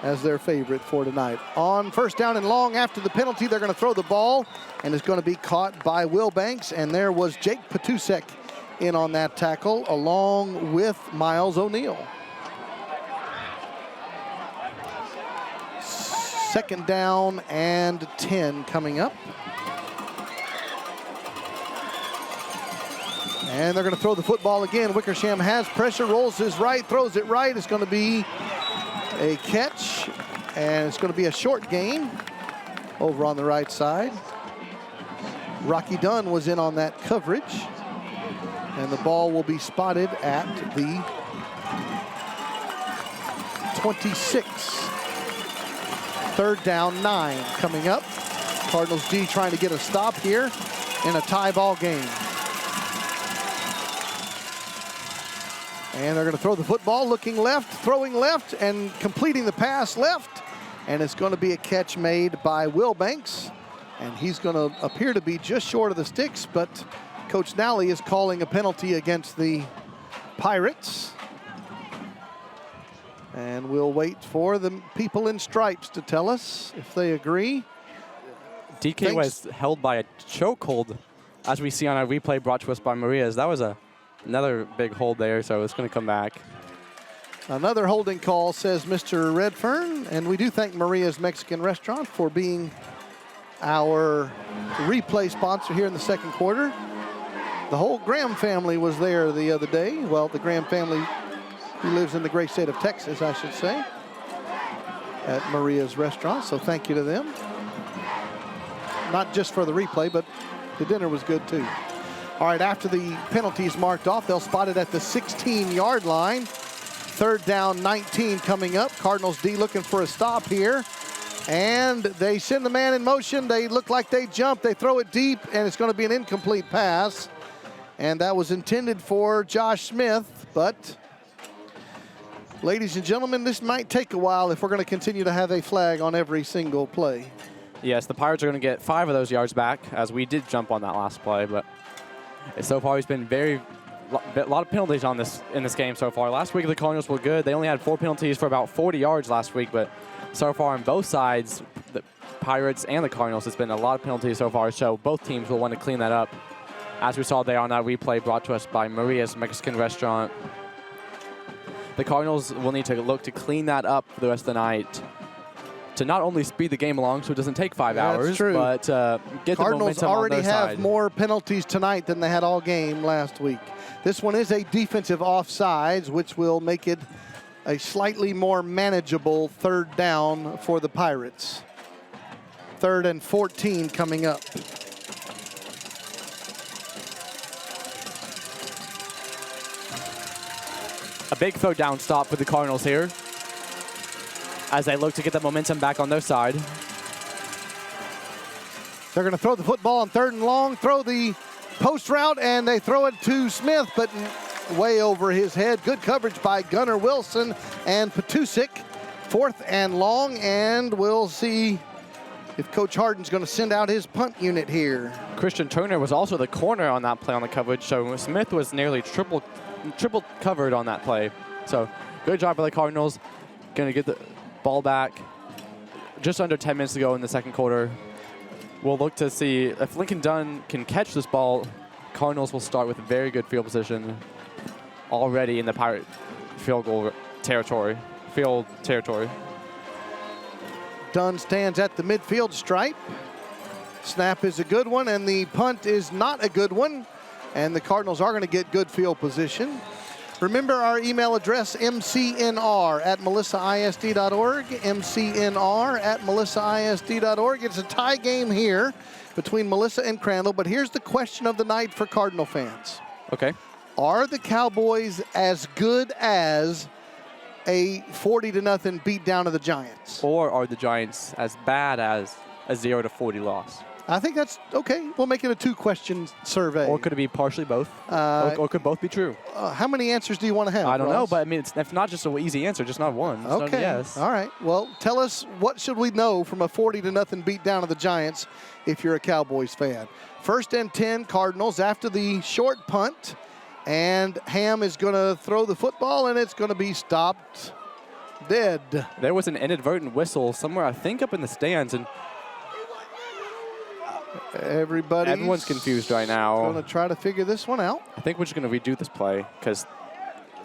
as their favorite for tonight. On first down and long after the penalty, they're going to throw the ball, and it's going to be caught by Will Banks, and there was Jake Patusek in on that tackle, along with Miles O'Neill. Second down and 10 coming up. And they're going to throw the football again. Wickersham has pressure, rolls his right, throws it right. It's going to be a catch, and it's going to be a short gain over on the right side. Rocky Dunn was in on that coverage, and the ball will be spotted at the 26. Third down, 9 coming up. Cardinals D trying to get a stop here in a tie ball game. And they're going to throw the football, looking left, throwing left, and completing the pass left. And it's going to be a catch made by Will Banks. And he's going to appear to be just short of the sticks, but Coach Nally is calling a penalty against the Pirates. And we'll wait for the people in stripes to tell us if they agree. DK was held by a chokehold, as we see on our replay brought to us by Maria's. That was another big hold there, so it's going to come back. Another holding call, says Mr. Redfern, and we do thank Maria's Mexican Restaurant for being our replay sponsor here in the second quarter. The whole Graham family was there the other day. Well, the Graham family who lives in the great state of Texas, I should say, at Maria's Restaurant, so thank you to them. Not just for the replay, but the dinner was good too. All right, after the penalty is marked off, they'll spot it at the 16-yard line. Third down, 19 coming up. Cardinals D looking for a stop here. And they send the man in motion. They look like they jump. They throw it deep, and it's going to be an incomplete pass. And that was intended for Josh Smith. But, ladies and gentlemen, this might take a while if we're going to continue to have a flag on every single play. Yes, the Pirates are going to get 5 of those yards back, as we did jump on that last play. But so far, he's been a lot of penalties in this game so far. Last week, the Cardinals were good. They only had 4 penalties for about 40 yards last week, but so far on both sides, the Pirates and the Cardinals, it's been a lot of penalties so far, so both teams will want to clean that up. As we saw there on that replay brought to us by Maria's Mexican Restaurant, the Cardinals will need to look to clean that up for the rest of the night to not only speed the game along so it doesn't take 5 hours, but get Cardinals the momentum already on their have side. more penalties tonight than they had all game last week. This one is a defensive offsides, which will make it a slightly more manageable third down for the Pirates. 3rd and 14 coming up. A big third down stop for the Cardinals here as they look to get the momentum back on their side. They're going to throw the football on 3rd and long, throw the post route, and they throw it to Smith, but way over his head. Good coverage by Gunnar Wilson and Patusik. 4th and long, and we'll see if Coach Harden's going to send out his punt unit here. Christian Turner was also the corner on that play on the coverage, so Smith was nearly triple covered on that play. So good job by the Cardinals. Going to get the ball back. Just under 10 minutes to go in the second quarter. We'll look to see if Lincoln Dunn can catch this ball. Cardinals will start with a very good field position already in the Pirate field territory. Dunn stands at the midfield stripe. Snap is a good one, and the punt is not a good one. And the Cardinals are going to get good field position. Remember our email address, mcnr@melissaisd.org, mcnr@melissaisd.org. It's a tie game here between Melissa and Crandall, but here's the question of the night for Cardinal fans. Okay. Are the Cowboys as good as a 40-0 beat down of the Giants? Or are the Giants as bad as a 0-40 loss? I think that's okay. We'll make it a 2-question survey. Or could it be partially both? Or could both be true? How many answers do you want to have? I don't know, Ross? but I mean, it's not just an easy answer, just not one. It's not a Okay. yes. All right. Well, tell us, what should we know from a 40-0 beat down of the Giants if you're a Cowboys fan? 1st and 10 Cardinals after the short punt, and Ham is going to throw the football, and it's going to be stopped dead. There was an inadvertent whistle somewhere, I think, up in the stands, and everyone's confused right now. Going to try to figure this one out. I think we're just going to redo this play because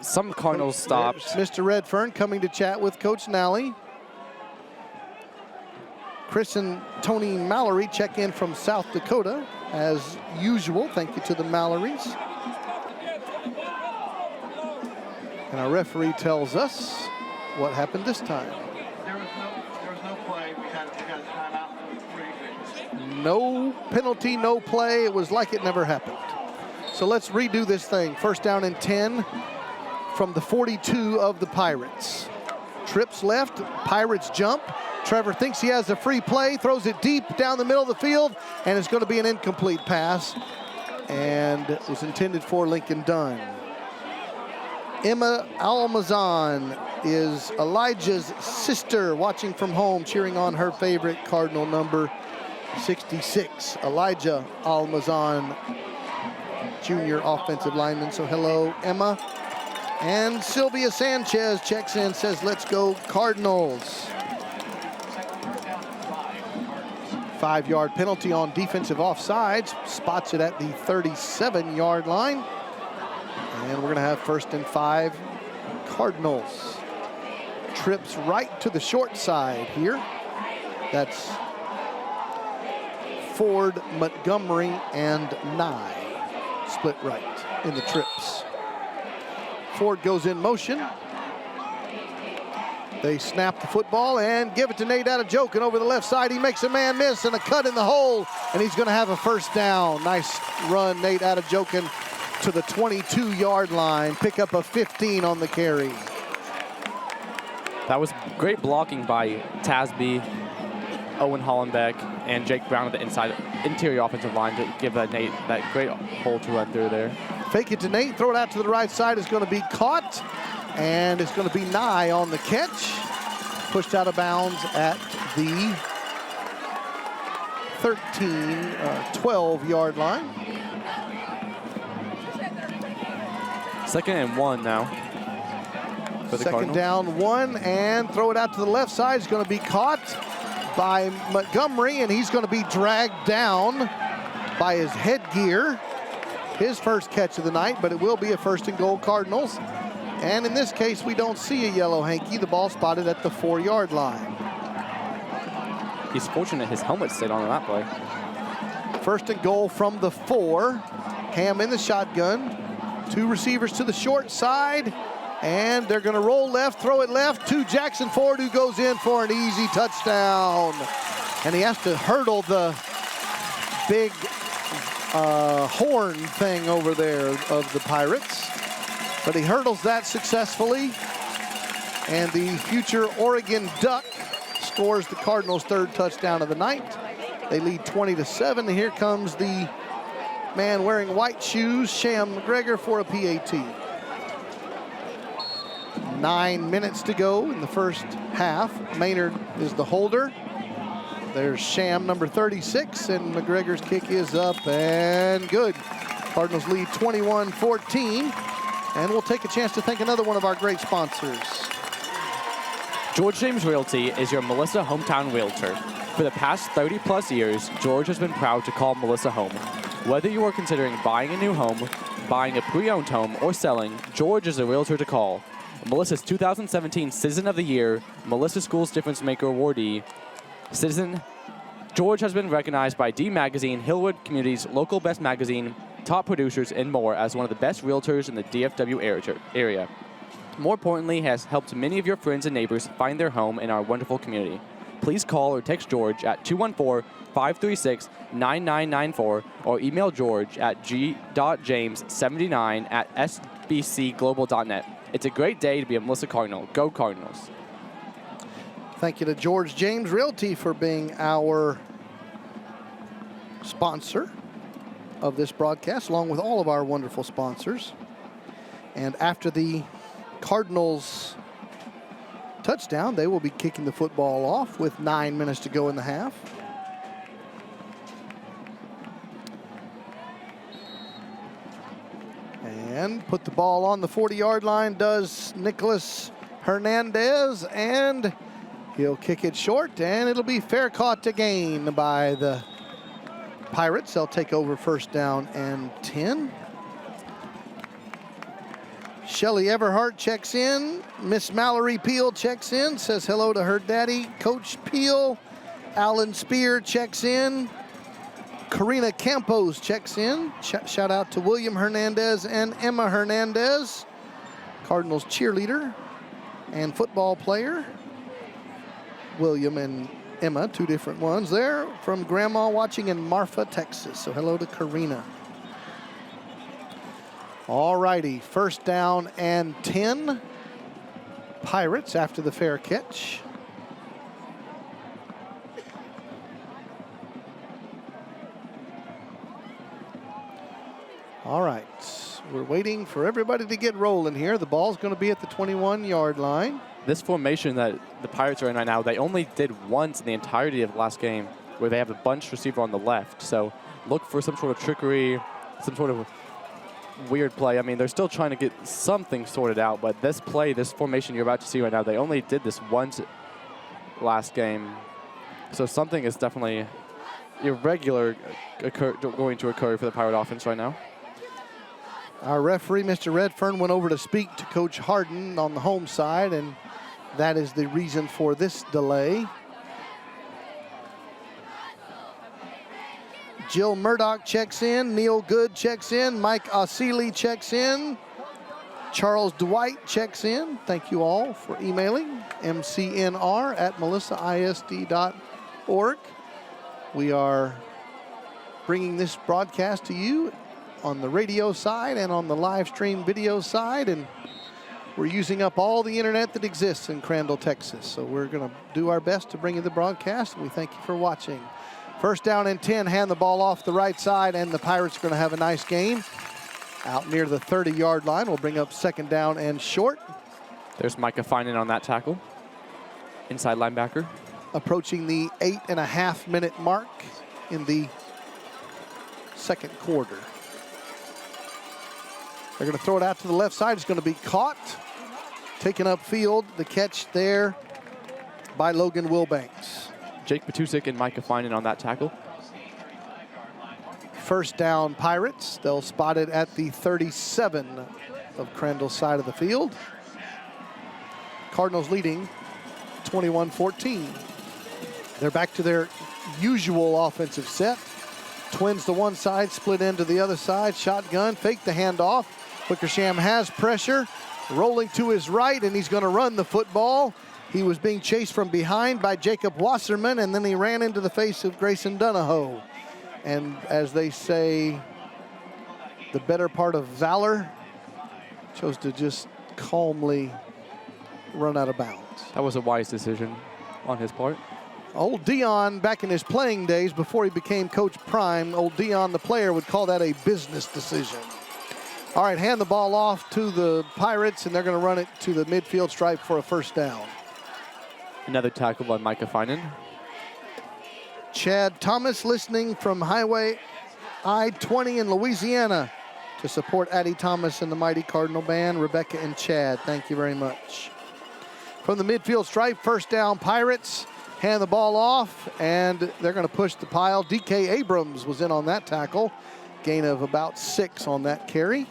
some Cardinals stopped. Mr. Redfern coming to chat with Coach Nally. Chris and Tony Mallory check in from South Dakota as usual. Thank you to the Mallorys. And our referee tells us what happened this time. There was no play. We had a timeout. No penalty, no play. It was like it never happened. So let's redo this thing. First down and 10 from the 42 of the Pirates. Trips left, Pirates jump. Trevor thinks he has a free play, throws it deep down the middle of the field, and it's going to be an incomplete pass. And it was intended for Lincoln Dunn. Emma Almazan is Elijah's sister, watching from home, cheering on her favorite Cardinal number 66, Elijah Almazan, junior offensive lineman. So hello, Emma. And Sylvia Sanchez checks in, says, let's go Cardinals. 5-yard penalty on defensive offsides, spots it at the 37-yard line. And we're gonna have 1st and 5 Cardinals. Trips right to the short side here. That's Ford, Montgomery, and Nye split right in the trips. Ford goes in motion. They snap the football and give it to Nate Adejoken over the left side. He makes a man miss and a cut in the hole, and he's going to have a 1st down. Nice run, Nate Adejoken, to the 22-yard line. Pick up a 15 on the carry. That was great blocking by Tasby, Owen Hollenbeck, and Jake Brown at the interior offensive line to give Nate that great hole to run through there. Fake it to Nate, throw it out to the right side. Is going to be caught, and it's going to be Nye on the catch. Pushed out of bounds at the 12-yard line. 2nd and 1 now. For the 2nd Cardinals. down 1, and throw it out to the left side. Is going to be caught by Montgomery, and he's going to be dragged down by his headgear. His first catch of the night, but it will be a 1st and goal Cardinals. And in this case, we don't see a yellow hanky. The ball spotted at the 4-yard line. He's fortunate his helmet stayed on that play. 1st and goal from the 4. Ham in the shotgun. 2 receivers to the short side. And they're going to roll left, throw it left to Jackson Ford, who goes in for an easy touchdown. And he has to hurdle the big horn thing over there of the Pirates. But he hurdles that successfully. And the future Oregon Duck scores the Cardinals' 3rd touchdown of the night. They lead 20-7. And here comes the man wearing white shoes, Sham McGregor, for a PAT. 9 minutes to go in the first half. Maynard is the holder. There's Sham, number 36, and McGregor's kick is up and good. Cardinals lead 21-14, and we'll take a chance to thank another one of our great sponsors. George James Realty is your Melissa hometown realtor. For the past 30-plus years, George has been proud to call Melissa home. Whether you are considering buying a new home, buying a pre-owned home, or selling, George is a realtor to call. Melissa's 2017 Citizen of the Year, Melissa Schools Difference Maker awardee, Citizen George has been recognized by D Magazine, Hillwood Community's Local Best Magazine, top producers, and more as one of the best realtors in the DFW area. More importantly, has helped many of your friends and neighbors find their home in our wonderful community. Please call or text George at 214-536-9994 or email George at g.james79@sbcglobal.net. It's a great day to be a Melissa Cardinal. Go Cardinals. Thank you to George James Realty for being our sponsor of this broadcast, along with all of our wonderful sponsors. And after the Cardinals touchdown, they will be kicking the football off with 9 minutes to go in the half. And put the ball on the 40-yard line does Nicholas Hernandez, and he'll kick it short, and it'll be fair caught to gain by the Pirates. They'll take over 1st down and 10. Shelly Everhart checks in. Miss Mallory Peel checks in, says hello to her daddy, Coach Peel. Alan Spear checks in. Karina Campos checks in. Shout out to William Hernandez and Emma Hernandez. Cardinals cheerleader and football player. William and Emma, two different ones there from Grandma watching in Marfa, Texas. So hello to Karina. All righty, first down and 10. Pirates after the fair catch. All right, we're waiting for everybody to get rolling here. The ball's going to be at the 21-yard line. This formation that the Pirates are in right now, they only did once in the entirety of the last game, where they have a bunch receiver on the left. So look for some sort of trickery, some sort of weird play. I mean, they're still trying to get something sorted out, but this play, this formation you're about to see right now, they only did this once last game. So something is definitely irregular going to occur for the Pirate offense right now. Our referee, Mr. Redfern, went over to speak to Coach Harden on the home side, and that is the reason for this delay. Jill Murdoch checks in. Neil Good checks in. Mike Osili checks in. Charles Dwight checks in. Thank you all for emailing. mcnr@melissaisd.org. We are bringing this broadcast to you on the radio side and on the live stream video side, and we're using up all the internet that exists in Crandall, Texas. So we're going to do our best to bring you the broadcast, and we thank you for watching. First down and 10, hand the ball off the right side, and the Pirates are going to have a nice game. Out near the 30-yard line, we'll bring up second down and short. There's Micah Finan on that tackle. Inside linebacker. Approaching the 8.5-minute mark in the second quarter. They're going to throw it out to the left side. It's going to be caught. Taken upfield. The catch there by Logan Wilbanks. Jake Patusik and Micah Finan on that tackle. First down, Pirates. They'll spot it at the 37 of Crandall's side of the field. Cardinals leading 21-14. They're back to their usual offensive set. Twins to one side, split end to the other side. Shotgun, fake the handoff. Wickersham has pressure. Rolling to his right, and he's going to run the football. He was being chased from behind by Jacob Wasserman, and then he ran into the face of Grayson Donahoe. And as they say, the better part of valor chose to just calmly run out of bounds. That was a wise decision on his part. Old Dion, back in his playing days before he became Coach Prime, old Dion, the player, would call that a business decision. All right, hand the ball off to the Pirates, and they're going to run it to the midfield stripe for a first down. Another tackle by Micah Finan. Chad Thomas listening from Highway I-20 in Louisiana to support Addie Thomas and the mighty Cardinal Band. Rebecca and Chad, thank you very much. From the midfield stripe, first down, Pirates. Hand the ball off, and they're going to push the pile. D.K. Abrams was in on that tackle. Gain of about 6 on that carry.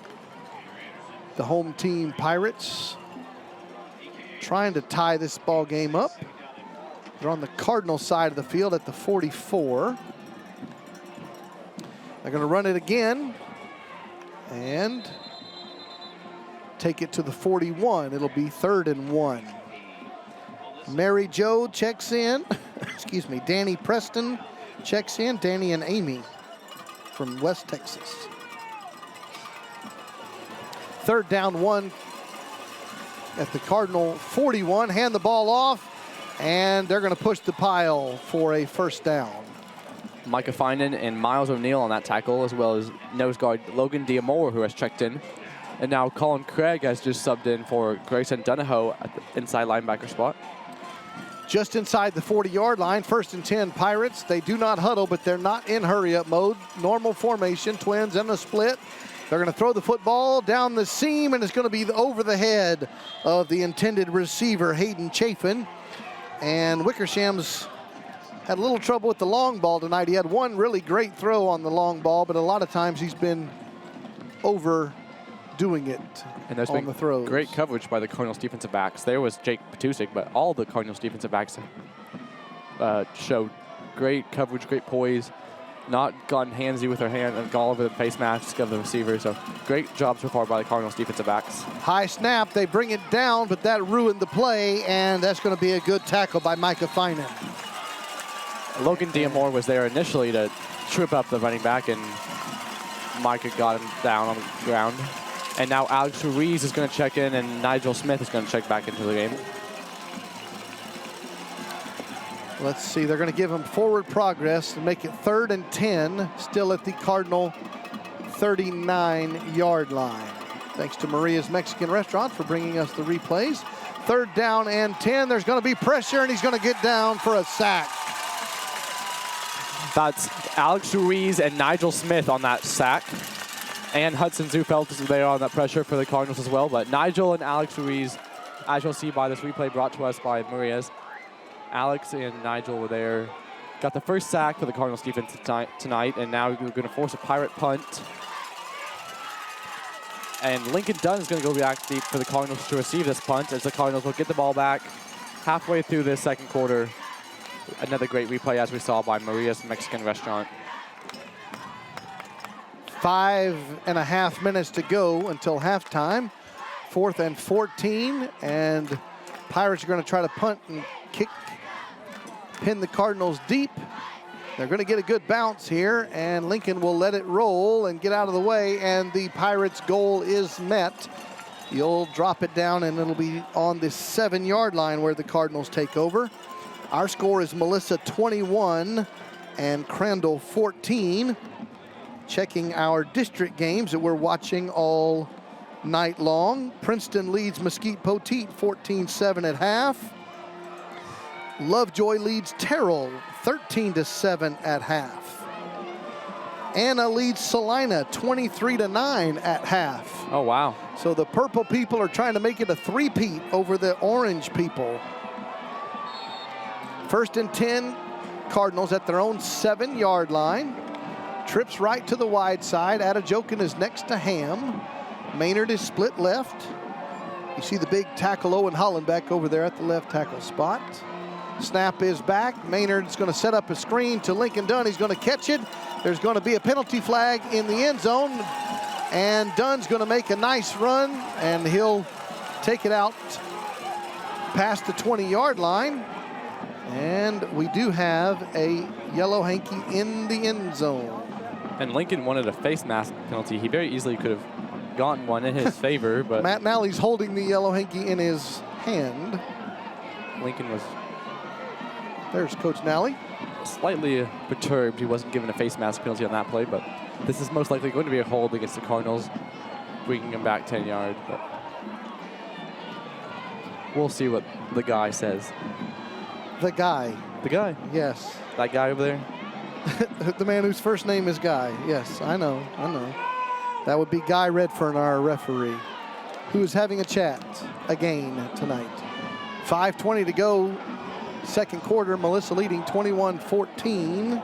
The home team Pirates trying to tie this ball game up. They're on the Cardinal side of the field at the 44. They're going to run it again and take it to the 41. It'll be 3rd and 1. Mary Jo checks in. Excuse me, Danny Preston checks in. Danny and Amy from West Texas. 3rd down 1 at the Cardinal 41. Hand the ball off, and they're going to push the pile for a first down. Micah Finan and Miles O'Neill on that tackle, as well as nose guard Logan Diamore, who has checked in. And now Colin Craig has just subbed in for Grayson Donahoe at the inside linebacker spot. Just inside the 40-yard line, 1st and 10 Pirates. They do not huddle, but they're not in hurry-up mode. Normal formation, Twins and a split. They're going to throw the football down the seam, and it's going to be over the head of the intended receiver, Hayden Chafin. And Wickersham's had a little trouble with the long ball tonight. He had one really great throw on the long ball, but a lot of times he's been overdoing it and there's on been the throws. Great coverage by the Cardinals defensive backs. There was Jake Patusik, but all the Cardinals defensive backs showed great coverage, great poise. not gotten handsy with her hand and all over the face mask of the receiver. So great job so far by the Cardinals defensive backs. High snap, they bring it down, but that ruined the play, and that's going to be a good tackle by Micah Finan. Logan Diamore was there initially to trip up the running back, and Micah got him down on the ground. And now Alex Ruiz is going to check in, and Nigel Smith is going to check back into the game. Let's see, they're going to give him forward progress and make it 3rd and 10, still at the Cardinal 39-yard line. Thanks to Maria's Mexican Restaurant for bringing us the replays. 3rd down and 10, there's going to be pressure, and he's going to get down for a sack. That's Alex Ruiz and Nigel Smith on that sack. And Hudson Zufeld is there on that pressure for the Cardinals as well. But Nigel and Alex Ruiz, as you'll see by this replay brought to us by Maria's, Alex and Nigel were there. Got the first sack for the Cardinals defense tonight, and now we're going to force a Pirate punt. And Lincoln Dunn is going to go back deep for the Cardinals to receive this punt, as the Cardinals will get the ball back halfway through this second quarter. Another great replay, as we saw by Maria's Mexican Restaurant. 5.5 minutes to go until halftime. 4th and 14, and Pirates are going to try to punt and pin the Cardinals deep. They're going to get a good bounce here, and Lincoln will let it roll and get out of the way, and the Pirates' goal is met. You'll drop it down, and it'll be on the 7-yard line where the Cardinals take over. Our score is Melissa 21 and Crandall 14. Checking our district games that we're watching all night long. Princeton leads Mesquite Poteet 14-7 at half. Lovejoy leads Terrell 13-7 at half. Anna leads Salina 23-9 at half. Oh, wow. So the purple people are trying to make it a three-peat over the orange people. 1st and 10, Cardinals at their own 7-yard line. Trips right to the wide side. Adejokin is next to Ham. Maynard is split left. You see the big tackle Owen Holland back over there at the left tackle spot. Snap is back. Maynard's going to set up a screen to Lincoln Dunn. He's going to catch it. There's going to be a penalty flag in the end zone. And Dunn's going to make a nice run, and he'll take it out past the 20-yard line. And we do have a yellow hanky in the end zone. And Lincoln wanted a face mask penalty. He very easily could have gotten one in his favor, but Matt Nally's holding the yellow hanky in his hand. Lincoln was There's Coach Nally. slightly perturbed. He wasn't given a face mask penalty on that play, but this is most likely going to be a hold against the Cardinals, bringing him back 10 yards. But we'll see what the guy says. The guy. The guy? Yes. That guy over there? The man whose first name is Guy. Yes, I know. That would be Guy Redfern, our referee, who is having a chat again tonight. 5:20 to go, second quarter. Melissa leading 21-14.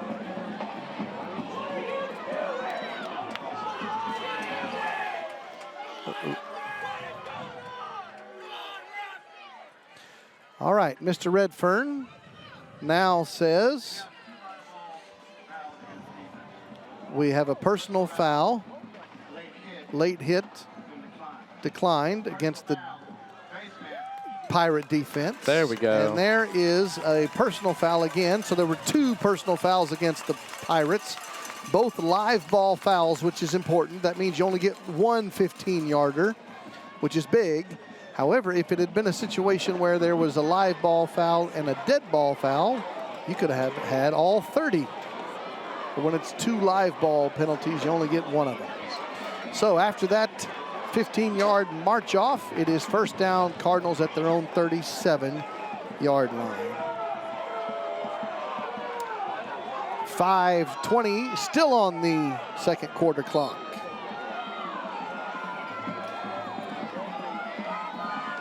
All right, Mr. Redfern now says we have a personal foul, late hit, declined against the Pirate defense. There we go. And there is a personal foul again. So there were 2 personal fouls against the Pirates, both live ball fouls, which is important. That means you only get 1 15-yarder, which is big. However, if it had been a situation where there was a live ball foul and a dead ball foul, you could have had all 30. But when it's 2 live ball penalties, you only get 1 of them. So after that 15-yard march off, it is first down, Cardinals at their own 37-yard line. 5:20 still on the second quarter clock.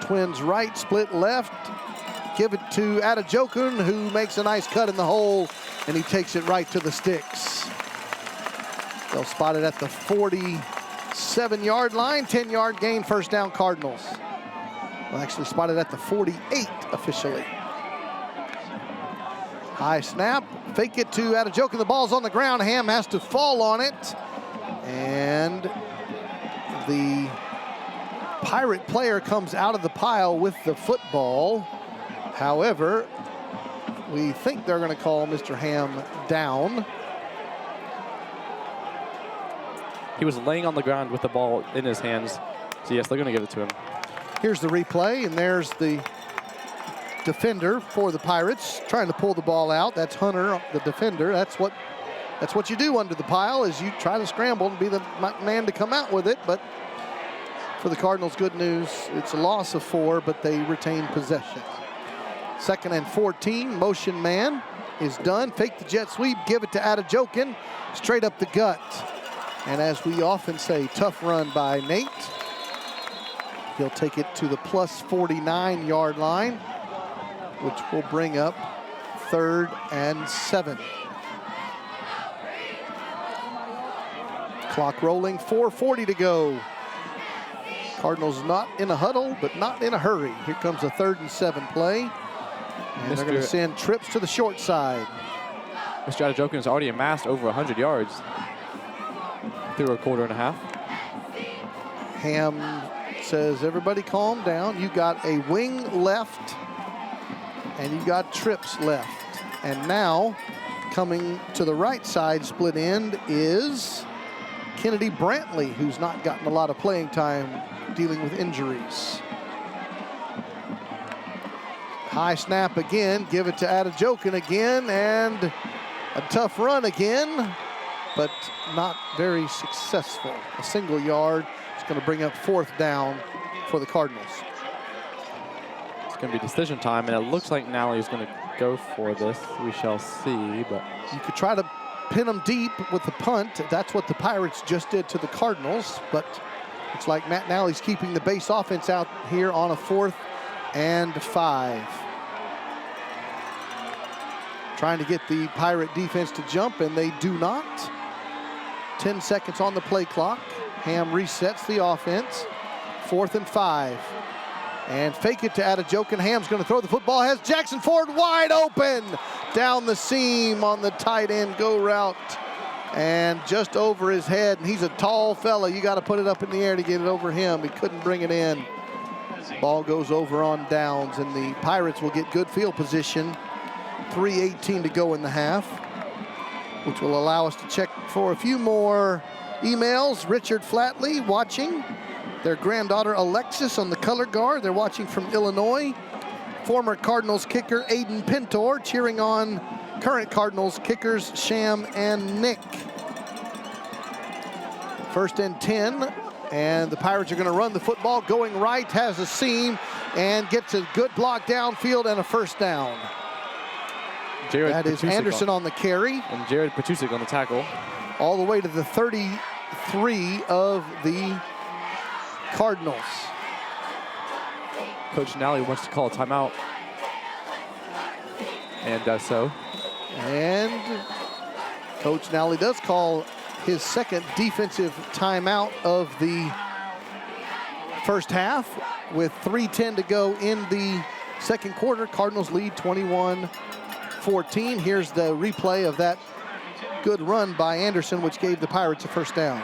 Twins right, split left. Give it to Adejokin, who makes a nice cut in the hole, and he takes it right to the sticks. They'll spot it at the 47-yard line. 10-yard gain, first down, Cardinals. Well, actually spotted at the 48 officially. High snap, fake it to Adejoken. The ball's on the ground. Ham has to fall on it. And the Pirate player comes out of the pile with the football. However, we think they're going to call Mr. Ham down. He was laying on the ground with the ball in his hands. So yes, they're going to give it to him. Here's the replay, and there's the defender for the Pirates trying to pull the ball out. That's Hunter, the defender. That's what you do under the pile, is you try to scramble and be the man to come out with it. But for the Cardinals, good news. It's a loss of 4, but they retain possession. 2nd and 14, motion man is done. Fake the jet sweep, give it to Adejoken, straight up the gut. And as we often say, tough run by Nate. He'll take it to the plus 49-yard line, which will bring up 3rd and 7. Clock rolling, 4:40 to go. Cardinals not in a huddle, but not in a hurry. Here comes a 3rd and 7 play. And they're going to send trips to the short side. Mr. Adejoken has already amassed over 100 yards through a quarter and a half. Ham says, everybody calm down. You got a wing left, and you got trips left. And now, coming to the right side split end is Kennedy Brantley, who's not gotten a lot of playing time dealing with injuries. High snap again, give it to Adejoken again, and a tough run again, but not very successful. A single yard. It's going to bring up 4th down for the Cardinals. It's going to be decision time, and it looks like now he's going to go for this. We shall see, but you could try to pin them deep with the punt. That's what the Pirates just did to the Cardinals, but it's like Matt Nally's keeping the base offense out here on a 4th and 5. Trying to get the Pirate defense to jump, and they do not. 10 seconds on the play clock. Ham resets the offense. 4th and 5. And fake it to Adejoken. Ham's going to throw the football. Has Jackson Ford wide open. Down the seam on the tight end go route. And just over his head. And he's a tall fella. You got to put it up in the air to get it over him. He couldn't bring it in. Ball goes over on downs, and the Pirates will get good field position. 3:18 to go in the half, which will allow us to check for a few more emails. Richard Flatley watching. Their granddaughter Alexis on the color guard. They're watching from Illinois. Former Cardinals kicker Aiden Pintor cheering on current Cardinals kickers Sham and Nick. 1st and 10, and the Pirates are going to run the football. Going right, has a seam, and gets a good block downfield and a 1st down. That is Anderson on the carry. And Jared Petusik on the tackle. All the way to the 33 of the Cardinals. Coach Nally wants to call a timeout, and does so. And Coach Nally does call his 2nd defensive timeout of the first half with 3:10 to go in the 2nd quarter. Cardinals lead 21-14. Here's the replay of that good run by Anderson, which gave the Pirates a 1st down.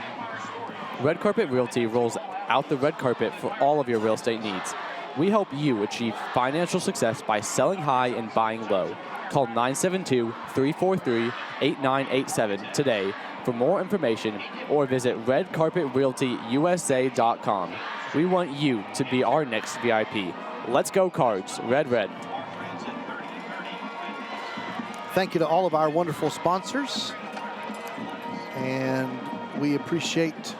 Red Carpet Realty rolls out the red carpet for all of your real estate needs. We help you achieve financial success by selling high and buying low. Call 972-343-8987 today for more information, or visit redcarpetrealtyusa.com. We want you to be our next VIP. Let's go Cards, red, red. Thank you to all of our wonderful sponsors, and we appreciate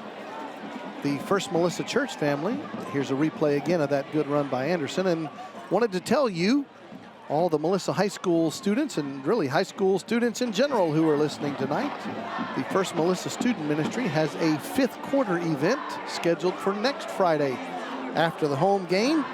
the First Melissa Church family. Here's a replay again of that good run by Anderson, and wanted to tell you, all the Melissa High School students, and really high school students in general who are listening tonight, the First Melissa Student Ministry has a 5th quarter event scheduled for next Friday after the home game.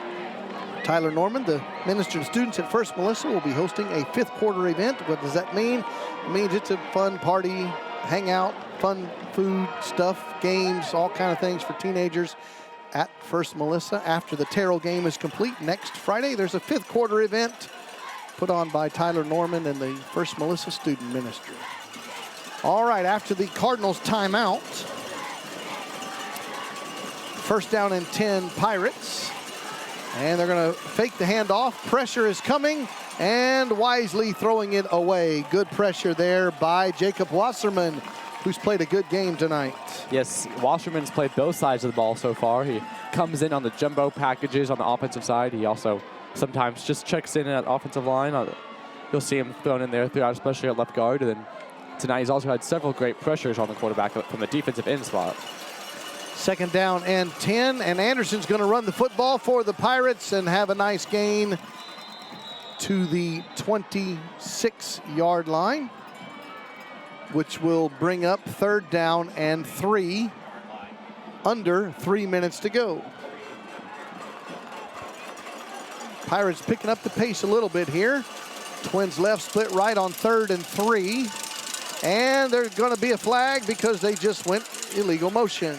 Tyler Norman, the minister to students at First Melissa, will be hosting a 5th quarter event. What does that mean? It means it's a fun party, hangout, fun food stuff, games, all kind of things for teenagers at First Melissa. After the Terrell game is complete next Friday, there's a 5th quarter event put on by Tyler Norman and the First Melissa Student Ministry. All right, after the Cardinals timeout, first down and 10 Pirates. And they're going to fake the handoff. Pressure is coming, and wisely throwing it away. Good pressure there by Jacob Wasserman, who's played a good game tonight. Yes, Wasserman's played both sides of the ball so far. He comes in on the jumbo packages on the offensive side. He also sometimes just checks in at offensive line. You'll see him thrown in there throughout, especially at left guard. And then tonight he's also had several great pressures on the quarterback from the defensive end spot. Second down and 10, and Anderson's going to run the football for the Pirates and have a nice gain to the 26-yard line, which will bring up third down and 3, under 3 minutes to go. Pirates picking up the pace a little bit here. Twins left, split right on 3rd and 3. And there's going to be a flag because they just went illegal motion.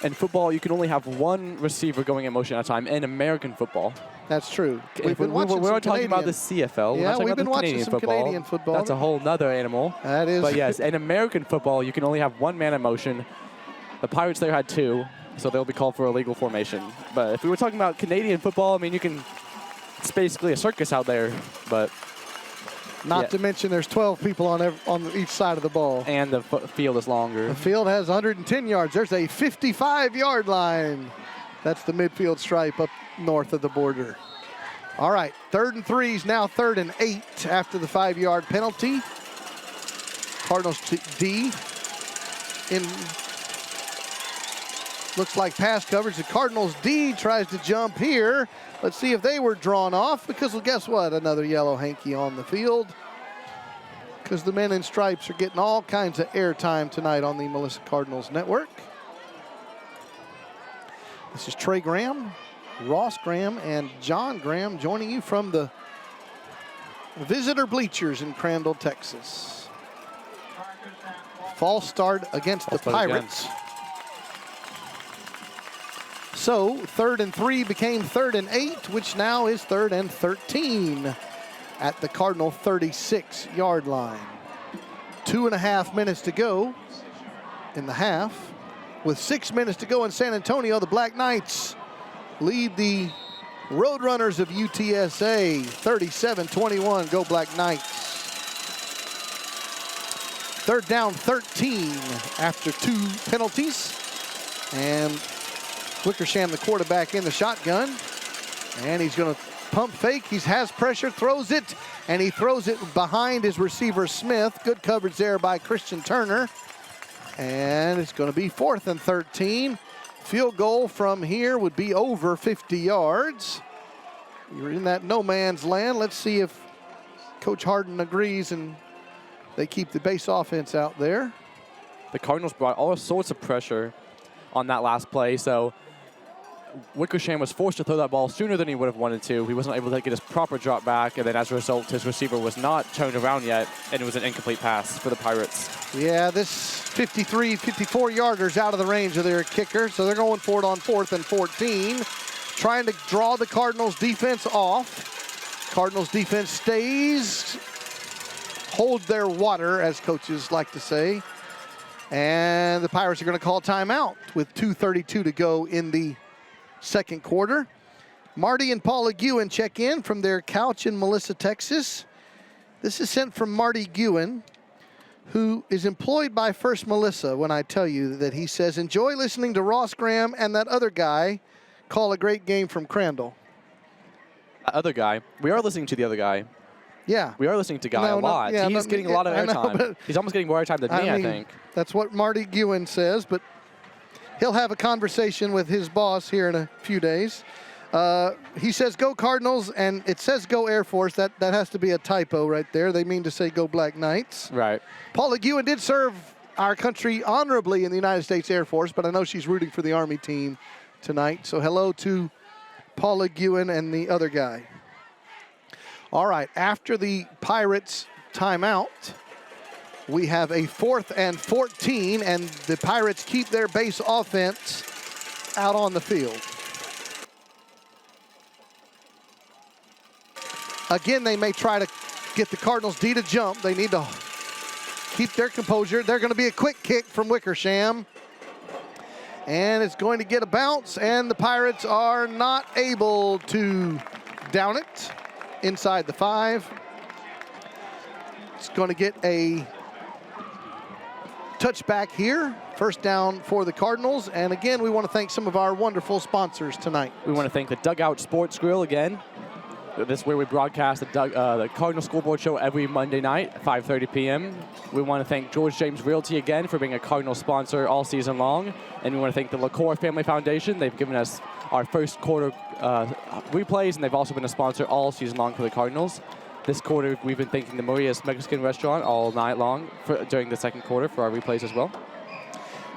In football, you can only have one receiver going in motion at a time in American football. That's true. We're talking about the CFL. Yeah, we've been watching Canadian some football. Canadian football. That's a whole nother animal. That is. But yes, in American football, you can only have one man in motion. The Pirates there had 2, so they'll be called for illegal formation. But if we were talking about Canadian football, I mean, it's basically a circus out there. But not to mention there's 12 people on each side of the ball. And the field is longer. The field has 110 yards. There's a 55-yard line. That's the midfield stripe up north of the border. All right, 3rd and 3 is now 3rd and 8 after the 5-yard penalty. Cardinals D in looks like pass coverage. The Cardinals D tries to jump here. Let's see if they were drawn off because, well, guess what? Another yellow hanky on the field because the men in stripes are getting all kinds of airtime tonight on the Melissa Cardinals Network. This is Trey Graham, Ross Graham, and John Graham joining you from the visitor bleachers in Crandall, Texas. False start against the Pirates. So 3rd and 3 became 3rd and 8, which now is 3rd and 13 at the Cardinal 36-yard line. 2.5 minutes to go in the half. With 6 minutes to go in San Antonio, the Black Knights lead the Roadrunners of UTSA 37-21. Go Black Knights. 3rd down 13 after 2 penalties. And Wickersham, the quarterback, in the shotgun. And he's going to pump fake. He has pressure, throws it, and he throws it behind his receiver, Smith. Good coverage there by Christian Turner. And it's going to be 4th and 13. Field goal from here would be over 50 yards. You're in that no man's land. Let's see if Coach Harden agrees and they keep the base offense out there. The Cardinals brought all sorts of pressure on that last play, so Wickersham was forced to throw that ball sooner than he would have wanted to. He wasn't able to get his proper drop back, and then as a result, his receiver was not turned around yet, and it was an incomplete pass for the Pirates. Yeah, this 53, 54-yarder's out of the range of their kicker, so they're going for it on 4th and 14, trying to draw the Cardinals defense off. Cardinals defense stays, hold their water, as coaches like to say, and the Pirates are going to call timeout with 2:32 to go in the second quarter. Marty and Paula Guin check in from their couch in Melissa, Texas. This is sent from Marty Guin, who is employed by First Melissa. When I tell you that he says, enjoy listening to Ross Graham and that other guy call a great game from Crandall. Other guy. We are listening to the other guy. Yeah. We are listening to Guy a lot. Yeah, He's getting a lot of airtime. He's almost getting more airtime than me, I think. That's what Marty Guin says, but he'll have a conversation with his boss here in a few days. He says, go Cardinals, and it says go Air Force. That has to be a typo right there. They mean to say go Black Knights. Right. Paula Guin did serve our country honorably in the United States Air Force, but I know she's rooting for the Army team tonight. So hello to Paula Guin and the other guy. All right, after the Pirates timeout, we have a 4th and 14, and the Pirates keep their base offense out on the field. Again, they may try to get the Cardinals D to jump. They need to keep their composure. They're going to be a quick kick from Wickersham. And it's going to get a bounce, and the Pirates are not able to down it inside the 5. It's going to get a touchback here. First down for the Cardinals. And again, we want to thank some of our wonderful sponsors tonight. We want to thank the Dugout Sports Grill again. This is where we broadcast the Cardinal Scoreboard Show every Monday night at 5:30 p.m. We want to thank George James Realty again for being a Cardinal sponsor all season long. And we want to thank the LaCour Family Foundation. They've given us our first quarter replays, and they've also been a sponsor all season long for the Cardinals. This quarter, we've been thanking the Maria's Mexican Restaurant all night long during the second quarter for our replays as well.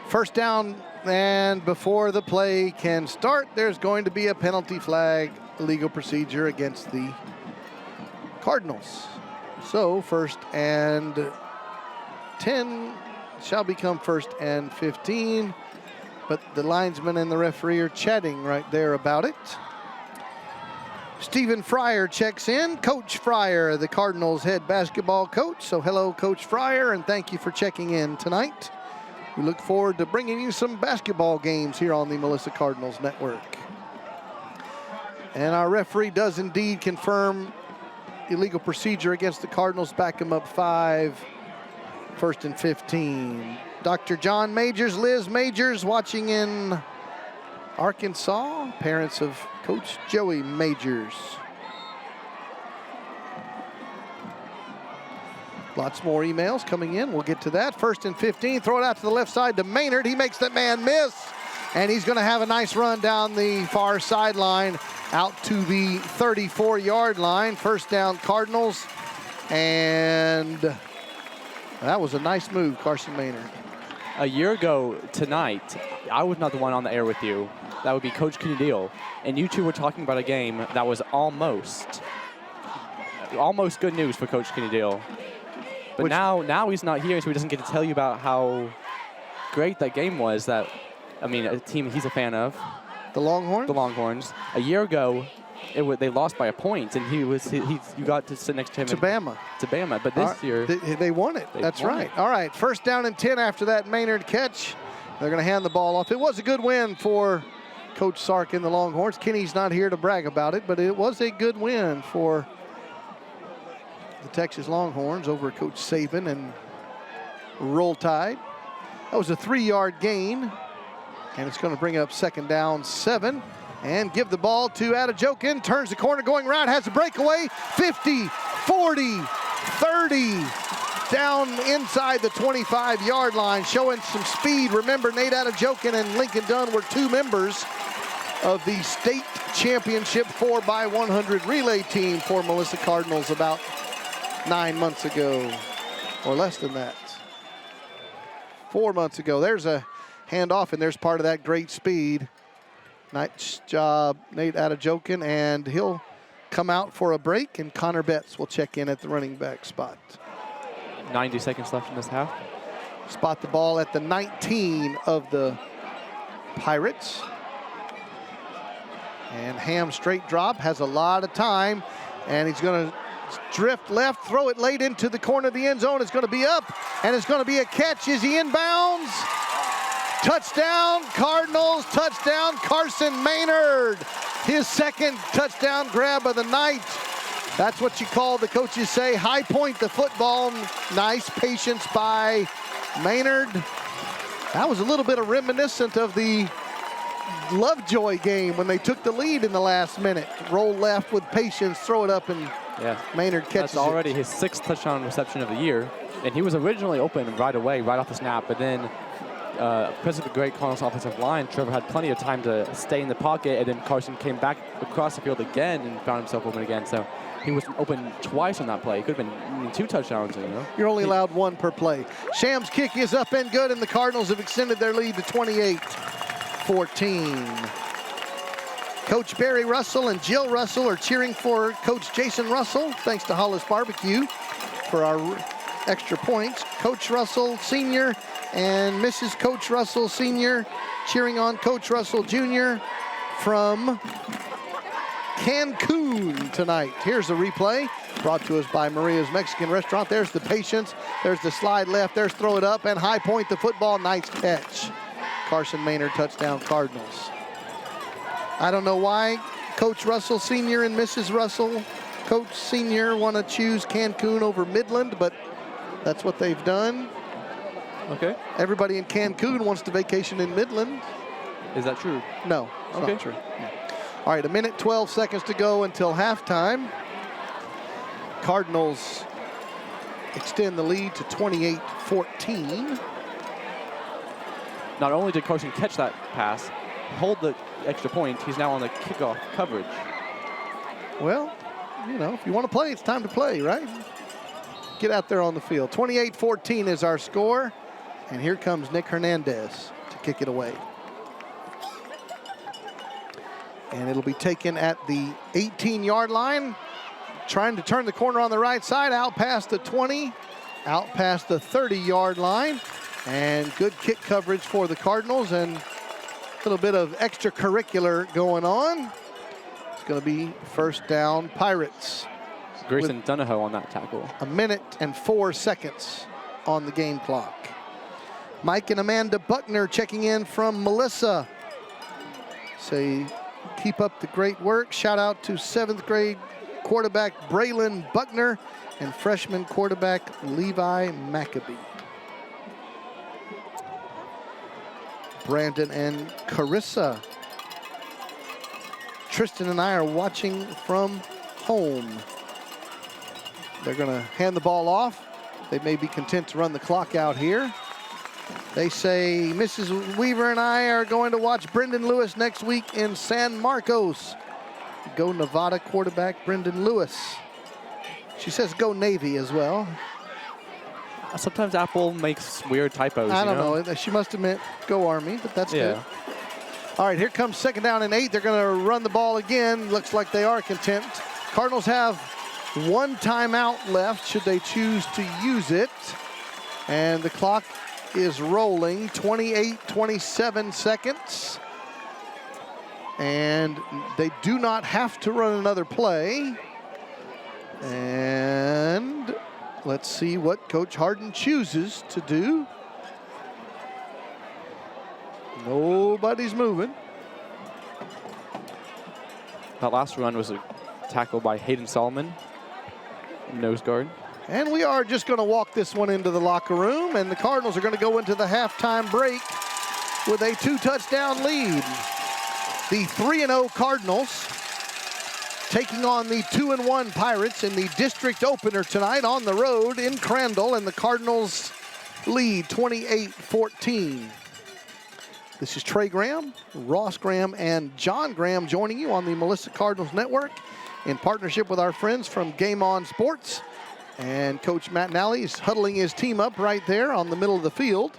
First down, and before the play can start, there's going to be a penalty flag, legal procedure against the Cardinals. So first and 10 shall become first and 15, but the linesman and the referee are chatting right there about it. Stephen Fryer checks in. Coach Fryer, the Cardinals head basketball coach. So hello, Coach Fryer, and thank you for checking in tonight. We look forward to bringing you some basketball games here on the Melissa Cardinals Network. And our referee does indeed confirm illegal procedure against the Cardinals. Back them up 5, first and 15. Dr. John Majors, Liz Majors, watching in Arkansas, parents of Coach Joey Majors. Lots more emails coming in. We'll get to that. First and 15. Throw it out to the left side to Maynard. He makes that man miss. And he's going to have a nice run down the far sideline out to the 34-yard line. First down, Cardinals. And that was a nice move, Carson Maynard. A year ago tonight, I was not the one on the air with you. That would be Coach Kenny Deal. And you two were talking about a game that was almost good news for Coach Kenny Deal. But now he's not here, so he doesn't get to tell you about how great that game was. A team he's a fan of. The Longhorns? The Longhorns. A year ago, they lost by a point, and you got to sit next to him. To Bama. But this year they won it. That's right. All right, first down and 10 after that Maynard catch. They're going to hand the ball off. It was a good win for Coach Sark and the Longhorns. Kenny's not here to brag about it, but it was a good win for the Texas Longhorns over Coach Saban and Roll Tide. That was a 3-yard gain, and it's going to bring up second down 7. And give the ball to Adejokin. Turns the corner, going right, has a breakaway. 50, 40, 30. Down inside the 25-yard line, showing some speed. Remember, Nate Adejokin and Lincoln Dunn were 2 members of the state championship 4x100 relay team for Melissa Cardinals about 9 months ago, or less than that. 4 months ago. There's a handoff, and there's part of that great speed. Nice job, Nate Adejokin, and he'll come out for a break, and Connor Betts will check in at the running back spot. 90 seconds left in this half. Spot the ball at the 19 of the Pirates. And Ham straight drop, has a lot of time, and he's going to drift left, throw it late into the corner of the end zone. It's going to be up, and it's going to be a catch. Is he inbounds? Touchdown, Cardinals. Touchdown, Carson Maynard. His second touchdown grab of the night. That's what you call, the coaches say, high point the football. Nice patience by Maynard. That was a little bit of reminiscent of the Lovejoy game when they took the lead in the last minute. Roll left with patience, throw it up, and Maynard catches That's already his 6th touchdown reception of the year. And he was originally open right away, right off the snap, but then because of the great Cardinals offensive line, Trevor had plenty of time to stay in the pocket, and then Carson came back across the field again and found himself open again. So he was open twice on that play. It could have been 2 touchdowns. You're only allowed 1 per play. Sham's kick is up and good, and the Cardinals have extended their lead to 28-14. Coach Barry Russell and Jill Russell are cheering for Coach Jason Russell, thanks to Hollis Barbecue for our extra points. Coach Russell Sr. and Mrs. Coach Russell Sr. cheering on Coach Russell Jr. from Cancun tonight. Here's the replay brought to us by Maria's Mexican Restaurant. There's the patience. There's the slide left. There's throw it up and high point the football. Nice catch. Carson Maynard, touchdown Cardinals. I don't know why Coach Russell Sr. and Mrs. Russell, Coach Sr. want to choose Cancun over Midland, but that's what they've done. Okay. Everybody in Cancun wants to vacation in Midland. Is that true? No, it's Okay. not true. All right, 1 minute, 12 seconds to go until halftime. Cardinals extend the lead to 28-14. Not only did Carson catch that pass, hold the extra point, he's now on the kickoff coverage. Well, you know, if you want to play, it's time to play, right? Get out there on the field. 28-14 is our score. And here comes Nick Hernandez to kick it away. And it'll be taken at the 18-yard line. Trying to turn the corner on the right side, out past the 20, out past the 30-yard line. And good kick coverage for the Cardinals, and a little bit of extracurricular going on. It's going to be first down Pirates. Grayson Donahoe on that tackle. 1 minute and 4 seconds on the game clock. Mike and Amanda Buckner checking in from Melissa. Say, keep up the great work. Shout out to 7th grade quarterback Braylon Buckner and freshman quarterback Levi Maccabee. Brandon and Carissa. Tristan and I are watching from home. They're going to hand the ball off. They may be content to run the clock out here. They say Mrs. Weaver and I are going to watch Brendan Lewis next week in San Marcos. Go Nevada quarterback Brendan Lewis. She says go Navy as well. Sometimes Apple makes weird typos. I don't know. She must have meant go Army, but that's good. All right, here comes 2nd down and 8. They're going to run the ball again. Looks like they are content. Cardinals have 1 timeout left should they choose to use it. And the clock is rolling, 27 seconds. And they do not have to run another play. And let's see what Coach Harden chooses to do. Nobody's moving. That last run was a tackle by Hayden Solomon, nose guard. And we are just going to walk this one into the locker room, and the Cardinals are going to go into the halftime break with a 2-touchdown lead. The 3-0 Cardinals taking on the 2-1 Pirates in the district opener tonight on the road in Crandall, and the Cardinals lead 28-14. This is Trey Graham, Ross Graham, and John Graham joining you on the Melissa Cardinals Network in partnership with our friends from Game On Sports. And Coach Matt Nally is huddling his team up right there on the middle of the field.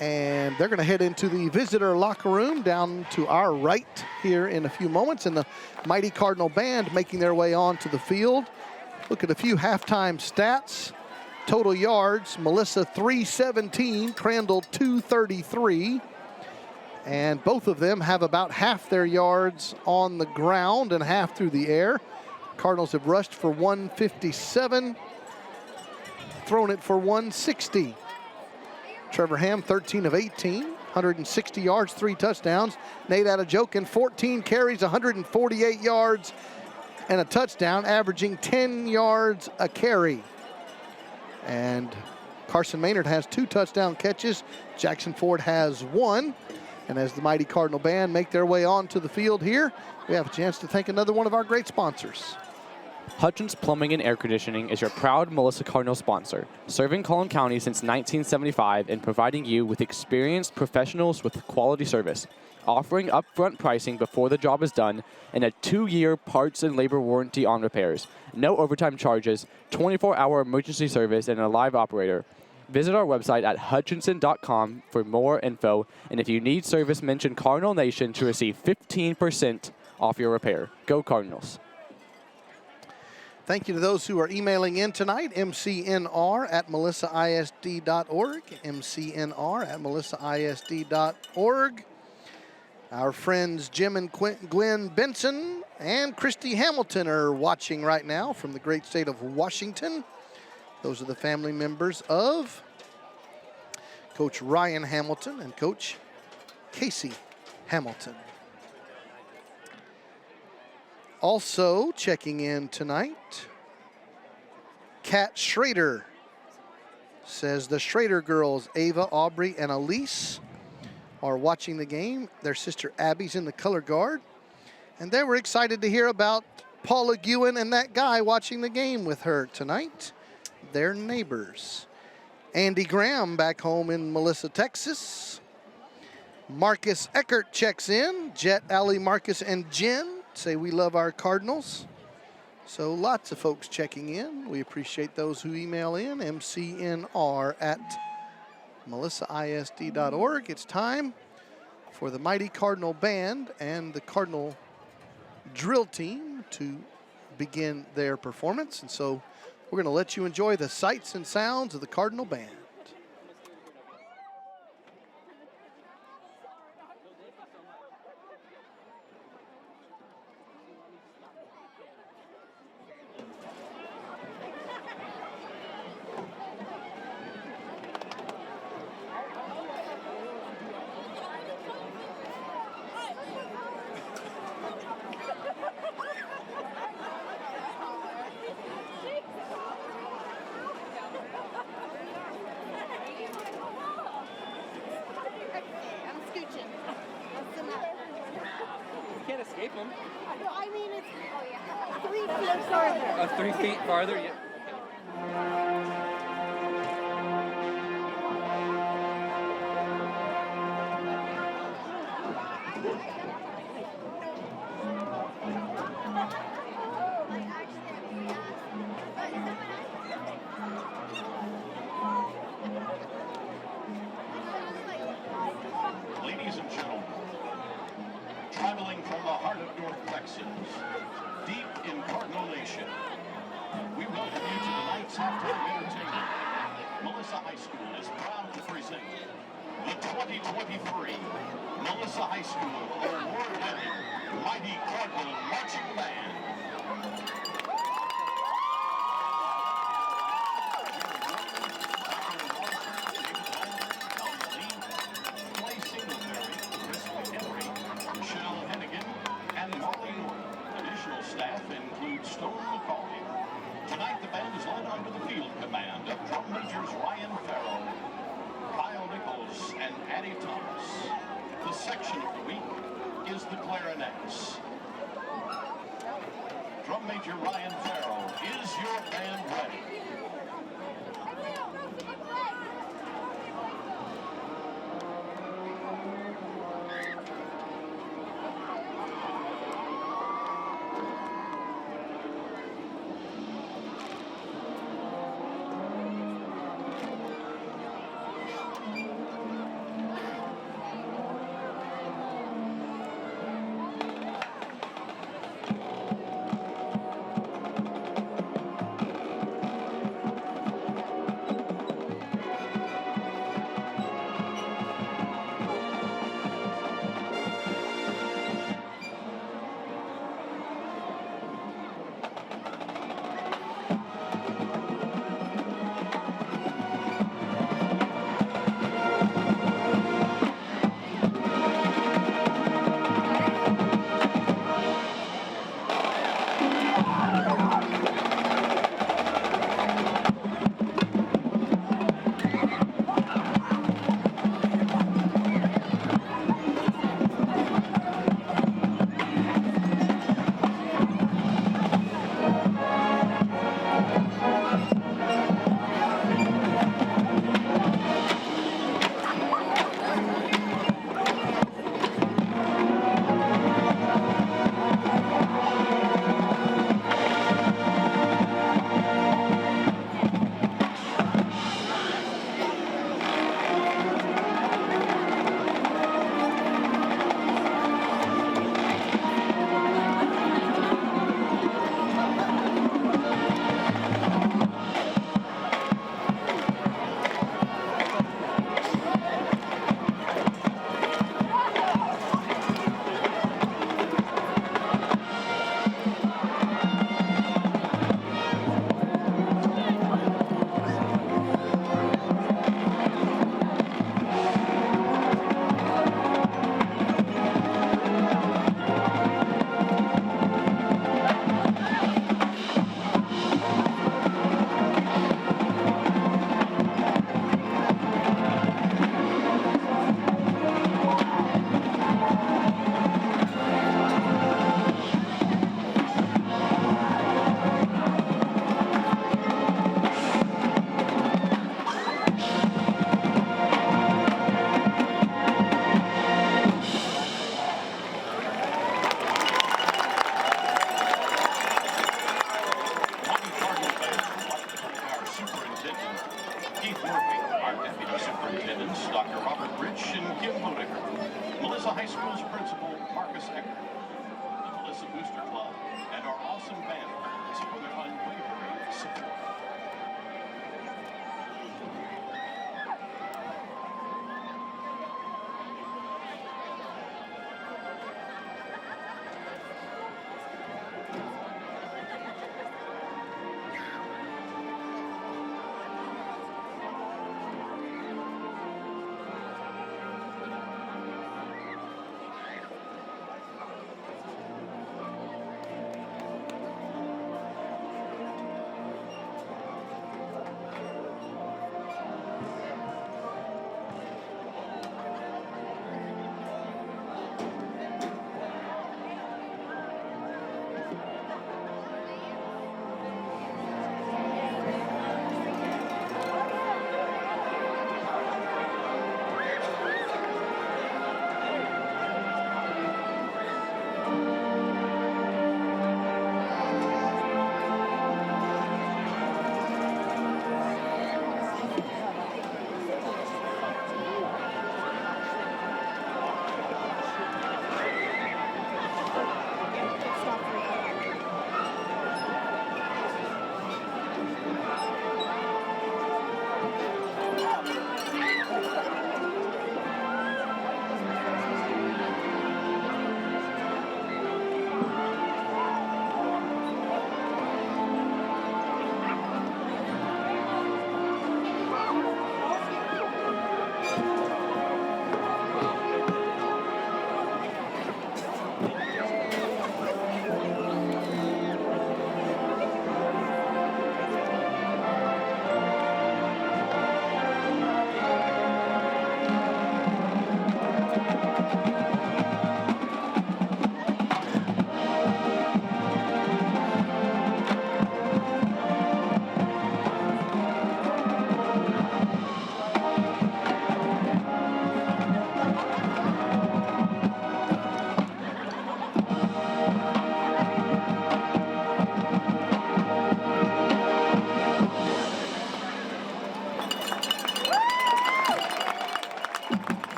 And they're going to head into the visitor locker room down to our right here in a few moments. And the mighty Cardinal band making their way onto the field. Look at a few halftime stats. Total yards, Melissa 317, Crandall 233. And both of them have about half their yards on the ground and half through the air. Cardinals have rushed for 157, thrown it for 160. Trevor Ham, 13 of 18, 160 yards, 3 touchdowns. Nate Adejokin, 14 carries, 148 yards, and a touchdown, averaging 10 yards a carry. And Carson Maynard has 2 touchdown catches. Jackson Ford has 1. And as the mighty Cardinal band make their way onto the field here, we have a chance to thank another one of our great sponsors. Hutchins Plumbing and Air Conditioning is your proud Melissa Cardinal sponsor, serving Collin County since 1975 and providing you with experienced professionals with quality service, offering upfront pricing before the job is done, and a 2-year parts and labor warranty on repairs. No overtime charges, 24-hour emergency service, and a live operator. Visit our website at hutchinson.com for more info, and if you need service, mention Cardinal Nation to receive 15% off your repair. Go Cardinals. Thank you to those who are emailing in tonight, mcnr@melissaisd.org, mcnr@melissaisd.org. Our friends Jim and Gwen Benson and Christy Hamilton are watching right now from the great state of Washington. Those are the family members of Coach Ryan Hamilton and Coach Casey Hamilton. Also checking in tonight, Kat Schrader says the Schrader girls, Ava, Aubrey, and Elise, are watching the game. Their sister Abby's in the color guard. And they were excited to hear about Paula Guin and that guy watching the game with her tonight. They're neighbors. Andy Graham back home in Melissa, Texas. Marcus Eckert checks in. Jet, Ali, Marcus, and Jen say we love our Cardinals. So lots of folks checking in. We appreciate those who email in, mcnr@melissaisd.org. It's time for the Mighty Cardinal Band and the Cardinal Drill Team to begin their performance. And so we're going to let you enjoy the sights and sounds of the Cardinal Band. Can't escape him. No, I mean it's 3 feet farther. 3 feet farther, yeah. Ladies and gentlemen, traveling from the heart of North Texas, deep in Cardinal Nation, we welcome you to tonight's halftime entertainment. Melissa High School is proud to present the 2023 Melissa High School award-winning Mighty Cardinal Marching Band. Staff includes Stone McCauley. Tonight, the band is led under the field command of drum majors Ryan Farrell, Kyle Nichols, and Addie Thomas. The section of the week is the clarinets. Drum major Ryan Farrell, is your band ready? Melissa High School's principal, Marcus Eckert, the Melissa Booster Club, and our awesome band members for their unwavering support.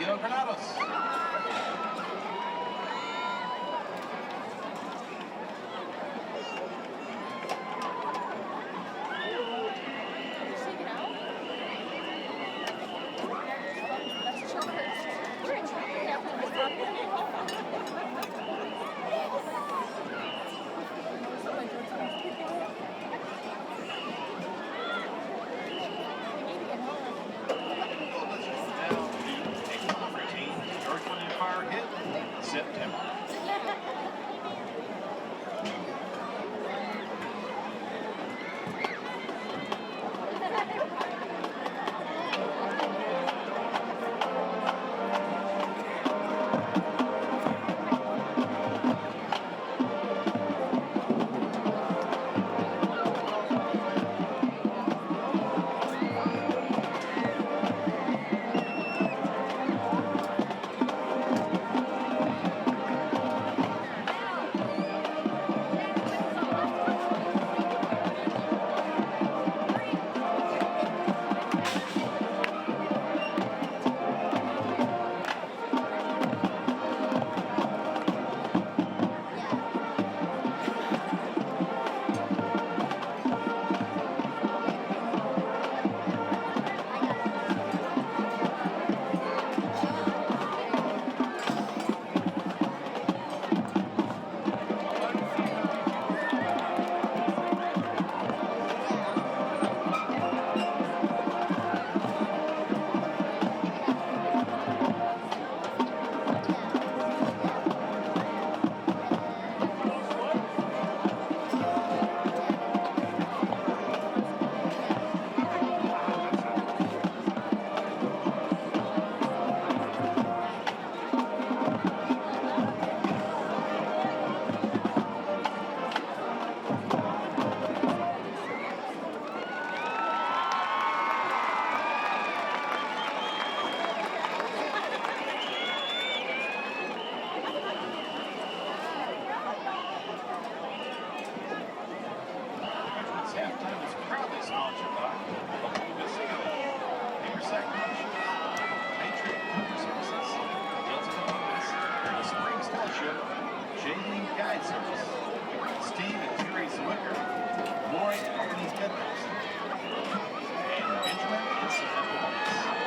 Gio Granados. September. Halftime is proudly sponsored by Patriot Cover Services, Delta Columbus, the Spring Scholarship, J-Link Guide Service, Steve and Terry Zwicker, Roy and Albany Edmonds, and Benjamin and Samantha Morris.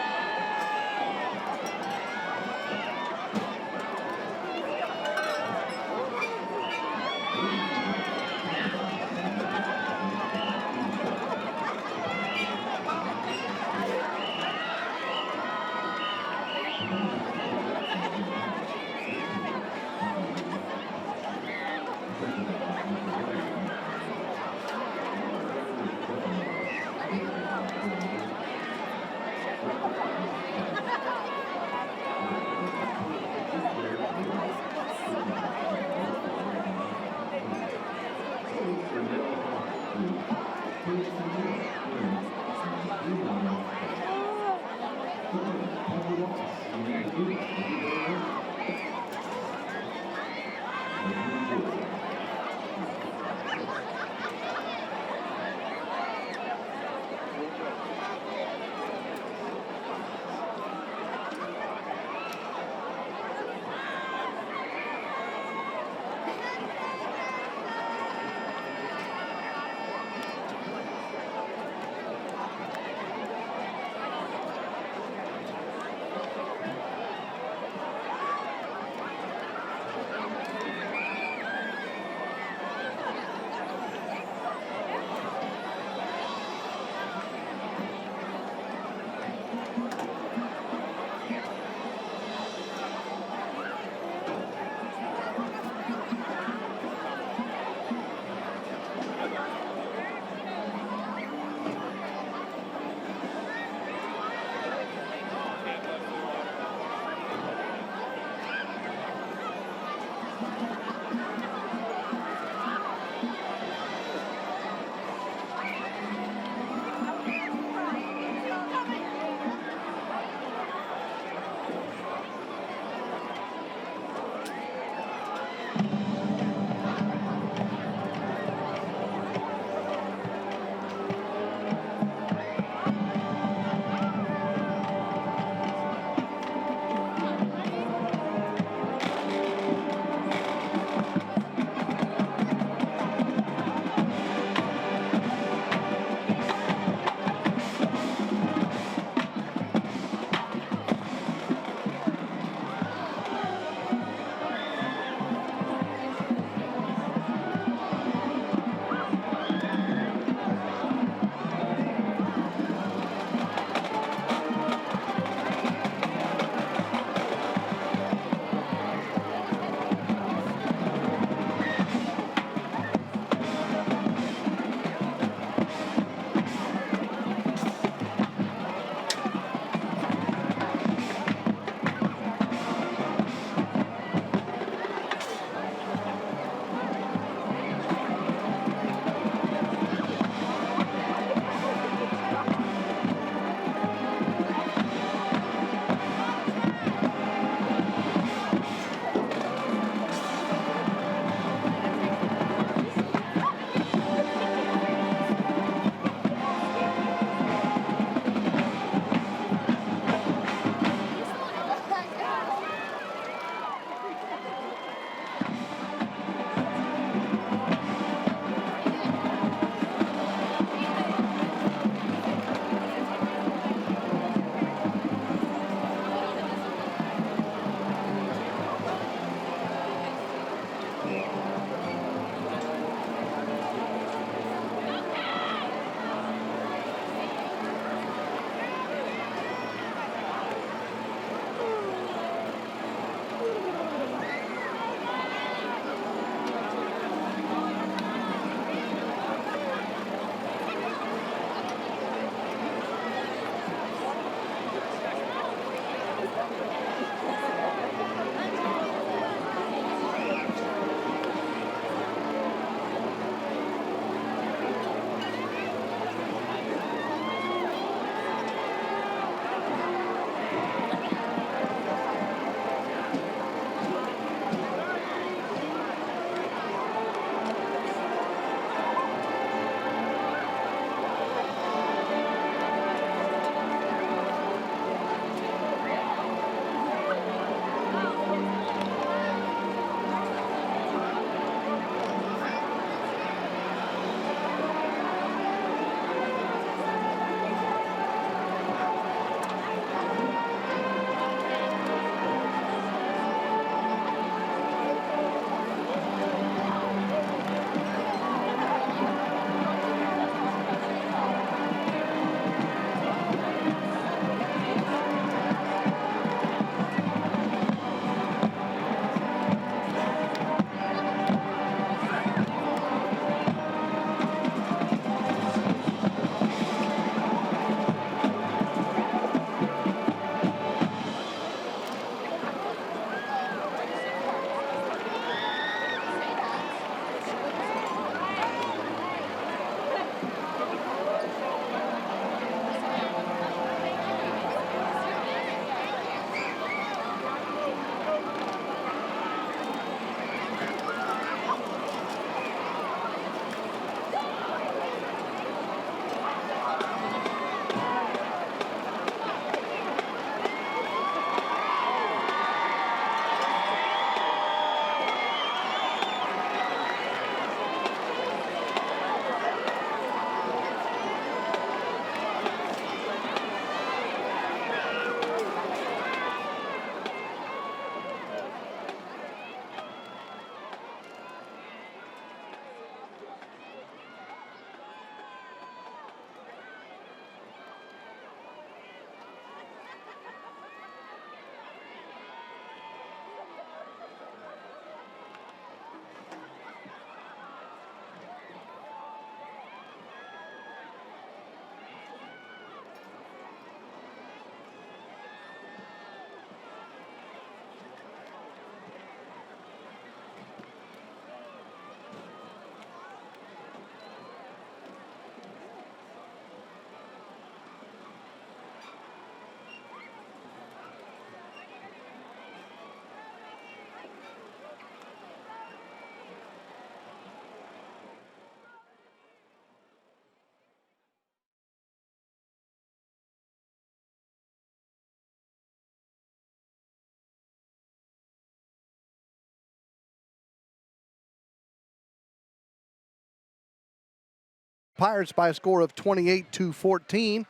Pirates by a score of 28-14.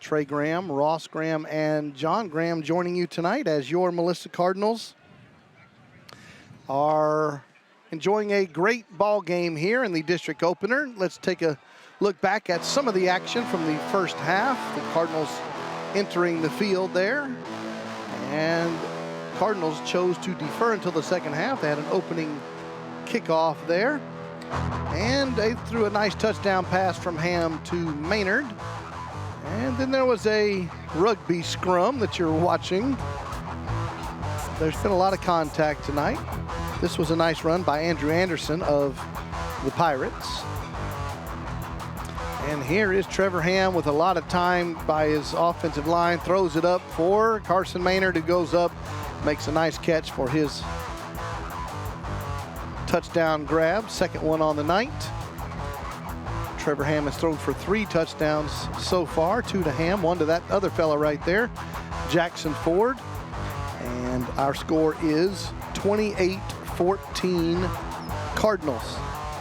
Trey Graham, Ross Graham, and John Graham joining you tonight as your Melissa Cardinals are enjoying a great ball game here in the district opener. Let's take a look back at some of the action from the first half. The Cardinals entering the field there, and Cardinals chose to defer until the second half. They had an opening kickoff there, and they threw a nice touchdown pass from Ham to Maynard. And then there was a rugby scrum that you're watching. There's been a lot of contact tonight. This was a nice run by Andrew Anderson of the Pirates. And here is Trevor Ham with a lot of time by his offensive line. Throws it up for Carson Maynard, who goes up, makes a nice catch for his touchdown grab. Second one on the night. Trevor Ham has thrown for 3 touchdowns so far. 2 to Ham, 1 to that other fella right there, Jackson Ford. And our score is 28-14 Cardinals.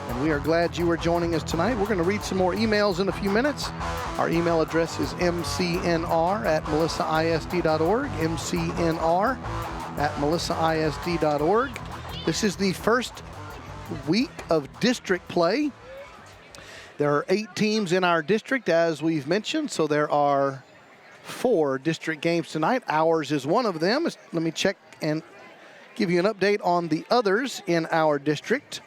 And we are glad you are joining us tonight. We're going to read some more emails in a few minutes. Our email address is mcnr@melissaisd.org, mcnr@melissaisd.org. This is the first week of district play. There are 8 teams in our district, as we've mentioned, so there are 4 district games tonight. Ours is one of them. Let me check and give you an update on the others in our district.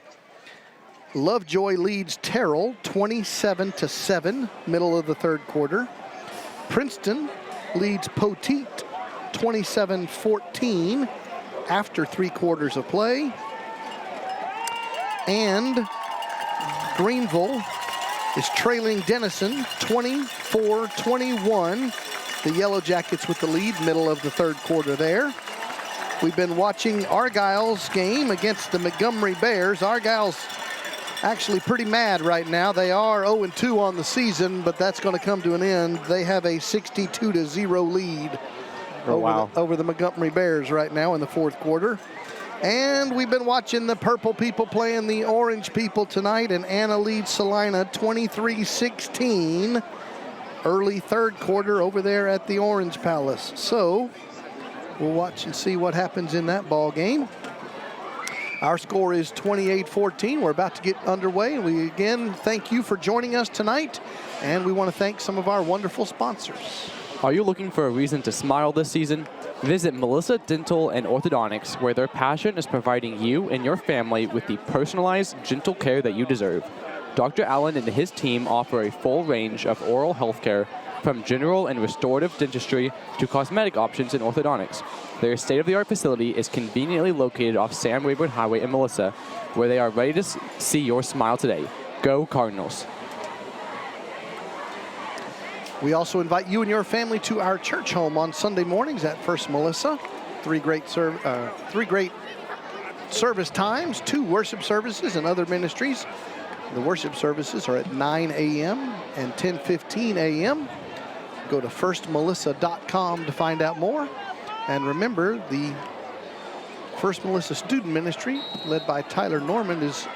Lovejoy leads Terrell 27-7, middle of the third quarter. Princeton leads Poteet 27-14 after 3 quarters of play. And Greenville is trailing Denison 24-21. The Yellow Jackets with the lead, middle of the third quarter there. We've been watching Argyle's game against the Montgomery Bears. Argyle's actually pretty mad right now. They are 0-2 on the season, but that's going to come to an end. They have a 62-0 lead over the Montgomery Bears right now in the fourth quarter. And we've been watching the purple people playing the orange people tonight, and Anna leads Salina 23-16. Early third quarter over there at the Orange Palace. So we'll watch and see what happens in that ball game. Our score is 28-14. We're about to get underway. We again thank you for joining us tonight, and we want to thank some of our wonderful sponsors. Are you looking for a reason to smile this season? Visit Melissa Dental and Orthodontics, where their passion is providing you and your family with the personalized, gentle care that you deserve. Dr. Allen and his team offer a full range of oral health care, from general and restorative dentistry to cosmetic options in orthodontics. Their state-of-the-art facility is conveniently located off Sam Rayburn Highway in Melissa, where they are ready to see your smile today. Go Cardinals. We also invite you and your family to our church home on Sunday mornings at First Melissa. 3 great service times, 2 worship services and other ministries. The worship services are at 9 a.m. and 10:15 a.m. Go to firstmelissa.com to find out more. And remember, the First Melissa Student Ministry, led by Tyler Norman, is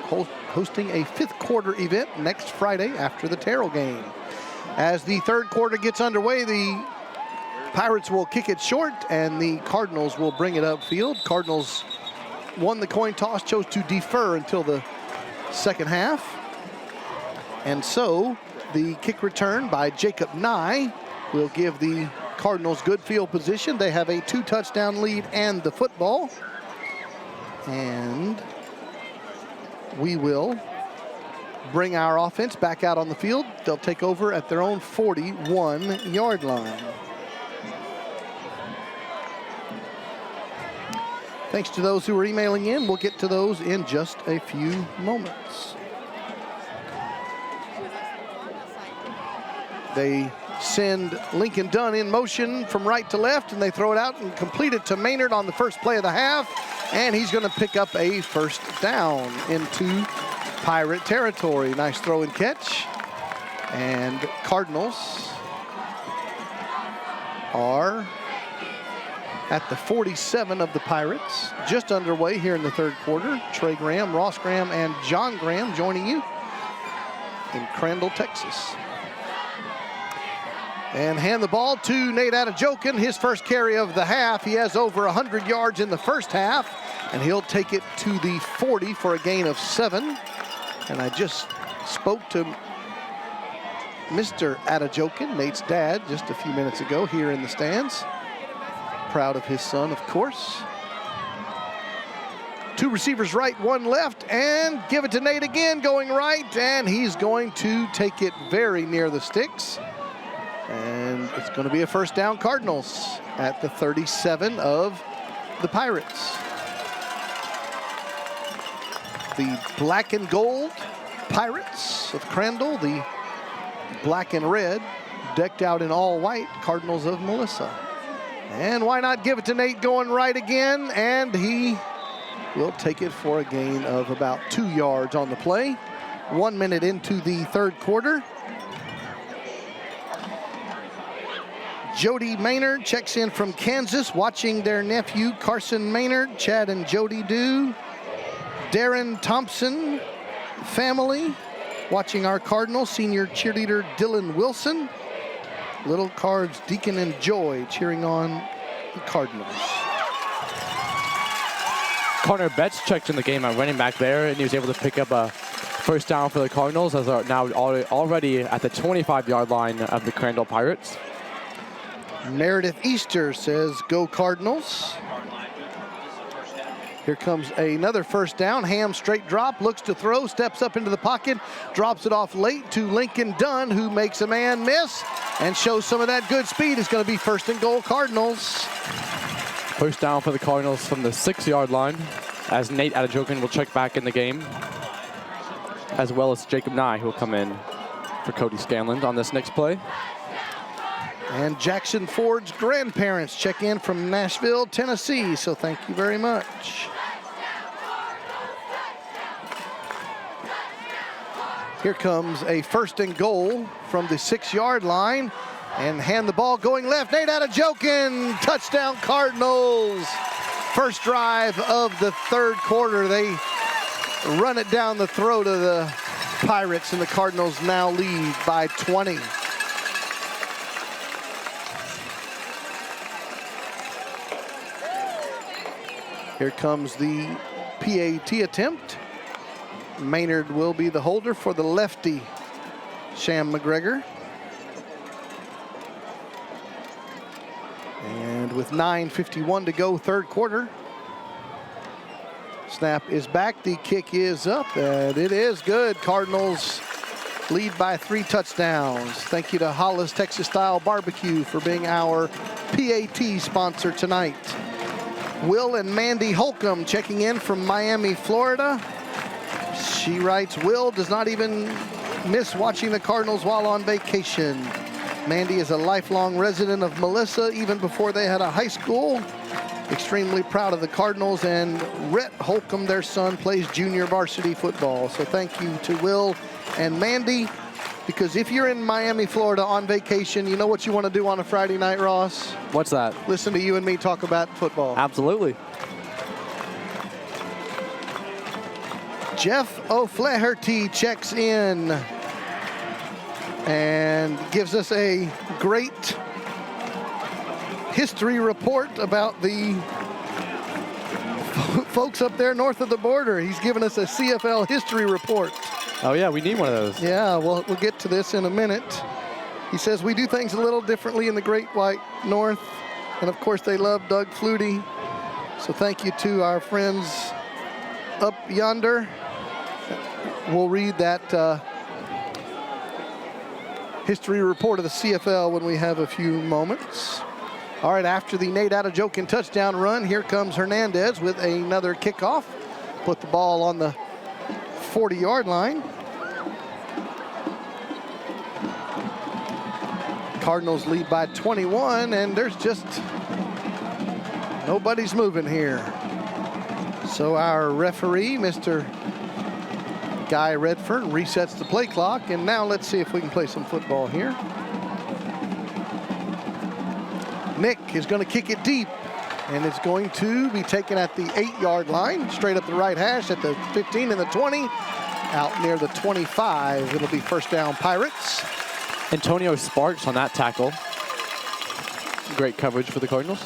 hosting a 5th quarter event next Friday after the Terrell game. As the third quarter gets underway, the Pirates will kick it short, and the Cardinals will bring it upfield. Cardinals won the coin toss, chose to defer until the second half. And so the kick return by Jacob Nye will give the Cardinals good field position. They have a 2-touchdown lead and the football. And we will bring our offense back out on the field. They'll take over at their own 41-yard line. Thanks to those who are emailing in. We'll get to those in just a few moments. They send Lincoln Dunn in motion from right to left, and they throw it out and complete it to Maynard on the first play of the half. And he's going to pick up a first down into Pirate territory. Nice throw and catch. And Cardinals are at the 47 of the Pirates. Just underway here in the third quarter. Trey Graham, Ross Graham, and John Graham joining you. in Crandall, Texas. And hand the ball to Nate Adejokin, his first carry of the half. He has over 100 yards in the first half, and he'll take it to the 40 for a gain of 7. And I just spoke to Mr. Adejokin, Nate's dad, just a few minutes ago here in the stands. Proud of his son, of course. 2 receivers right, 1 left, and give it to Nate again, going right, and he's going to take it very near the sticks. And it's going to be a first down, Cardinals, at the 37 of the Pirates. The black and gold Pirates of Crandall, the black and red, decked out in all white Cardinals of Melissa. And why not give it to Nate going right again, and he will take it for a gain of about 2 yards on the play. 1 minute into the third quarter. Jody Maynard checks in from Kansas, watching their nephew Carson Maynard, Chad and Jody do. Darren Thompson family watching our Cardinals, senior cheerleader Dylan Wilson. Little Cards Deacon and Joy cheering on the Cardinals. Connor Betts checked in the game at running back there, and he was able to pick up a first down for the Cardinals, as they're now already at the 25-yard line of the Crandall Pirates. Meredith Easter says, "Go Cardinals." Here comes another first down. Ham straight drop, looks to throw, steps up into the pocket, drops it off late to Lincoln Dunn, who makes a man miss and shows some of that good speed. It's going to be first and goal, Cardinals. First down for the Cardinals from the 6-yard line, as Nate Adejokin will check back in the game, as well as Jacob Nye, who will come in for Cody Scanlon on this next play. And Jackson Ford's grandparents check in from Nashville, Tennessee, so thank you very much. Here comes a first and goal from the 6-yard line, and hand the ball going left. Nate Adejokin, touchdown Cardinals. First drive of the third quarter. They run it down the throat of the Pirates, and the Cardinals now lead by 20. Here comes the PAT attempt. Maynard will be the holder for the lefty, Sham McGregor. And with 9:51 to go, third quarter. Snap is back, the kick is up, and it is good. Cardinals lead by 3 touchdowns. Thank you to Hollis Texas Style Barbecue for being our PAT sponsor tonight. Will and Mandy Holcomb checking in from Miami, Florida. She writes, Will does not even miss watching the Cardinals while on vacation. Mandy is a lifelong resident of Melissa, even before they had a high school. Extremely proud of the Cardinals, and Rhett Holcomb, their son, plays junior varsity football. So thank you to Will and Mandy, because if you're in Miami, Florida on vacation, you know what you want to do on a Friday night, Ross? What's that? Listen to you and me talk about football. Absolutely. Jeff O'Flaherty checks in and gives us a great history report about the folks up there north of the border. He's given us a CFL history report. Oh yeah, we need one of those. Yeah, we'll get to this in a minute. He says we do things a little differently in the Great White North, and of course they love Doug Flutie. So thank you to our friends up yonder. We'll read that history report of the CFL when we have a few moments. All right, after the Nate Adejokin touchdown run, here comes Hernandez with another kickoff. Put the ball on the 40-yard line. Cardinals lead by 21, and there's just nobody's moving here. So our referee, Mr. Guy Redfern, resets the play clock, and now let's see if we can play some football here. Nick is going to kick it deep, and it's going to be taken at the 8-yard line, straight up the right hash at the 15 and the 20, out near the 25. It'll be first down Pirates. Antonio Sparks on that tackle. Great coverage for the Cardinals.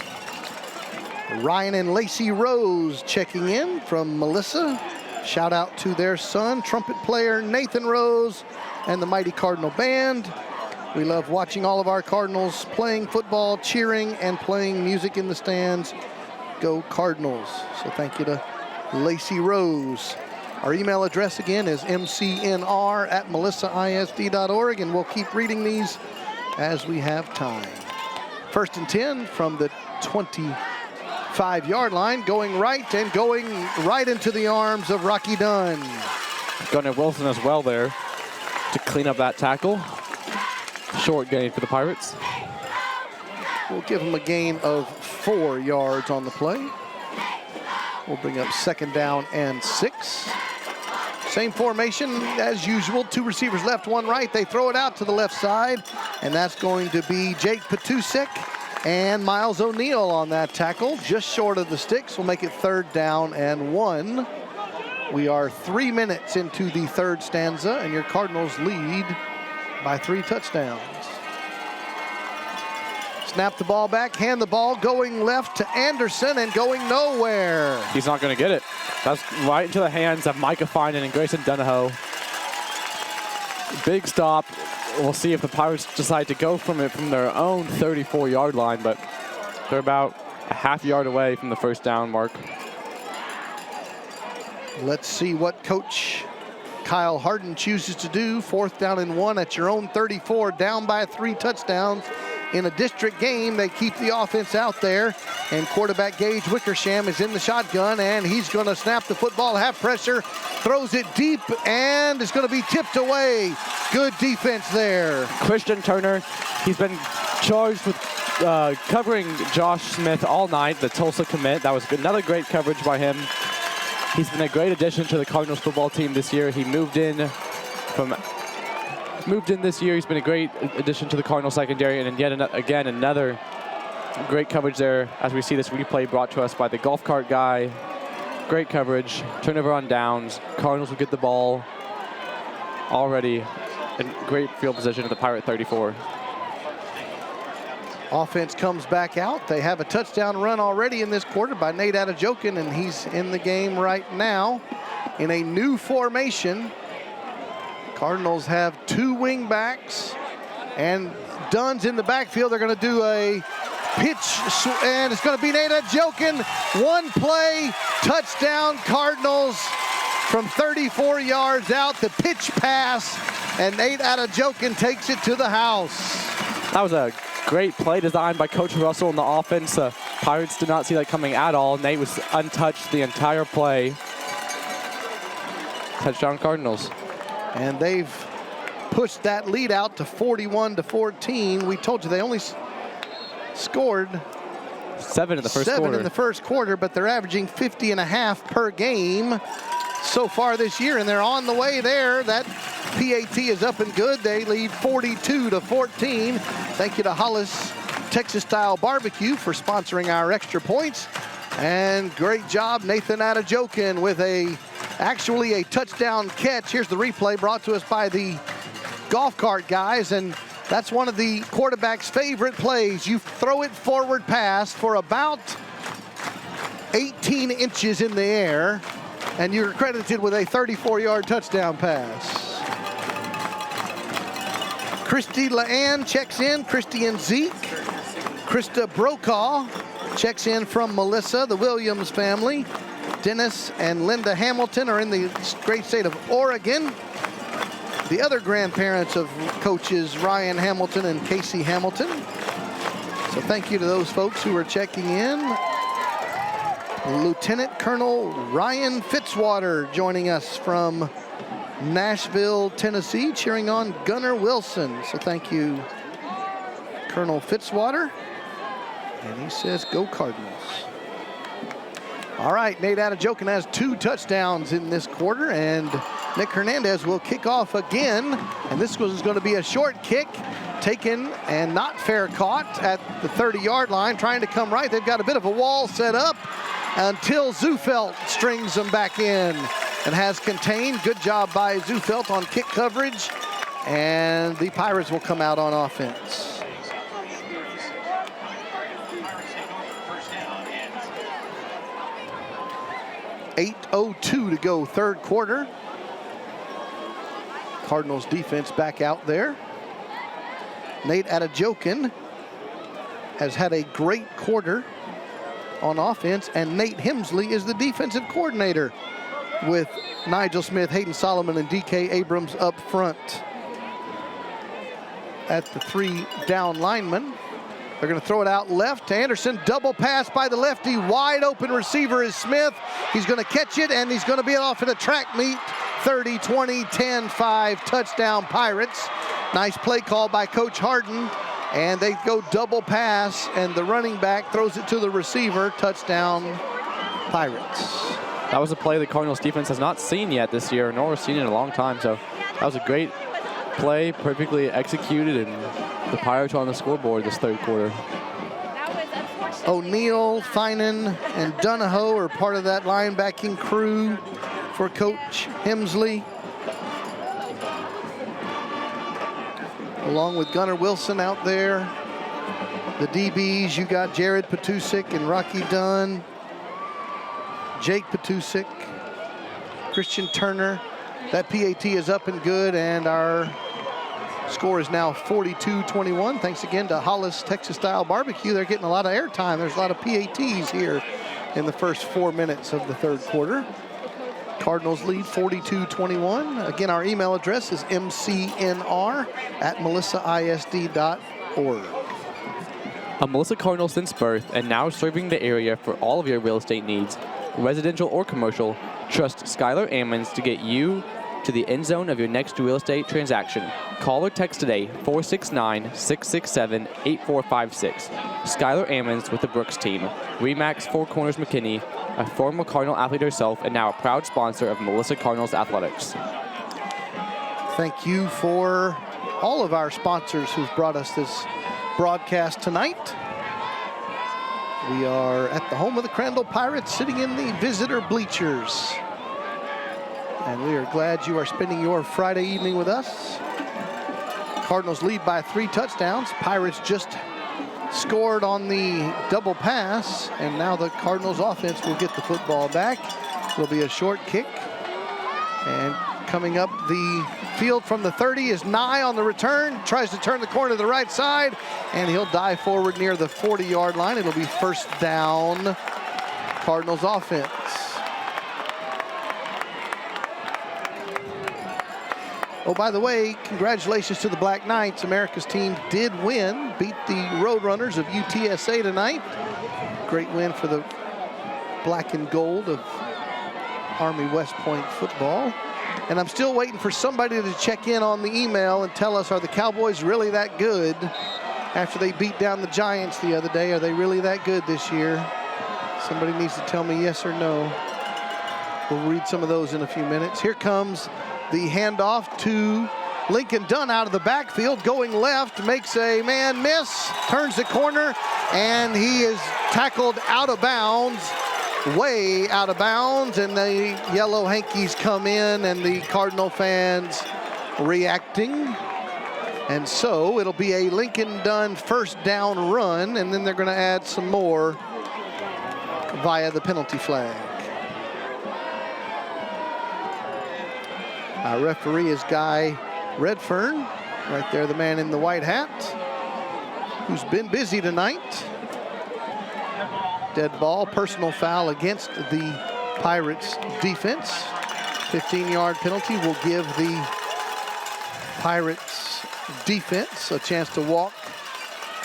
Ryan and Lacey Rose checking in from Melissa. Shout out to their son, trumpet player Nathan Rose, and the Mighty Cardinal Band. We love watching all of our Cardinals playing football, cheering, and playing music in the stands. Go Cardinals. So thank you to Lacey Rose. Our email address again is mcnr@melissaisd.org, and we'll keep reading these as we have time. First and 10 from the 25-yard line, going right and going right into the arms of Rocky Dunn. Gunnar Wilson as well there to clean up that tackle. Short gain for the Pirates. We'll give him a gain of 4 yards on the play. We'll bring up second down and 6. Same formation as usual. 2 receivers left, 1 right. They throw it out to the left side, and that's going to be Jake Patusek and Miles O'Neill on that tackle. Just short of the sticks. We'll make it third down and 1. We are 3 minutes into the third stanza, and your Cardinals lead by 3 touchdowns. Snap the ball back, hand the ball, going left to Anderson and going nowhere. He's not going to get it. That's right into the hands of Micah Finan and Grayson Donahoe. Big stop. We'll see if the Pirates decide to go from it from their own 34-yard line, but they're about a half yard away from the first down mark. Let's see what Coach Kyle Harden chooses to do. 4th down and 1 at your own 34, down by 3 touchdowns. In a district game, they keep the offense out there, and quarterback Gage Wickersham is in the shotgun, and he's going to snap the football, half pressure, throws it deep, and it's going to be tipped away. Good defense there. Christian Turner, he's been charged with covering Josh Smith all night, the Tulsa commit. That was another great coverage by him. He's been a great addition to the Cardinals football team this year. He moved in this year. He's been a great addition to the Cardinals secondary, and yet again another great coverage there as we see this replay brought to us by the golf cart guy. Great coverage, turnover on downs. Cardinals will get the ball already in great field position at the Pirate 34. Offense comes back out. They have a touchdown run already in this quarter by Nate Adejokin, and he's in the game right now in a new formation. Cardinals have 2 wing backs, and Dunn's in the backfield. They're going to do a pitch, and it's going to be Nate Adejokin. 1 play, touchdown Cardinals from 34 yards out. The pitch pass, and Nate Adejokin takes it to the house. That was a great play design by Coach Russell in the offense. Pirates did not see that coming at all. Nate was untouched the entire play. Touchdown Cardinals. And they've pushed that lead out to 41-14. We told you they only scored 7 in the first quarter. 7 in the first quarter, but they're averaging 50.5 per game so far this year, and they're on the way there. That PAT is up and good. They lead 42-14. Thank you to Hollis Texas Style Barbecue for sponsoring our extra points. And great job, Nathan Adejokin, with actually a touchdown catch. Here's the replay brought to us by the golf cart guys, and that's one of the quarterback's favorite plays. You throw it forward pass for about 18 inches in the air, and you're credited with a 34-yard touchdown pass. Christy Leanne checks in. Christy and Zeke. Krista Brokaw checks in from Melissa, the Williams family. Dennis and Linda Hamilton are in the great state of Oregon. The other grandparents of coaches Ryan Hamilton and Casey Hamilton. So thank you to those folks who are checking in. Lieutenant Colonel Ryan Fitzwater joining us from Nashville, Tennessee, cheering on Gunnar Wilson. So thank you, Colonel Fitzwater. And he says, go Cardinals. All right, Nate Adejokin has 2 touchdowns in this quarter, and Nick Hernandez will kick off again. And this was going to be a short kick, taken and not fair caught at the 30-yard line, trying to come right. They've got a bit of a wall set up until Zufelt strings them back in. and has contained. Good job by Zufelt on kick coverage. And the Pirates will come out on offense. First down and 8:02 to go, third quarter. Cardinals defense back out there. Nate Adejokin has had a great quarter on offense, and Nate Hemsley is the defensive coordinator with Nigel Smith, Hayden Solomon, and DK Abrams up front at the 3 down linemen. They're going to throw it out left to Anderson. Double pass by the lefty. Wide open receiver is Smith. He's going to catch it, and he's going to be off in a track meet. 30, 20, 10, 5, touchdown Pirates. Nice play call by Coach Harden. And they go double pass, and the running back throws it to the receiver. Touchdown Pirates. That was a play the Cardinals defense has not seen yet this year, nor seen in a long time. So that was a great play, perfectly executed, and the Pirates are on the scoreboard this third quarter. O'Neal, Finan, and Donahoe are part of that linebacking crew for Coach Hemsley. Along with Gunnar Wilson out there. The DBs, you got Jared Petusik and Rocky Dunn, Jake Petusik, Christian Turner. That PAT is up and good, and our score is now 42-21. Thanks again to Hollis Texas Style Barbecue. They're getting a lot of airtime. There's a lot of PATs here in the first 4 minutes of the third quarter. Cardinals lead 42-21. Again, our email address is mcnr@melissaisd.org. A Melissa Cardinal since birth and now serving the area for all of your real estate needs, residential or commercial. Trust Skylar Ammons to get you to the end zone of your next real estate transaction. Call or text today 469-667-8456. Skylar Ammons with the Brooks team. Remax Four Corners McKinney, a former Cardinal athlete herself and now a proud sponsor of Melissa Cardinals Athletics. Thank you for all of our sponsors who've brought us this broadcast tonight. We are at the home of the Crandall Pirates, sitting in the visitor bleachers. And we are glad you are spending your Friday evening with us. Cardinals lead by 3 touchdowns. Pirates just scored on the double pass, and now the Cardinals offense will get the football back. Will be a short kick. And coming up the field from the 30 is Nye on the return. Tries to turn the corner to the right side, and he'll dive forward near the 40-yard line. It'll be first down, Cardinals offense. Oh, by the way, congratulations to the Black Knights. America's team did win, beat the Roadrunners of UTSA tonight. Great win for the black and gold of Army West Point football. And I'm still waiting for somebody to check in on the email and tell us, are the Cowboys really that good after they beat down the Giants the other day? Are they really that good this year? Somebody needs to tell me yes or no. We'll read some of those in a few minutes. Here comes the handoff to Lincoln Dunn out of the backfield, going left, makes a man miss, turns the corner, and he is tackled out of bounds, way out of bounds, and the yellow hankies come in, and the Cardinal fans reacting. And so it'll be a Lincoln Dunn first down run, and then they're going to add some more via the penalty flag. Our referee is Guy Redfern, right there, the man in the white hat, who's been busy tonight. Dead ball, personal foul against the Pirates defense. 15-yard penalty will give the Pirates defense a chance to walk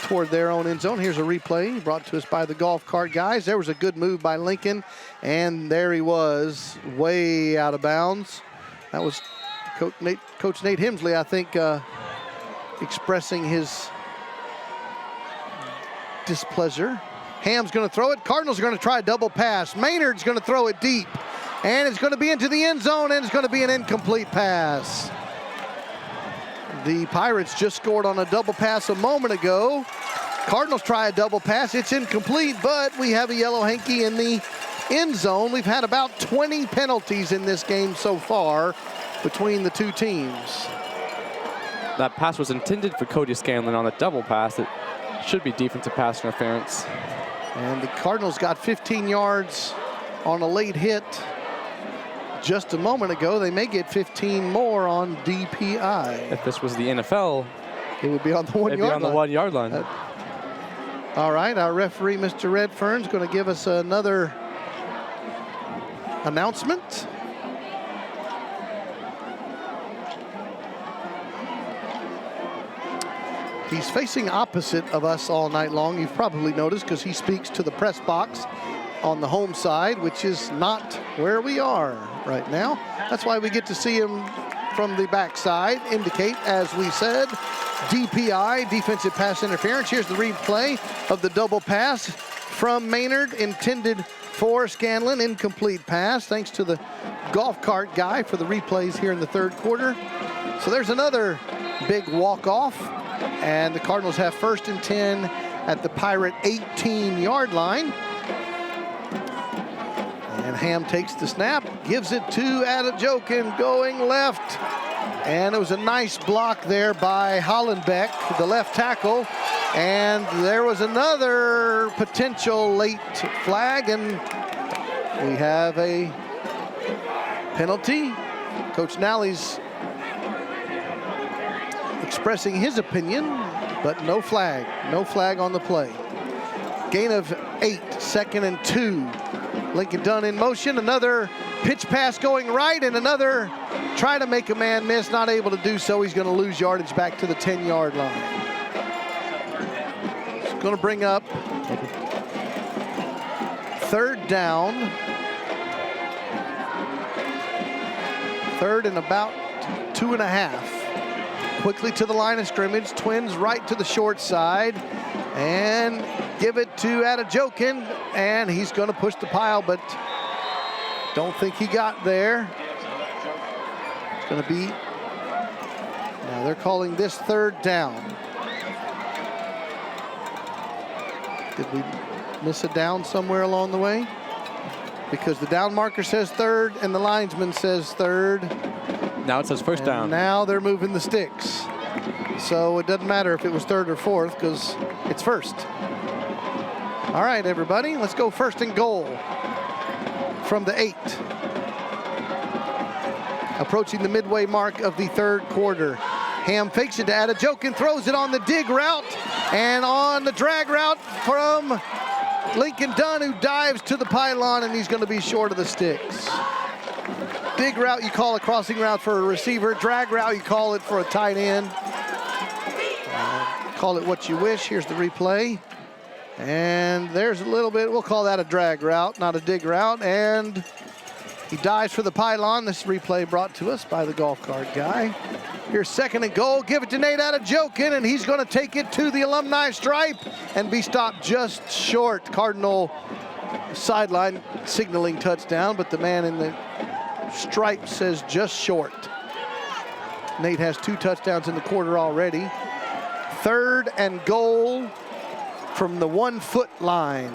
toward their own end zone. Here's a replay brought to us by the golf cart guys. There was a good move by Lincoln, and there he was, way out of bounds. That was Coach Nate Hemsley, I think, expressing his displeasure. Ham's going to throw it. Cardinals are going to try a double pass. Maynard's going to throw it deep, and it's going to be into the end zone, and it's going to be an incomplete pass. The Pirates just scored on a double pass a moment ago. Cardinals try a double pass. It's incomplete, but we have a yellow hanky in the end zone. We've had about 20 penalties in this game so far between the two teams. That pass was intended for Cody Scanlon on a double pass. It should be defensive pass interference. And the Cardinals got 15 yards on a late hit just a moment ago. They may get 15 more on DPI. If this was the NFL, it would be on the 1 it'd yard be on line. the 1 yard line. All right, our referee, Mr. Redfern's going to give us another announcement. He's facing opposite of us all night long. You've probably noticed because he speaks to the press box on the home side, which is not where we are right now. That's why we get to see him from the backside indicate, as we said, DPI, defensive pass interference. Here's the replay of the double pass from Maynard, intended for Scanlon, incomplete pass, thanks to the golf cart guy for the replays here in the third quarter. So there's another big walk-off, and the Cardinals have 1st and 10 at the Pirate 18-yard line. And Ham takes the snap, gives it to Adejokin going left. And it was a nice block there by Hollenbeck, the left tackle. And there was another potential late flag, and we have a penalty. Coach Nally's expressing his opinion, but no flag on the play. Gain of 8, 2nd and 2. Lincoln Dunn in motion, another pitch pass going right, and another try to make a man miss, not able to do so. He's going to lose yardage back to the 10-yard line. It's going to bring up 3rd down. 3rd and about 2.5. Quickly to the line of scrimmage, Twins right to the short side, and give it to Adejokin, and he's going to push the pile, but don't think he got there. It's going to be, now they're calling this 3rd down. Did we miss a down somewhere along the way? Because the down marker says 3rd and the linesman says 3rd. Now it says 1st down. Now they're moving the sticks. So it doesn't matter if it was 3rd or 4th because it's 1st. All right, everybody, let's go 1st and goal from the 8. Approaching the midway mark of the 3rd quarter. Ham fakes it to Adejokin, throws it on the dig route, and on the drag route from Lincoln Dunn, who dives to the pylon, and he's going to be short of the sticks. Dig route, you call a crossing route for a receiver. Drag route, you call it for a tight end. Call it what you wish. Here's the replay. And there's a little bit, we'll call that a drag route, not a dig route. And he dives for the pylon. This replay brought to us by the golf cart guy. Here's 2nd and goal. Give it to Nate Adejokin, and he's going to take it to the alumni stripe and be stopped just short. Cardinal sideline signaling touchdown, but the man in the stripe says just short. Nate has 2 touchdowns in the quarter already. 3rd and goal from the 1-foot line.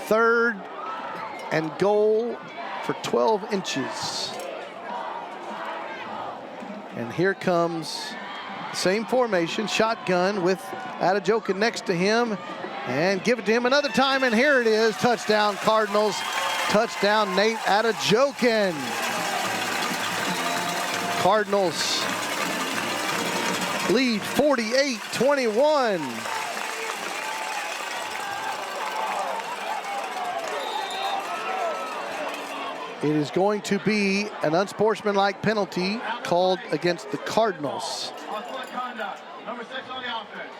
3rd and goal for 12 inches. And here comes the same formation, shotgun with Adejokin next to him, and give it to him another time, and here it is, touchdown Cardinals, touchdown Nate Adejokin. Cardinals lead 48-21. It is going to be an unsportsmanlike penalty called against the Cardinals. Number 6 on the offense.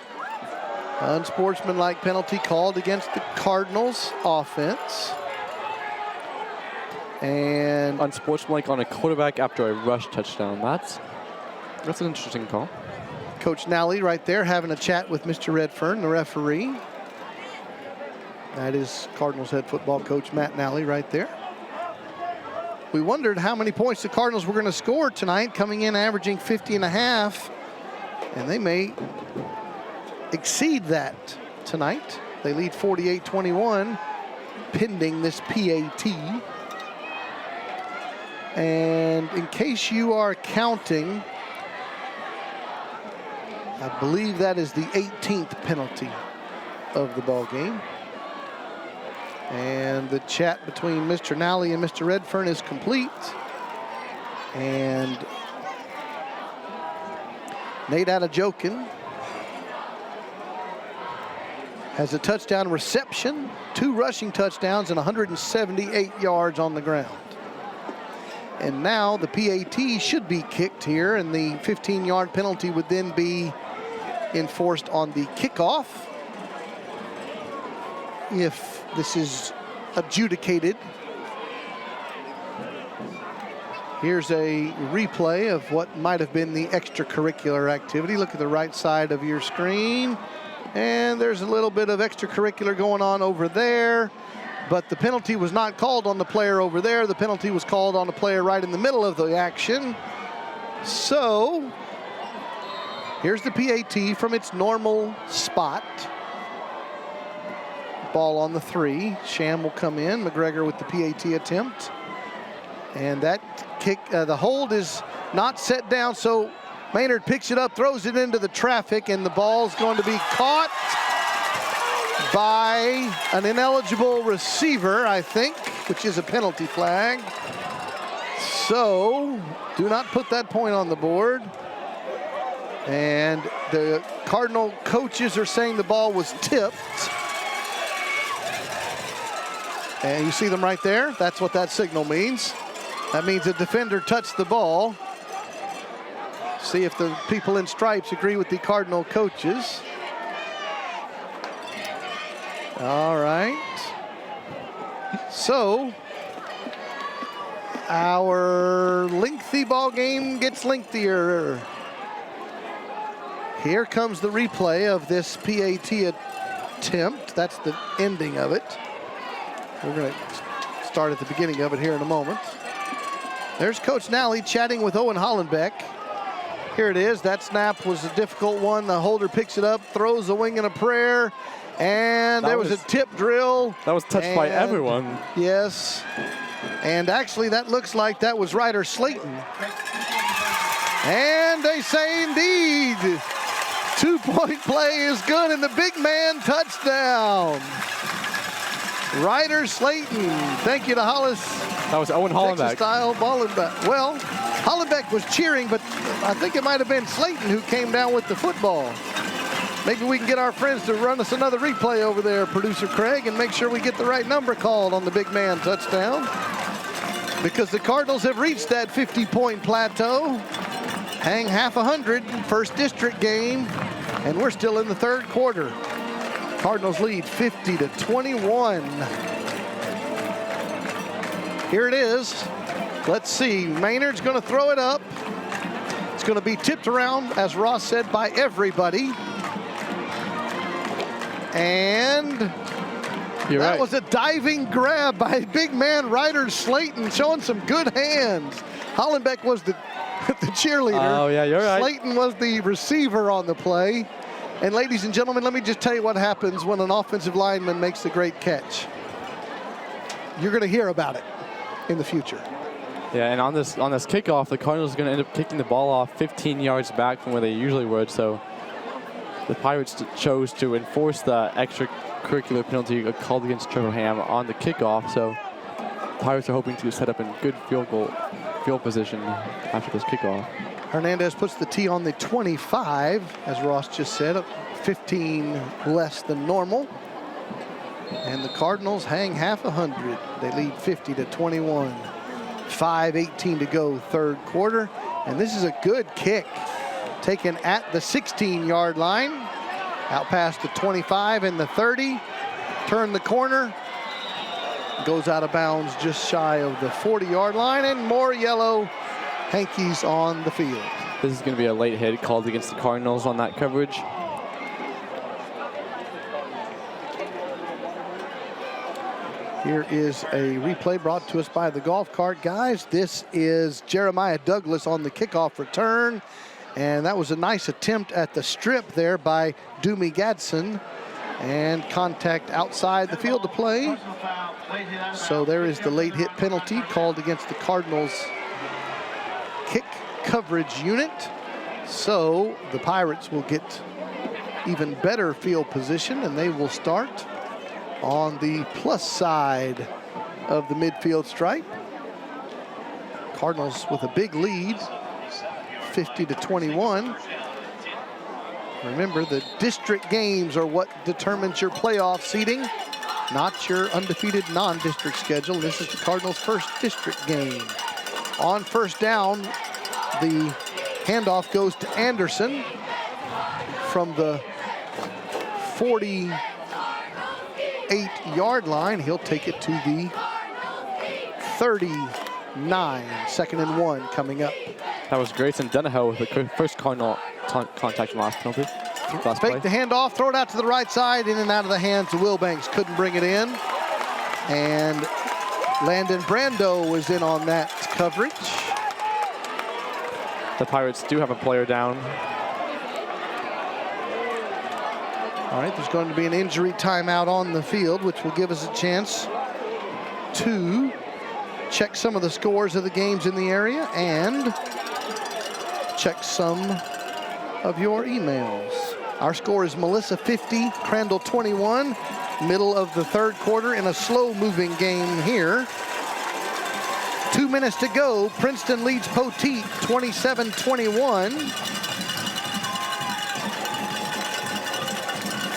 Unsportsmanlike penalty called against the Cardinals offense. And Unsportsmanlike on a quarterback after a rush touchdown. That's an interesting call. Coach Nally right there having a chat with Mr. Redfern, the referee. That is Cardinals head football coach Matt Nally right there. We wondered how many points the Cardinals were going to score tonight, coming in averaging 50.5, and they may exceed that tonight. They lead 48-21, pending this PAT. And in case you are counting, I believe that is the 18th penalty of the ball game. And the chat between Mr. Nally and Mr. Redfern is complete. And Nate Adejokin has a touchdown reception, 2 rushing touchdowns, and 178 yards on the ground. And now the PAT should be kicked here, and the 15-yard penalty would then be enforced on the kickoff if this is adjudicated. Here's a replay of what might have been the extracurricular activity. Look at the right side of your screen, and there's a little bit of extracurricular going on over there, but the penalty was not called on the player over there. The penalty was called on the player right in the middle of the action. So here's the PAT from its normal spot. Ball on the 3. Sham will come in. McGregor with the PAT attempt. And that kick, the hold is not set down, so Maynard picks it up, throws it into the traffic, and the ball's going to be caught by an ineligible receiver, I think, which is a penalty flag. So do not put that point on the board. And the Cardinal coaches are saying the ball was tipped. And you see them right there? That's what that signal means. That means the defender touched the ball. See if the people in stripes agree with the Cardinal coaches. All right. So our lengthy ball game gets lengthier. Here comes the replay of this PAT attempt. That's the ending of it. We're going to start at the beginning of it here in a moment. There's Coach Nally chatting with Owen Hollenbeck. Here it is. That snap was a difficult one. The holder picks it up, throws a wing and a prayer, and there was a tip drill. That was touched by everyone. Yes. And actually, that looks like that was Ryder Slayton. And they say indeed, 2-point play is good, and the big man touchdown. Ryder Slayton. Thank you to Hollis. That was Owen Hollenbeck. Texas style ball and back. Well, Hollenbeck was cheering, but I think it might have been Slayton who came down with the football. Maybe we can get our friends to run us another replay over there, producer Craig, and make sure we get the right number called on the big man touchdown. Because the Cardinals have reached that 50-point plateau. Hang half 100, first district game, and we're still in the third quarter. Cardinals lead 50-21. Here it is. Let's see. Maynard's going to throw it up. It's going to be tipped around, as Ross said, by everybody. And that was a diving grab by big man Ryder Slayton, showing some good hands. Hollenbeck was the cheerleader. Oh, yeah, you're right. Slayton was the receiver on the play. And ladies and gentlemen, let me just tell you what happens when an offensive lineman makes a great catch. You're going to hear about it in the future. Yeah, and on this kickoff, the Cardinals are going to end up kicking the ball off 15 yards back from where they usually would. So the Pirates chose to enforce the extracurricular penalty called against Trevor Ham on the kickoff. So the Pirates are hoping to set up in good field position after this kickoff. Hernandez puts the tee on the 25, as Ross just said, 15 less than normal. And the Cardinals hang half 100. They lead 50-21. 5:18 to go, third quarter. And this is a good kick, taken at the 16-yard line, out past the 25 and the 30. Turn the corner, goes out of bounds just shy of the 40-yard line, and more yellow hankies on the field. This is going to be a late hit called against the Cardinals on that coverage. Here is a replay brought to us by the Golf Cart Guys. This is Jeremiah Douglas on the kickoff return. And that was a nice attempt at the strip there by Doomy Gadsden. And contact outside the field to play. So there is the late hit penalty called against the Cardinals kick coverage unit. So the Pirates will get even better field position, and they will start on the plus side of the midfield stripe. Cardinals with a big lead, 50-21. Remember, the district games are what determines your playoff seeding, not your undefeated non-district schedule. This is the Cardinals' first district game. On first down, the handoff goes to Anderson from the 48-yard line. He'll take it to the 39, 2nd and 1 coming up. That was Grayson Donahoe with the first Cardinal contact from last penalty. Fake the handoff, throw it out to the right side, in and out of the hands of Wilbanks. Couldn't bring it in. And Landon Brando was in on that coverage. The Pirates do have a player down. All right, there's going to be an injury timeout on the field, which will give us a chance to check some of the scores of the games in the area and check some of your emails. Our score is Melissa 50, Crandall 21, middle of the third quarter in a slow-moving game here. 2 minutes to go. Princeton leads Poteet 27-21.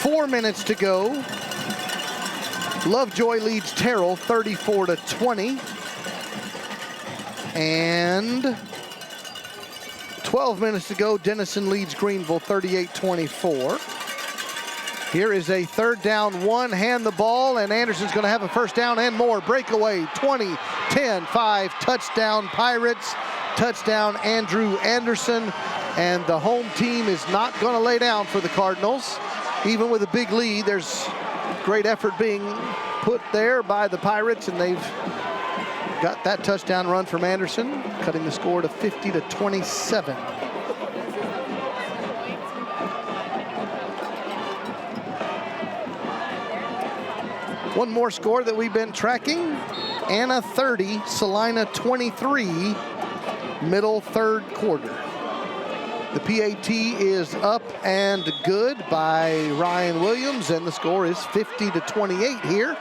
4 minutes to go. Lovejoy leads Terrell 34-20. And 12 minutes to go. Denison leads Greenville 38-24. Here is a 3rd down, 1. Hand the ball, and Anderson's going to have a first down and more. Breakaway, 20, 10, 5. Touchdown Pirates. Touchdown Andrew Anderson. And the home team is not going to lay down for the Cardinals. Even with a big lead, there's great effort being put there by the Pirates, and they've got that touchdown run from Anderson, cutting the score to 50-27. One more score that we've been tracking. Anna 30, Salina 23, middle third quarter. The PAT is up and good by Ryan Williams, and the score is 50-28 here.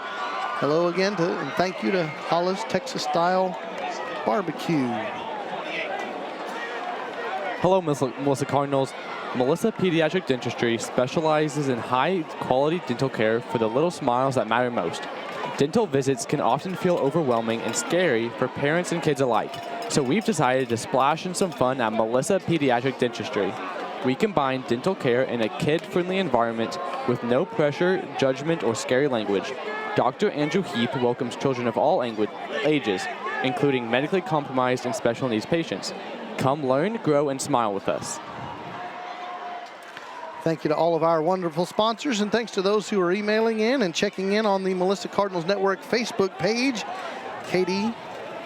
Hello again and thank you to Hollis Texas Style Barbecue. Hello, Melissa Cardinals. Melissa Pediatric Dentistry specializes in high-quality dental care for the little smiles that matter most. Dental visits can often feel overwhelming and scary for parents and kids alike, so we've decided to splash in some fun at Melissa Pediatric Dentistry. We combine dental care in a kid-friendly environment with no pressure, judgment, or scary language. Dr. Andrew Heath welcomes children of all ages, including medically compromised and special needs patients. Come learn, grow, and smile with us. Thank you to all of our wonderful sponsors, and thanks to those who are emailing in and checking in on the Melissa Cardinals Network Facebook page. Katie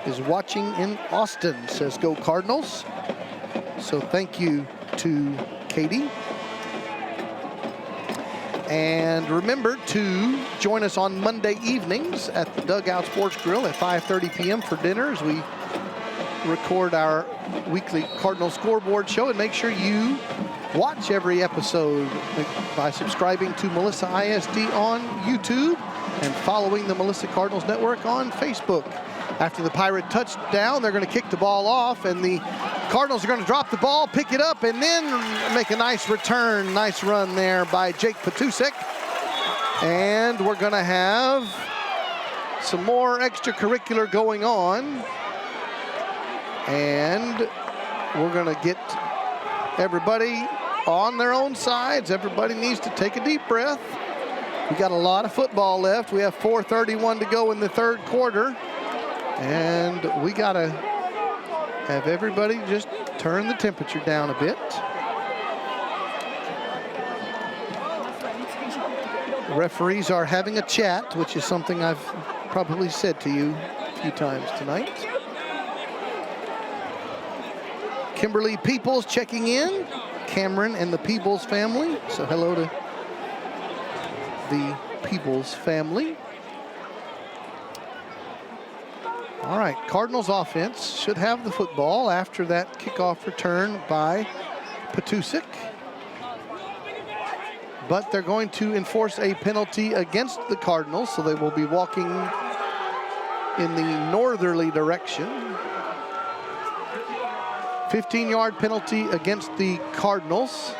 is watching in Austin, says Go Cardinals. So thank you to Katie. And remember to join us on Monday evenings at the Dugout Sports Grill at 5:30 p.m. for dinner as we record our weekly Cardinal Scoreboard show. And make sure you watch every episode by subscribing to Melissa ISD on YouTube and following the Melissa Cardinals Network on Facebook. After the Pirate touchdown, they're going to kick the ball off, and the Cardinals are going to drop the ball, pick it up, and then make a nice return, nice run there by Jake Patusek. And we're going to have some more extracurricular going on. And we're going to get everybody on their own sides. Everybody needs to take a deep breath. We got a lot of football left. We have 4:31 to go in the third quarter. And we got to have everybody just turn the temperature down a bit. The referees are having a chat, which is something I've probably said to you a few times tonight. Kimberly Peoples checking in. Cameron and the Peebles family. So hello to the Peebles family. All right, Cardinals offense should have the football after that kickoff return by Petusik. But they're going to enforce a penalty against the Cardinals, so they will be walking in the northerly direction. 15-yard penalty against the Cardinals.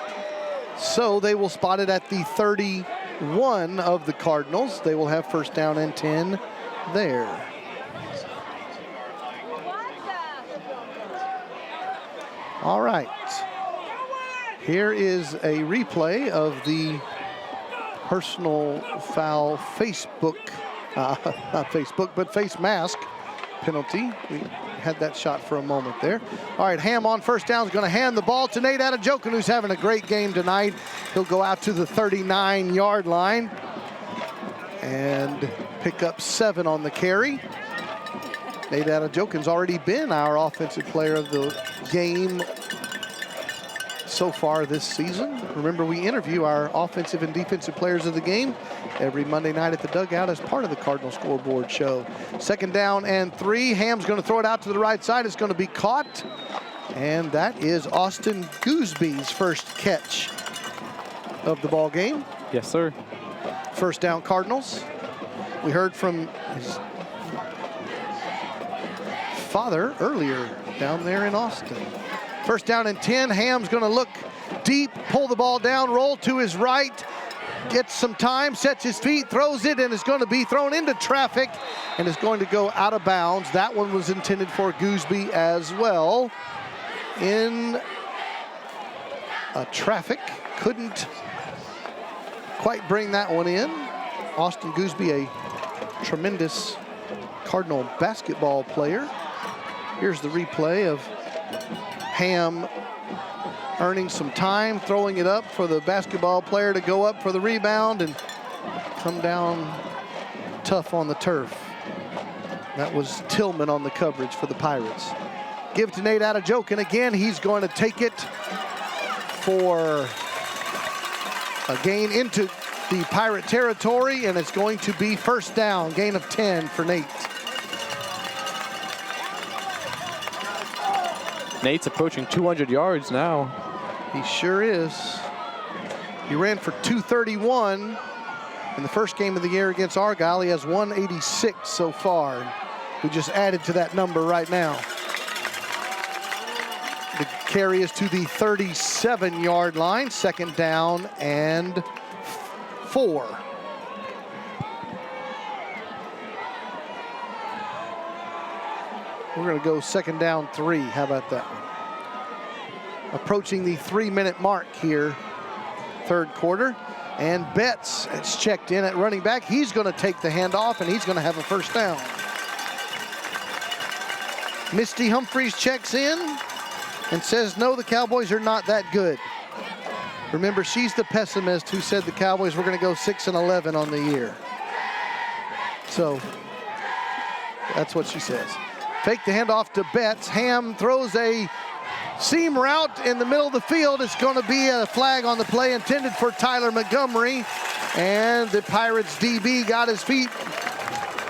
So they will spot it at the 31 of the Cardinals. They will have first down and 10 there. All right. Here is a replay of the personal foul Facebook, not Facebook, but face mask penalty. We had that shot for a moment there. All right, Ham on first down is going to hand the ball to Nate Adejokin, who's having a great game tonight. He'll go out to the 39-yard line and pick up 7 on the carry. Nate Adejokin's already been our offensive player of the game so far this season. Remember, we interview our offensive and defensive players of the game every Monday night at the dugout as part of the Cardinal Scoreboard show. Second down and 3. Ham's going to throw it out to the right side. It's going to be caught. And that is Austin Goosby's first catch of the ball game. Yes, sir. First down, Cardinals. We heard from his father earlier down there in Austin. First down and 10. Ham's going to look deep, pull the ball down, roll to his right, gets some time, sets his feet, throws it, and is going to be thrown into traffic and is going to go out of bounds. That one was intended for Goosby as well. In traffic, couldn't quite bring that one in. Austin Goosby, a tremendous Cardinal basketball player. Here's the replay of Ham earning some time, throwing it up for the basketball player to go up for the rebound and come down tough on the turf. That was Tillman on the coverage for the Pirates. Give to Nate Adejokin again. He's going to take it for a gain into the Pirate territory, and it's going to be first down, gain of 10 for Nate. Nate's approaching 200 yards now. He sure is. He ran for 231 in the first game of the year against Argyle. He has 186 so far. We just added to that number right now. The carry is to the 37-yard line. Second down and 4. We're going to go second down 3. How about that one? Approaching the 3-minute mark here, third quarter. And Betts is checked in at running back. He's going to take the handoff, and he's going to have a first down. Misty Humphreys checks in and says, no, the Cowboys are not that good. Remember, she's the pessimist who said the Cowboys were going to go 6-11 on the year. So that's what she says. Fake the handoff to Betts. Ham throws a seam route in the middle of the field. It's going to be a flag on the play intended for Tyler Montgomery. And the Pirates DB got his feet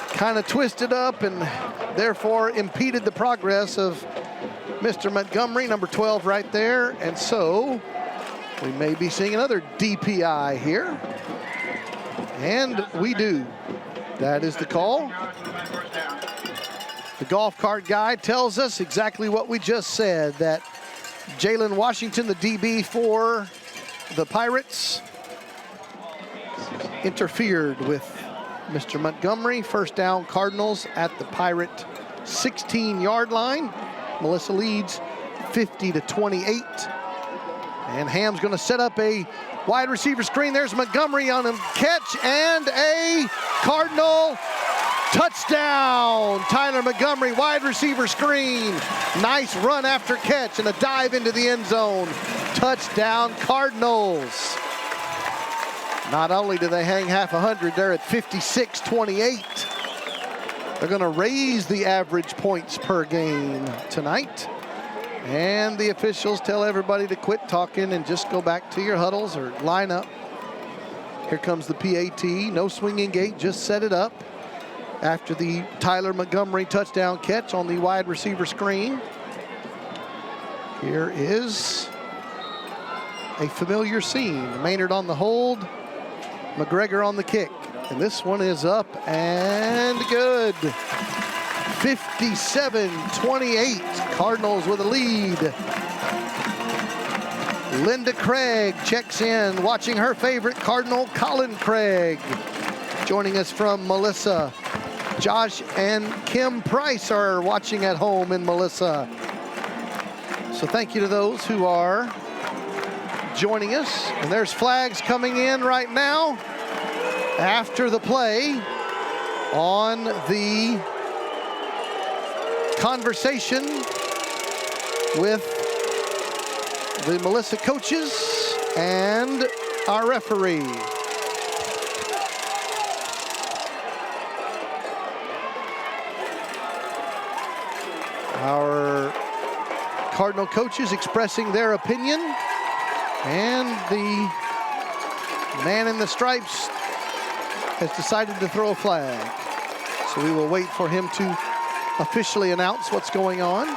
kind of twisted up and therefore impeded the progress of Mr. Montgomery, number 12 right there. And so we may be seeing another DPI here. And we do. That is the call. The golf cart guy tells us exactly what we just said, that Jalen Washington, the DB for the Pirates, interfered with Mr. Montgomery. First down, Cardinals at the Pirate 16-yard line. Melissa leads 50-28. And Ham's going to set up a wide receiver screen. There's Montgomery on a catch and a Cardinal touchdown. Tyler Montgomery, wide receiver screen. Nice run after catch and a dive into the end zone. Touchdown, Cardinals. Not only do they hang half 100, they're at 56-28. They're going to raise the average points per game tonight. And the officials tell everybody to quit talking and just go back to your huddles or line up. Here comes the PAT. No swinging gate, just set it up after the Tyler Montgomery touchdown catch on the wide receiver screen. Here is a familiar scene. Maynard on the hold, McGregor on the kick. And this one is up and good. 57-28, Cardinals with a lead. Linda Craig checks in, watching her favorite Cardinal, Colin Craig. Joining us from Melissa. Josh and Kim Price are watching at home in Melissa. So thank you to those who are joining us. And there's flags coming in right now after the play on the conversation with the Melissa coaches and our referee. Our Cardinal coaches expressing their opinion, and the man in the stripes has decided to throw a flag. So we will wait for him to officially announce what's going on.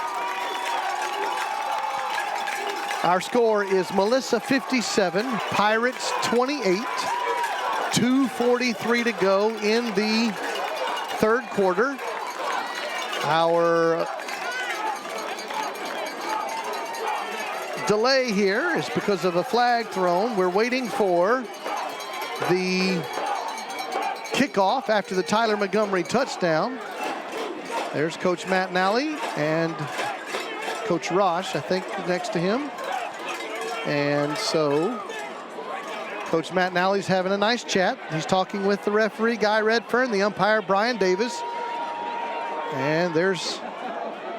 Our score is Melissa 57, Pirates 28, 2:43 to go in the third quarter. Our delay here is because of a flag thrown. We're waiting for the kickoff after the Tyler Montgomery touchdown. There's Coach Matt Nally and Coach Rosh, I think, next to him. And so Coach Matt Nally's having a nice chat. He's talking with the referee, Guy Redfern, the umpire, Brian Davis. And there's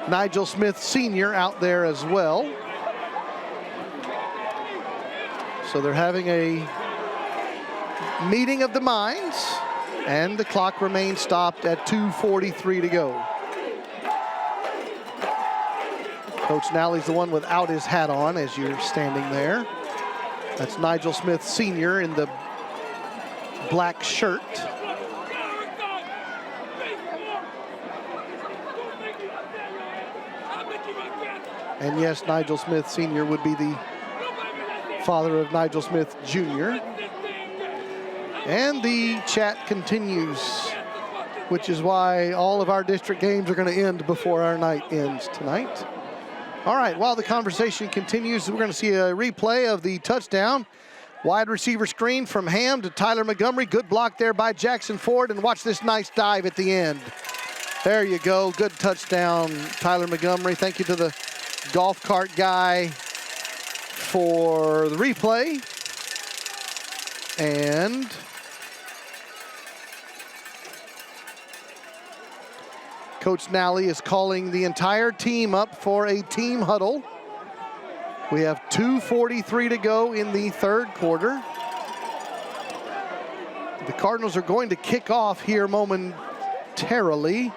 Nigel Smith Sr. out there as well. So they're having a meeting of the minds, and the clock remains stopped at 2:43 to go. Coach Nally's the one without his hat on as you're standing there. That's Nigel Smith Sr. in the black shirt. And yes, Nigel Smith Sr. would be the father of Nigel Smith Jr. And the chat continues, which is why all of our district games are going to end before our night ends tonight. All right, while the conversation continues, we're going to see a replay of the touchdown. Wide receiver screen from Ham to Tyler Montgomery. Good block there by Jackson Ford, and watch this nice dive at the end. There you go, good touchdown, Tyler Montgomery. Thank you to the golf cart guy for the replay. And Coach Nally is calling the entire team up for a team huddle. We have 2:43 to go in the third quarter. The Cardinals are going to kick off here momentarily,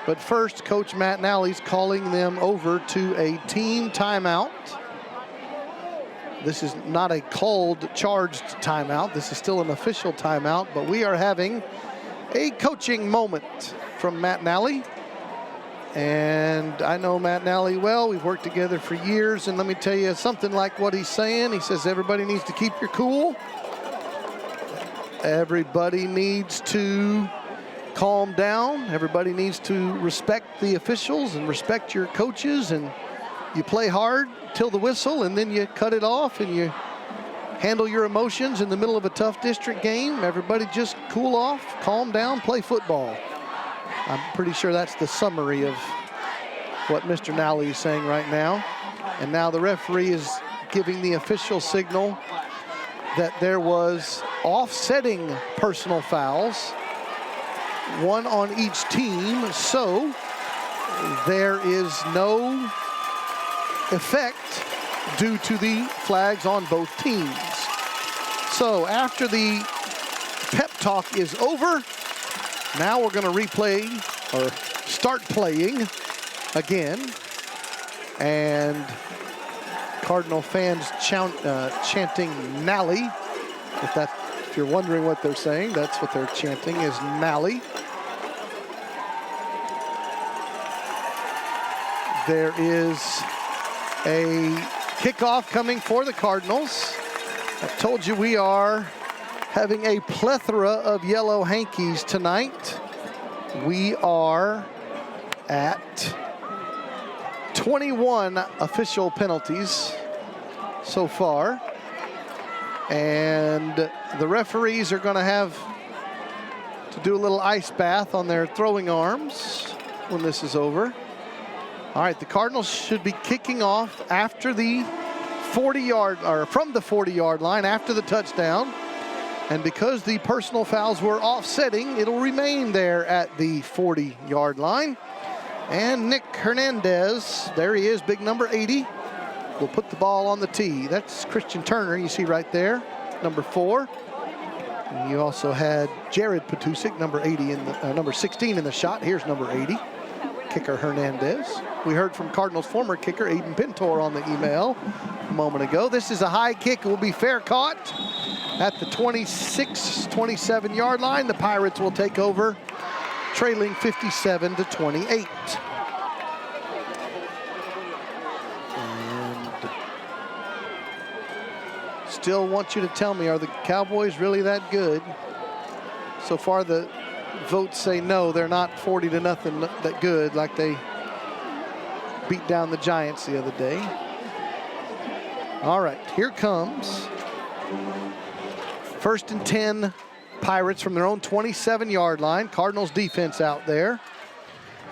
but first Coach Matt Nally's calling them over to a team timeout. This is not a called, charged timeout. This is still an official timeout, but we are having a coaching moment from Matt Nally. And I know Matt Nally well. We've worked together for years, and let me tell you something like what he's saying. He says everybody needs to keep your cool. Everybody needs to calm down. Everybody needs to respect the officials and respect your coaches, and you play hard till the whistle, and then you cut it off and you handle your emotions in the middle of a tough district game. Everybody just cool off, calm down, play football. I'm pretty sure that's the summary of what Mr. Nally is saying right now. And now the referee is giving the official signal that there was offsetting personal fouls, one on each team, so there is no effect due to the flags on both teams. So after the pep talk is over, now we're going to replay or start playing again. And Cardinal fans chanting Nally, if that If you're wondering what they're saying, that's what they're chanting is Mally. There is a kickoff coming for the Cardinals. I told you we are having a plethora of yellow hankies tonight. We are at 21 official penalties so far. And the referees are going to have to do a little ice bath on their throwing arms when this is over. All right, the Cardinals should be kicking off after the 40-yard, or from the 40-yard line after the touchdown. And because the personal fouls were offsetting, it'll remain there at the 40-yard line. And Nick Hernandez, there he is, big number 80, will put the ball on the tee. That's Christian Turner, you see right there, number 4. And you also had Jared Petusik, number 80 in the number 16 in the shot. Here's number 80, kicker Hernandez. We heard from Cardinals former kicker Aiden Pintor on the email a moment ago. This is a high kick. It will be fair caught at the 26, 27-yard line. The Pirates will take over, trailing 57-28. Still want you to tell me, are the Cowboys really that good? So far the votes say no, they're not 40-0 that good like they beat down the Giants the other day. All right, here comes 1st and 10 Pirates from their own 27-yard line. Cardinals defense out there.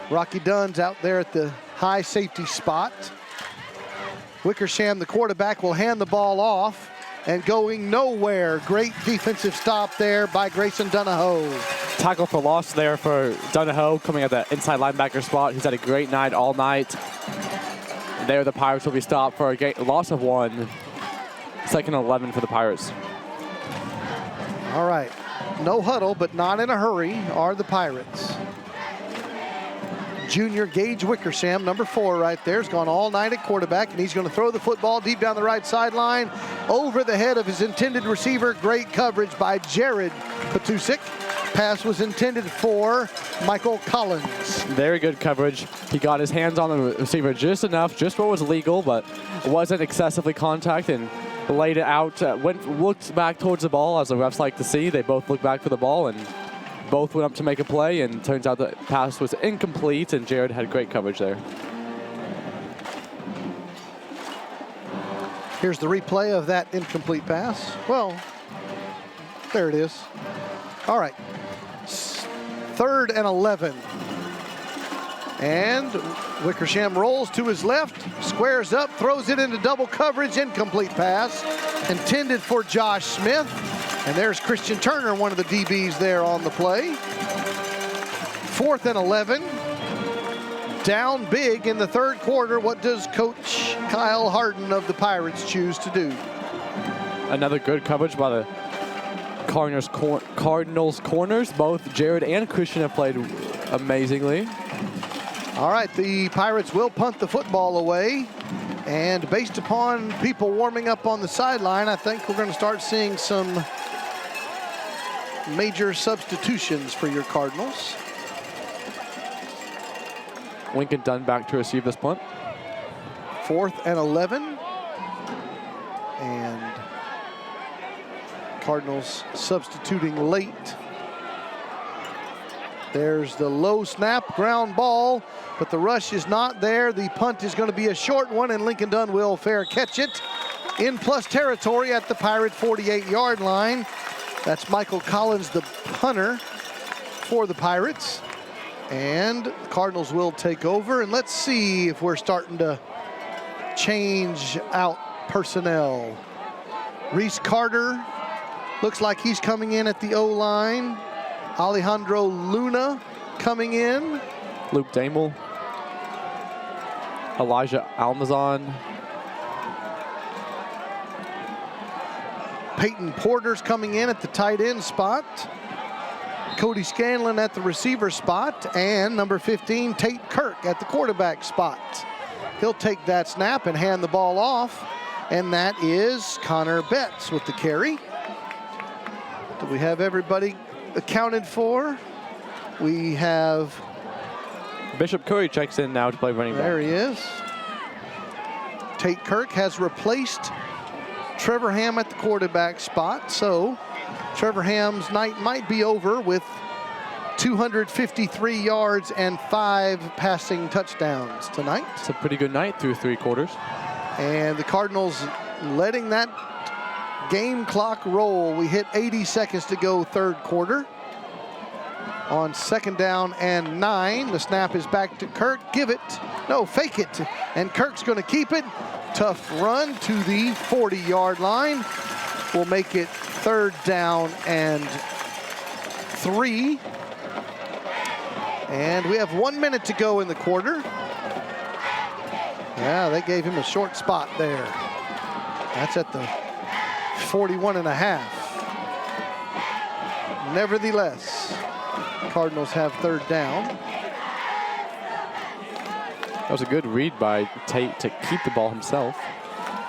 Rocky Dunn's out there at the high safety spot. Wickersham, the quarterback, will hand the ball off. And going nowhere. Great defensive stop there by Grayson Donahoe. Tackle for loss there for Donahoe coming at the inside linebacker spot. He's had a great night all night. There the Pirates will be stopped for a loss of 1. 2nd and 11 for the Pirates. All right. No huddle, but not in a hurry are the Pirates. Junior Gage Wickersham, number 4 right there, has gone all night at quarterback, and he's going to throw the football deep down the right sideline over the head of his intended receiver. Great coverage by Jared Petusik. Pass was intended for Michael Collins. Very good coverage. He got his hands on the receiver just enough, just what was legal, but wasn't excessively contact, and laid it out, looked back towards the ball, as the refs like to see. They both looked back for the ball, and both went up to make a play, and turns out the pass was incomplete, and Jared had great coverage there. Here's the replay of that incomplete pass. Well, there it is. All right. 3rd and 11. And Wickersham rolls to his left, squares up, throws it into double coverage, incomplete pass, intended for Josh Smith. And there's Christian Turner, one of the DBs there on the play. 4th and 11. Down big in the 3rd quarter. What does Coach Kyle Harden of the Pirates choose to do? Another good coverage by the Cardinals corners. Both Jared and Christian have played amazingly. All right, the Pirates will punt the football away. And based upon people warming up on the sideline, I think we're going to start seeing some major substitutions for your Cardinals. Lincoln Dunn back to receive this punt. 4th and 11. And Cardinals substituting late. There's the low snap, ground ball, but the rush is not there. The punt is going to be a short one, and Lincoln Dunn will fair catch it in plus territory at the Pirate 48-yard line. That's Michael Collins, the punter for the Pirates. And the Cardinals will take over. And let's see if we're starting to change out personnel. Reese Carter looks like he's coming in at the O-line. Alejandro Luna coming in. Luke Damel. Elijah Almazan. Peyton Porter's coming in at the tight end spot. Cody Scanlon at the receiver spot. And number 15, Tate Kirk at the quarterback spot. He'll take that snap and hand the ball off. And that is Connor Betts with the carry. We have everybody accounted for. We have... Bishop Curry checks in now to play running back. There he is. Tate Kirk has replaced Trevor Ham at the quarterback spot, so Trevor Ham's night might be over with 253 yards and 5 passing touchdowns tonight. It's a pretty good night through 3 quarters. And the Cardinals letting that game clock roll. We hit 80 seconds to go, third quarter. On 2nd down and 9, the snap is back to Kirk. Give it, no, fake it, and Kirk's going to keep it. Tough run to the 40-yard line. We'll make it 3rd down and 3. And we have 1 minute to go in the quarter. Yeah, they gave him a short spot there. That's at the 41.5. Nevertheless, Cardinals have 3rd down. That was a good read by Tate to keep the ball himself.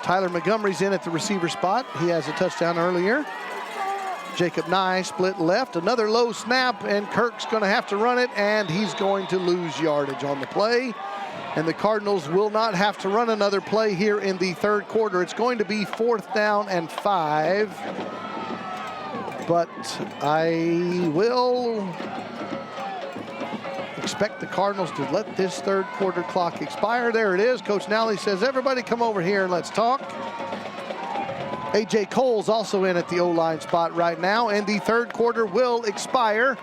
Tyler Montgomery's in at the receiver spot. He has a touchdown earlier. Jacob Nye split left. Another low snap, and Kirk's going to have to run it, and he's going to lose yardage on the play. And the Cardinals will not have to run another play here in the 3rd quarter. It's going to be 4th down and 5. But I will expect the Cardinals to let this 3rd quarter clock expire. There it is. Coach Nally says, everybody come over here and let's talk. A.J. Cole's also in at the O-line spot right now, and the 3rd quarter will expire.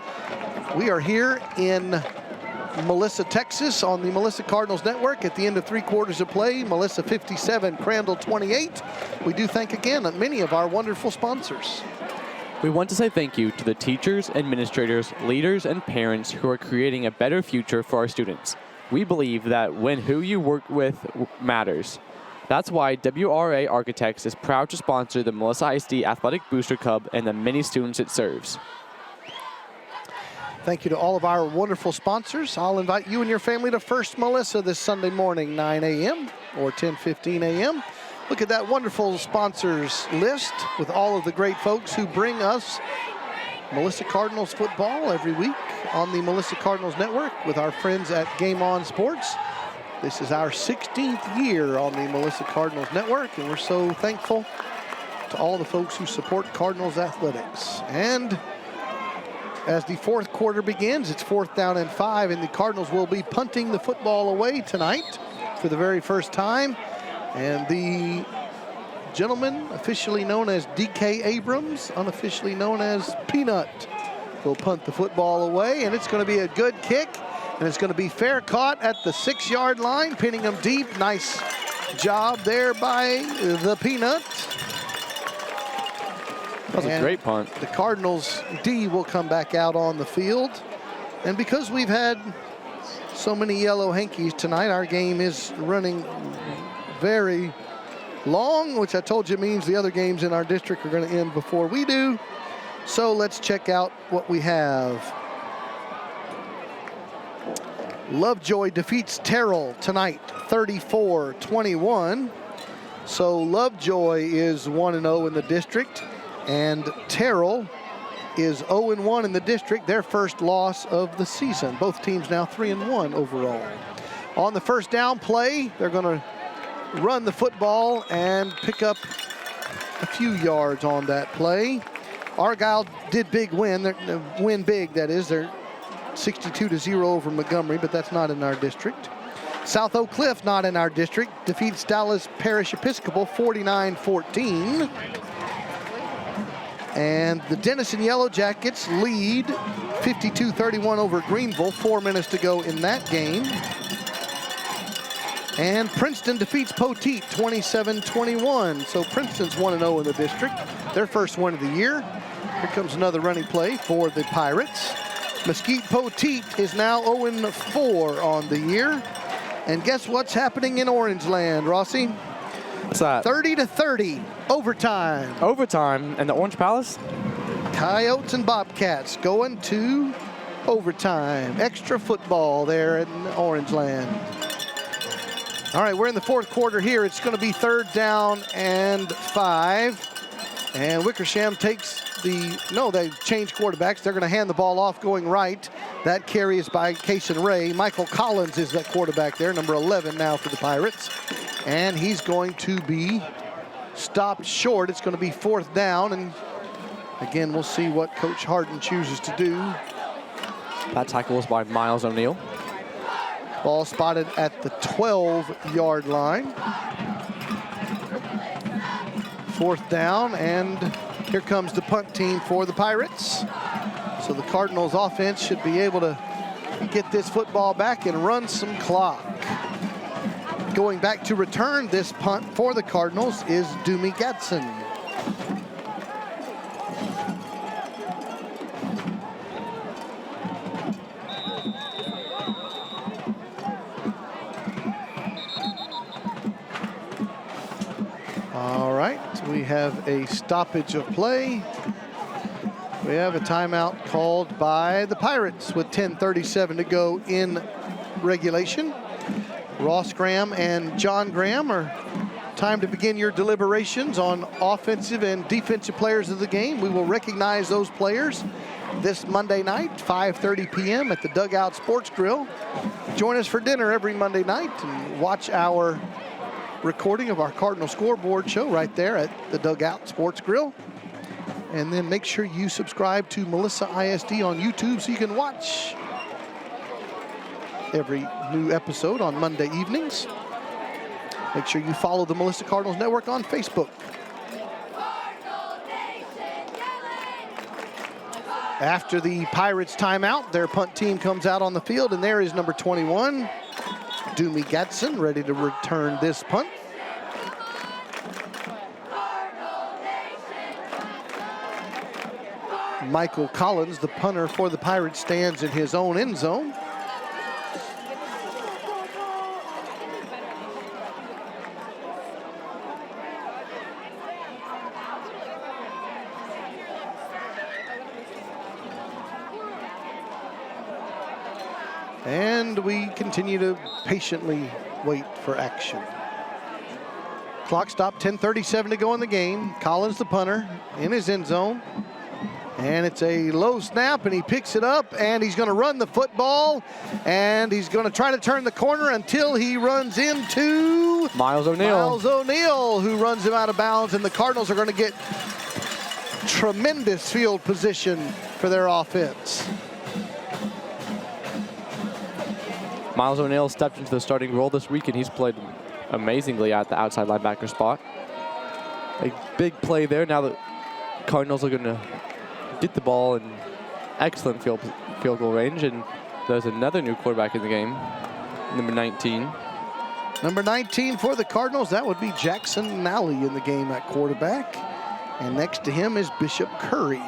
We are here in Melissa, Texas, on the Melissa Cardinals Network at the end of 3 quarters of play. Melissa 57, Crandall 28. We do thank again many of our wonderful sponsors. We want to say thank you to the teachers, administrators, leaders, and parents who are creating a better future for our students. We believe that when who you work with matters. That's why WRA Architects is proud to sponsor the Melissa ISD Athletic Booster Club and the many students it serves. Thank you to all of our wonderful sponsors. I'll invite you and your family to First Melissa this Sunday morning, 9 a.m. or 10:15 a.m. Look at that wonderful sponsors list with all of the great folks who bring us Melissa Cardinals football every week on the Melissa Cardinals Network with our friends at Game On Sports. This is our 16th year on the Melissa Cardinals Network, and we're so thankful to all the folks who support Cardinals athletics. And as the 4th quarter begins, it's 4th down and 5, and the Cardinals will be punting the football away tonight for the very first time. And the gentleman officially known as D.K. Abrams, unofficially known as Peanut, will punt the football away, and it's going to be a good kick. And it's going to be fair caught at the 6-yard line, pinning him deep. Nice job there by the Peanut. That was a great punt. The Cardinals D will come back out on the field. And because we've had so many yellow hankies tonight, our game is running very long, which I told you means the other games in our district are going to end before we do. So let's check out what we have. Lovejoy defeats Terrell tonight, 34-21. So Lovejoy is 1-0 in the district, and Terrell is 0-1 in the district, their first loss of the season. Both teams now 3-1 overall. On the first down play, they're going to run the football and pick up a few yards on that play. Argyle did win big, that is. They're 62-0 over Montgomery, but that's not in our district. South Oak Cliff, not in our district, defeats Dallas Parish Episcopal 49-14. And the Denison Yellow Jackets lead 52-31 over Greenville, 4 minutes to go in that game. And Princeton defeats Poteet 27-21. So Princeton's 1-0 in the district, their first win of the year. Here comes another running play for the Pirates. Mesquite Poteet is now 0-4 on the year. And guess what's happening in Orange Land, Rossi? What's that? 30-30, overtime. Overtime, and the Orange Palace? Coyotes and Bobcats going to overtime. Extra football there in Orange Land. All right, we're in the 4th quarter here. It's going to be 3rd down and 5. And Wickersham takes they changed quarterbacks. They're going to hand the ball off going right. That carry is by Kason Ray. Michael Collins is that quarterback there, number 11 now for the Pirates. And he's going to be stopped short. It's going to be 4th down. And again, we'll see what Coach Harden chooses to do. That tackle was by Miles O'Neill. Ball spotted at the 12-yard line. 4th down, and here comes the punt team for the Pirates. So the Cardinals offense should be able to get this football back and run some clock. Going back to return this punt for the Cardinals is Doomy Gatson. All right, we have a stoppage of play. We have a timeout called by the Pirates with 10:37 to go in regulation. Ross Graham and John Graham are time to begin your deliberations on offensive and defensive players of the game. We will recognize those players this Monday night, 5:30 p.m. at the Dugout Sports Grill. Join us for dinner every Monday night and watch our recording of our Cardinal Scoreboard show right there at the Dugout Sports Grill. And then make sure you subscribe to Melissa ISD on YouTube so you can watch every new episode on Monday evenings. Make sure you follow the Melissa Cardinals Network on Facebook. After the Pirates timeout, their punt team comes out on the field, and there is number 21, Doomy Gatson, ready to return this punt. Michael Collins, the punter for the Pirates, stands in his own end zone. And we continue to patiently wait for action. Clock stop, 10:37 to go in the game. Collins, the punter, in his end zone. And it's a low snap, and he picks it up, and he's going to run the football, and he's going to try to turn the corner until he runs into Miles O'Neill. Miles O'Neill, who runs him out of bounds, and the Cardinals are going to get tremendous field position for their offense. Miles O'Neill stepped into the starting role this week, and he's played amazingly at the outside linebacker spot. A big play there. Now the Cardinals are going to get the ball in excellent field goal range, and there's another new quarterback in the game, number 19. Number 19 for the Cardinals, that would be Jackson Nally in the game at quarterback. And next to him is Bishop Curry.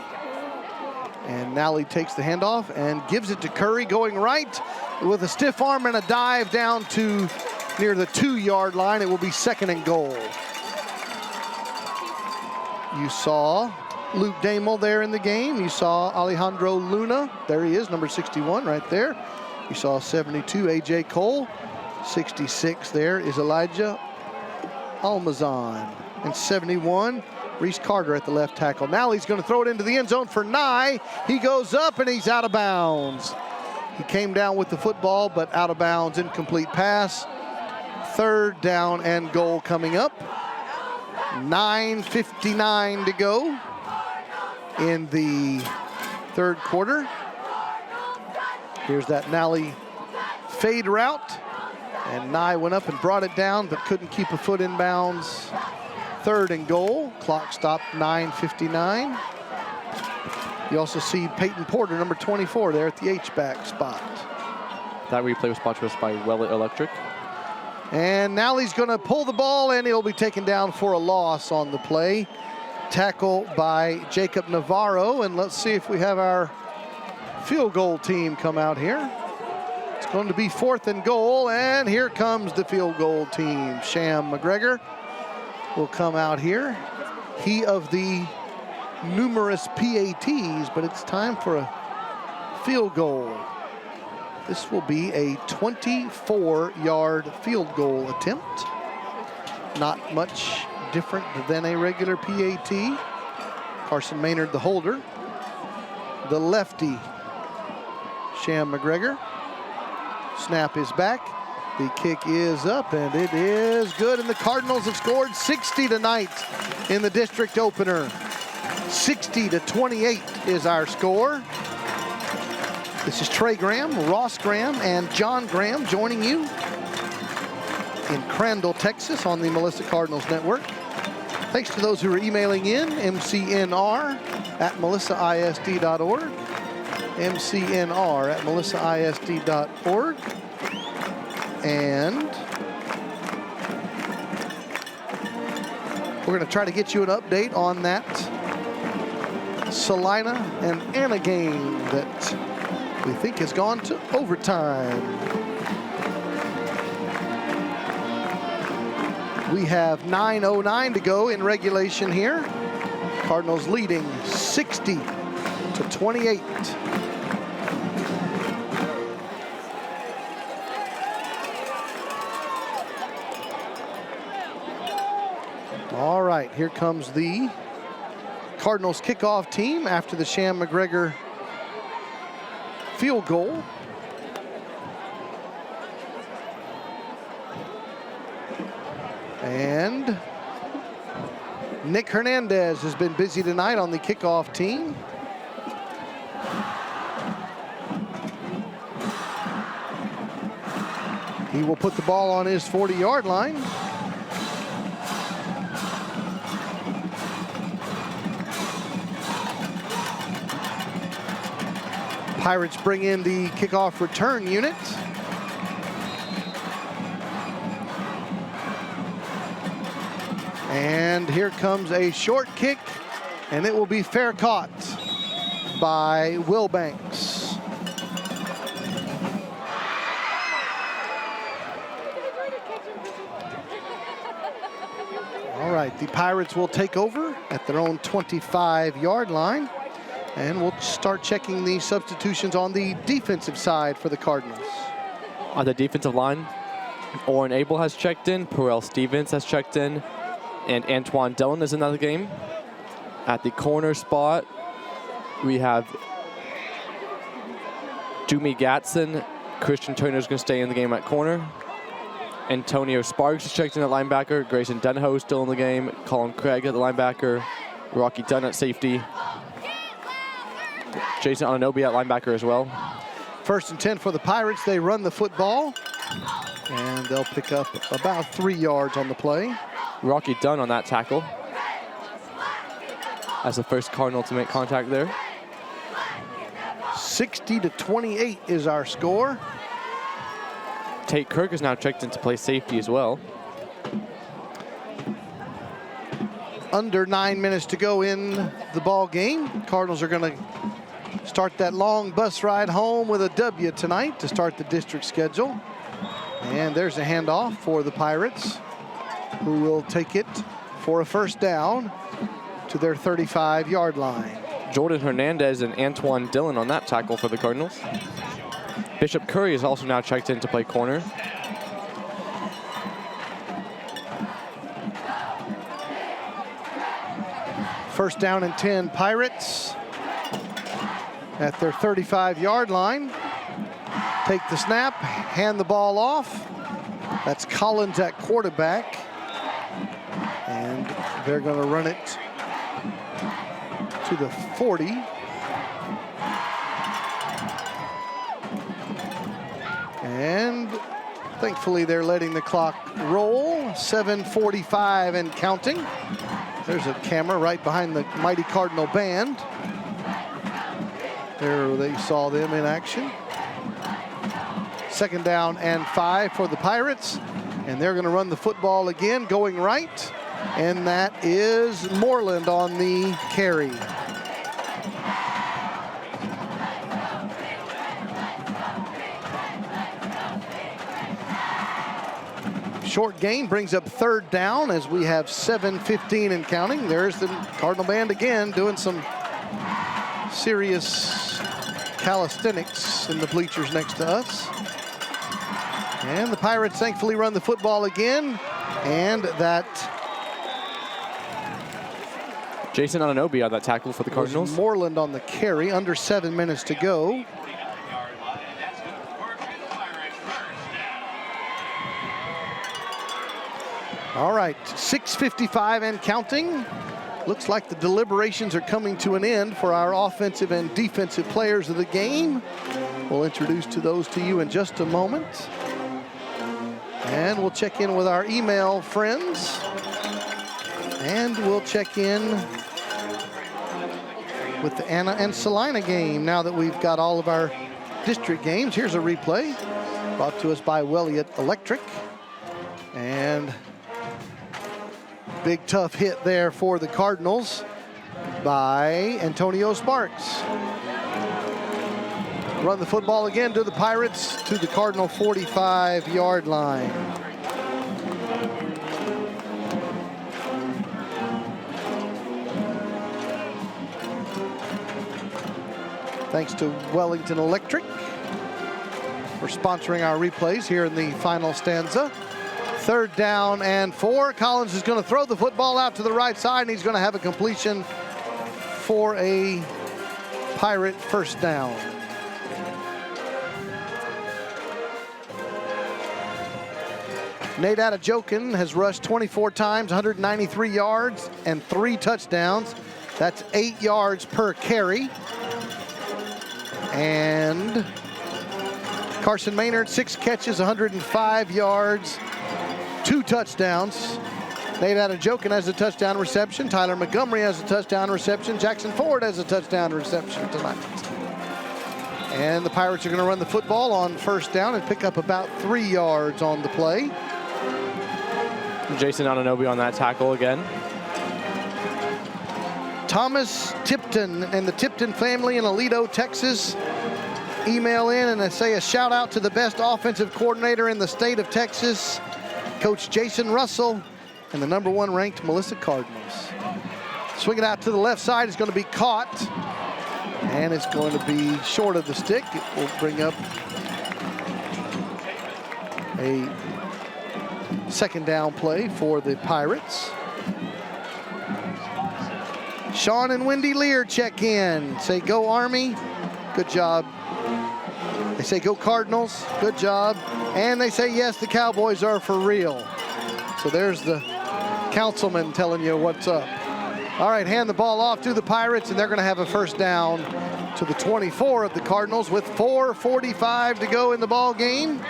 And Nally takes the handoff and gives it to Curry, going right with a stiff arm and a dive down to near the 2-yard line. It will be 2nd and goal. You saw Luke Damel there in the game. You saw Alejandro Luna. There he is, number 61 right there. You saw 72, A.J. Cole. 66 there is Elijah Almazan. And 71, Reese Carter at the left tackle. Now he's going to throw it into the end zone for Nye. He goes up and he's out of bounds. He came down with the football, but out of bounds, incomplete pass. 3rd down and goal coming up. 9:59 to go in the 3rd quarter. Here's that Nally fade route. And Nye went up and brought it down, but couldn't keep a foot in bounds. 3rd and goal. Clock stopped, 9:59. You also see Peyton Porter, number 24, there at the H-back spot. That replay was brought to us by Wellet Electric. And now he's going to pull the ball, and he'll be taken down for a loss on the play. Tackle by Jacob Navarro, and let's see if we have our field goal team come out here. It's going to be 4th and goal, and here comes the field goal team. Sham McGregor will come out here. He of the numerous PATs, but it's time for a field goal. This will be a 24-yard field goal attempt. Not much different than a regular PAT. Carson Maynard, the holder. The lefty, Sham McGregor. Snap is back. The kick is up, and it is good. And the Cardinals have scored 60 tonight in the district opener. 60-28 is our score. This is Trey Graham, Ross Graham, and John Graham joining you in Crandall, Texas on the Melissa Cardinals Network. Thanks to those who are emailing in, mcnr@melissaisd.org, mcnr@melissaisd.org, and we're going to try to get you an update on that Salina and Anna game that we think has gone to overtime. We have 9:09 to go in regulation here. Cardinals leading 60-28. All right, here comes the Cardinals kickoff team after the Sham McGregor field goal. And Nick Hernandez has been busy tonight on the kickoff team. He will put the ball on his 40-yard line. Pirates bring in the kickoff return unit. And here comes a short kick, and it will be fair caught by Will Banks. All right, the Pirates will take over at their own 25-yard line. And we'll start checking the substitutions on the defensive side for the Cardinals. On the defensive line, Oren Abel has checked in, Perel Stevens has checked in, and Antoine Dillon is in the game. At the corner spot, we have Doomy Gatson. Christian Turner is going to stay in the game at corner. Antonio Sparks is checked in at linebacker. Grayson Denho is still in the game. Colin Craig at the linebacker. Rocky Dunn at safety. Jason Ananobi at linebacker as well. 1st and 10 for the Pirates. They run the football, and they'll pick up about 3 yards on the play. Rocky Dunn on that tackle as the first Cardinal to make contact there. 60-28 is our score. Tate Kirk is now checked in to play safety as well. Under 9 minutes to go in the ball game. Cardinals are going to start that long bus ride home with a W tonight to start the district schedule. And there's a handoff for the Pirates, who will take it for a first down to their 35-yard line. Jordan Hernandez and Antoine Dillon on that tackle for the Cardinals. Bishop Curry is also now checked in to play corner. First down and 10 Pirates at their 35-yard line. Take the snap, hand the ball off. That's Collins at quarterback. And they're going to run it to the 40. And thankfully they're letting the clock roll. 7:45 and counting. There's a camera right behind the mighty Cardinal band. There they saw them in action. 2nd down and 5 for the Pirates. And they're going to run the football again, going right. And that is Moreland on the carry. Short gain brings up 3rd down as we have 7:15 and counting. There's the Cardinal band again doing some serious calisthenics in the bleachers next to us. And the Pirates thankfully run the football again. And that Jason Ananobi on that tackle for the Cardinals. Moreland on the carry, under 7 minutes to go. All right, 6:55 and counting. Looks like the deliberations are coming to an end for our offensive and defensive players of the game. We'll introduce those to you in just a moment. And we'll check in with our email friends. And we'll check in with the Anna and Salina game now that we've got all of our district games. Here's a replay brought to us by Welliot Electric. And big tough hit there for the Cardinals by Antonio Sparks. Run the football again to the Pirates, to the Cardinal 45-yard line. Thanks to Wellington Electric for sponsoring our replays here in the final stanza. 3rd down and 4. Collins is going to throw the football out to the right side, and he's going to have a completion for a Pirate first down. Nate Adejokin has rushed 24 times, 193 yards, and 3 touchdowns. That's 8 yards per carry. And Carson Maynard, 6 catches, 105 yards, 2 touchdowns. Nate Adejokin has a touchdown reception. Tyler Montgomery has a touchdown reception. Jackson Ford has a touchdown reception tonight. And the Pirates are going to run the football on first down and pick up about 3 yards on the play. Jason Ananobi on that tackle again. Thomas Tipton and the Tipton family in Aledo, Texas, email in and they say a shout out to the best offensive coordinator in the state of Texas, Coach Jason Russell, and the #1 ranked Melissa Cardinals. Swing it out to the left side is going to be caught, and it's going to be short of the stick. It will bring up a 2nd down play for the Pirates. Sean and Wendy Lear check in. Say, go Army. Good job. They say, go Cardinals. Good job. And they say, yes, the Cowboys are for real. So there's the councilman telling you what's up. All right, hand the ball off to the Pirates, and they're going to have a first down to the 24 of the Cardinals with 4:45 to go in the ball game.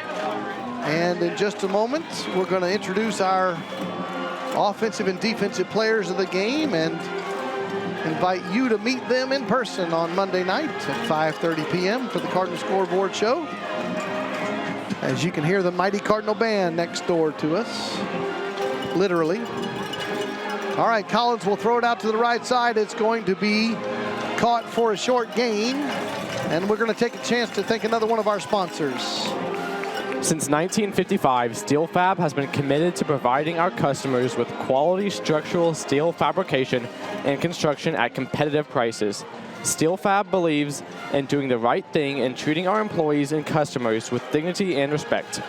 And in just a moment, we're going to introduce our offensive and defensive players of the game and invite you to meet them in person on Monday night at 5:30 p.m. for the Cardinal Scoreboard Show. As you can hear the mighty Cardinal Band next door to us, literally. All right, Collins will throw it out to the right side. It's going to be caught for a short gain. And we're going to take a chance to thank another one of our sponsors. Since 1955, Steel Fab has been committed to providing our customers with quality structural steel fabrication and construction at competitive prices. Steel Fab believes in doing the right thing and treating our employees and customers with dignity and respect.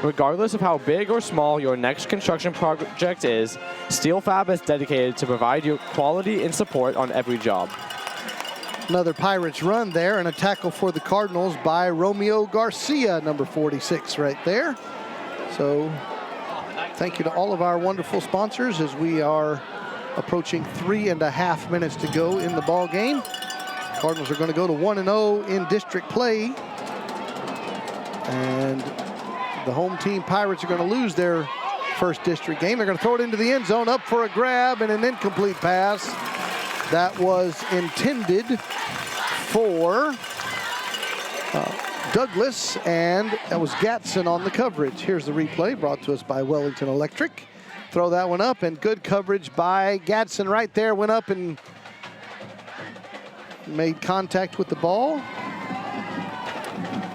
Regardless of how big or small your next construction project is, Steel Fab is dedicated to provide you quality and support on every job. Another Pirates run there, and a tackle for the Cardinals by Romeo Garcia, number 46 right there. So thank you to all of our wonderful sponsors as we are approaching 3.5 minutes to go in the ball game. Cardinals are going to go to 1-0 in district play. And the home team Pirates are going to lose their first district game. They're going to throw it into the end zone, up for a grab, and an incomplete pass. That was intended for Douglas, and that was Gatson on the coverage. Here's the replay brought to us by Wellington Electric. Throw that one up, and good coverage by Gatson right there. Went up and made contact with the ball.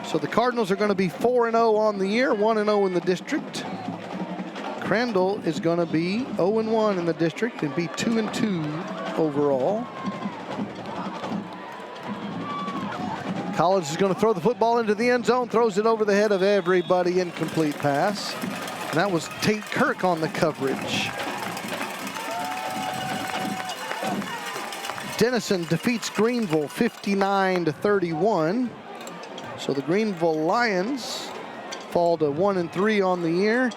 So the Cardinals are going to be 4-0 on the year, 1-0 in the district. Crandall is going to be 0-1 in the district and be 2-2 overall. Collins is going to throw the football into the end zone, throws it over the head of everybody, incomplete pass. And that was Tate Kirk on the coverage. Denison defeats Greenville 59-31. So the Greenville Lions fall to 1-3 on the year,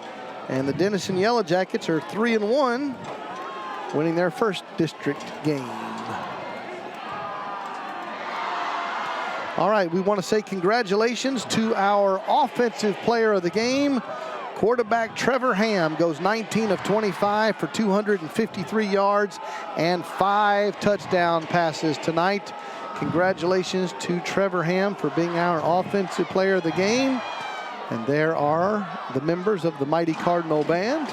and the Denison Yellow Jackets are 3-1, winning their first district game. All right, we want to say congratulations to our offensive player of the game. Quarterback Trevor Ham goes 19 of 25 for 253 yards and 5 touchdown passes tonight. Congratulations to Trevor Ham for being our offensive player of the game. And there are the members of the mighty Cardinal Band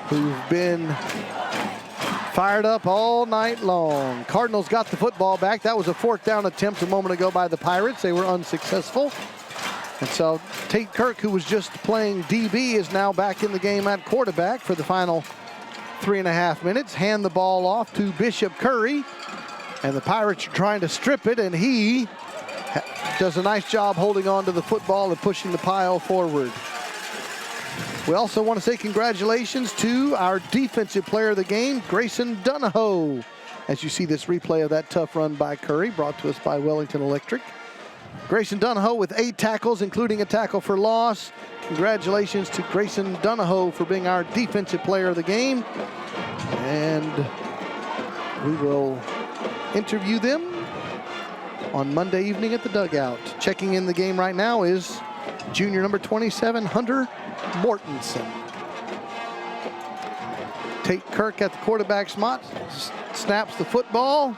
who've been fired up all night long. Cardinals got the football back. That was a 4th down attempt a moment ago by the Pirates. They were unsuccessful. And so Tate Kirk, who was just playing DB, is now back in the game at quarterback for the final 3.5 minutes. Hand the ball off to Bishop Curry. And the Pirates are trying to strip it, and he does a nice job holding on to the football and pushing the pile forward. We also want to say congratulations to our defensive player of the game, Grayson Donahoe. As you see this replay of that tough run by Curry, brought to us by Wellington Electric. Grayson Donahoe with 8 tackles, including a tackle for loss. Congratulations to Grayson Donahoe for being our defensive player of the game. And we will interview them on Monday evening at the dugout. Checking in the game right now is junior number 27, Hunter Mortensen. Tate Kirk at the quarterback spot, snaps the football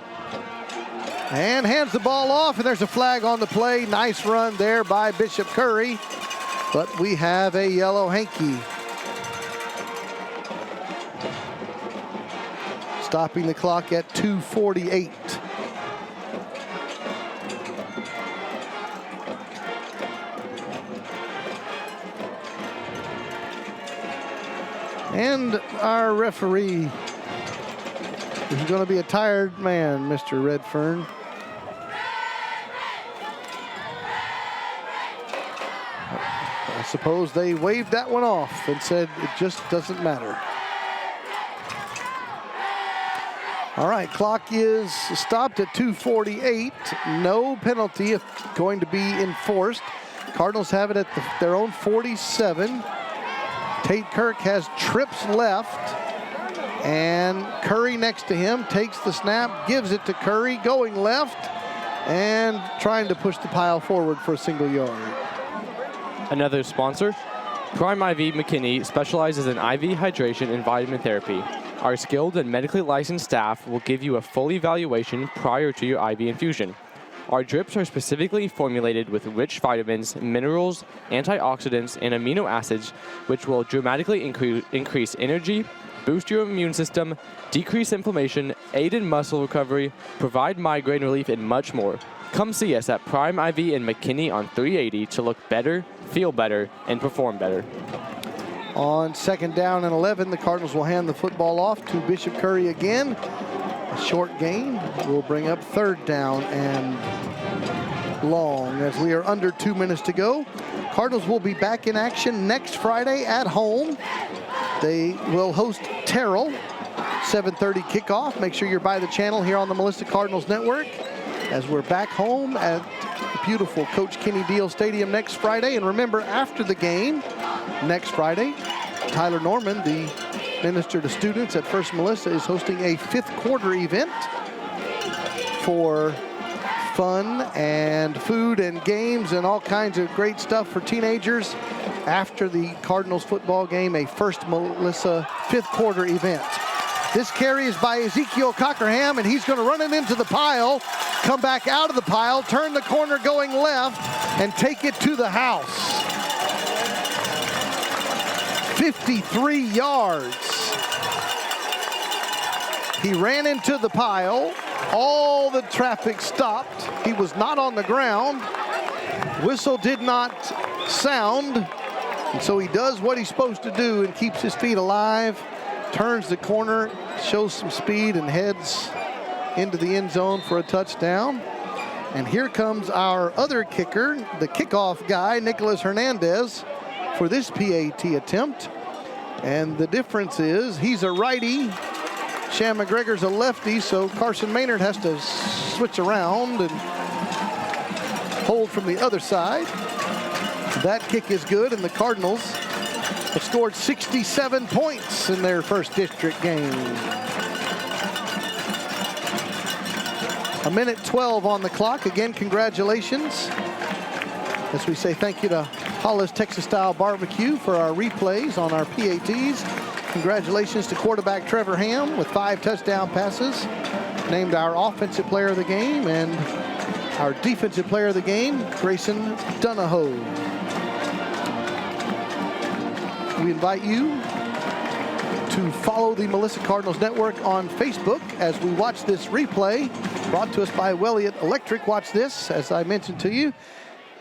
and hands the ball off, and there's a flag on the play. Nice run there by Bishop Curry, but we have a yellow hanky. Stopping the clock at 2:48. And our referee is going to be a tired man, Mr. Redfern. I suppose they waved that one off and said it just doesn't matter. All right, clock is stopped at 2:48. No penalty if going to be enforced. Cardinals have it at their own 47. Tate Kirk has trips left, and Curry next to him takes the snap, gives it to Curry, going left, and trying to push the pile forward for a single yard. Another sponsor, Prime IV McKinney specializes in IV hydration and vitamin therapy. Our skilled and medically licensed staff will give you a full evaluation prior to your IV infusion. Our drips are specifically formulated with rich vitamins, minerals, antioxidants, and amino acids, which will dramatically increase energy, boost your immune system, decrease inflammation, aid in muscle recovery, provide migraine relief, and much more. Come see us at Prime IV in McKinney on 380 to look better, feel better, and perform better. On 2nd down and 11, the Cardinals will hand the football off to Bishop Curry again. A short gain will bring up 3rd down and long as we are under 2 minutes to go. Cardinals will be back in action next Friday at home. They will host Terrell, 7:30 kickoff. Make sure you're by the channel here on the Melissa Cardinals Network as we're back home at beautiful Coach Kenny Deal Stadium next Friday. And remember, after the game next Friday, Tyler Norman, the minister to students at First Melissa, is hosting a 5th quarter event for fun and food and games and all kinds of great stuff for teenagers. After the Cardinals football game, a First Melissa 5th quarter event. This carry is by Ezekiel Cockerham, and he's going to run it into the pile, come back out of the pile, turn the corner going left, and take it to the house. 53 yards. He ran into the pile. All the traffic stopped. He was not on the ground. Whistle did not sound. And so he does what he's supposed to do and keeps his feet alive, turns the corner, shows some speed, and heads into the end zone for a touchdown. And here comes our other kicker, the kickoff guy, Nicholas Hernandez, for this PAT attempt. And the difference is he's a righty, Shan McGregor's a lefty, so Carson Maynard has to switch around and hold from the other side. That kick is good, and the Cardinals have scored 67 points in their first district game. 1:12 on the clock. Again, congratulations. As we say thank you to Hollis Texas Style Barbecue for our replays on our PATs. Congratulations to quarterback Trevor Ham with 5 touchdown passes, named our offensive player of the game, and our defensive player of the game, Grayson Donahoe. We invite you to follow the Melissa Cardinals Network on Facebook as we watch this replay brought to us by Welliot Electric. Watch this, as I mentioned to you.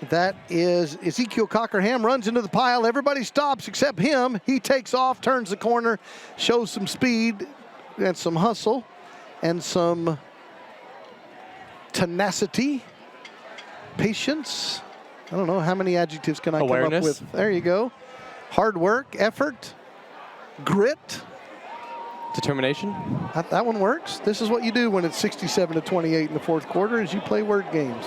That is Ezekiel Cockerham, runs into the pile. Everybody stops except him. He takes off, turns the corner, shows some speed and some hustle and some tenacity, patience. I don't know, how many adjectives can I come up with? There you go. Hard work, effort, grit. Determination. That one works. This is what you do when it's 67-28 in the fourth quarter, is you play word games.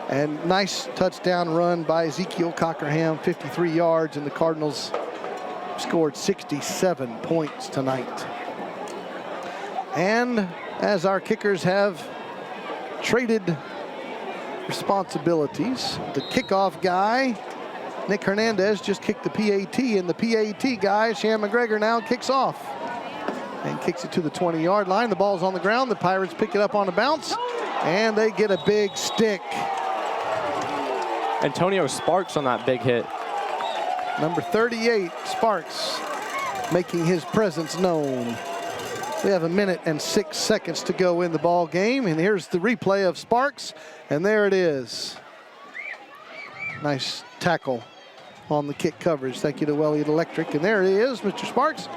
And nice touchdown run by Ezekiel Cockerham, 53 yards, and the Cardinals scored 67 points tonight. And as our kickers have traded responsibilities, the kickoff guy, Nick Hernandez, just kicked the PAT, and the PAT guy, Shan McGregor, now kicks off and kicks it to the 20-yard line. The ball's on the ground. The Pirates pick it up on a bounce, and they get a big stick. Antonio Sparks on that big hit. Number 38, Sparks, making his presence known. We have 1:06 to go in the ball game, and here's the replay of Sparks, and there it is. Nice tackle on the kick coverage. Thank you to Welliot Electric, and there it is, Mr. Sparks,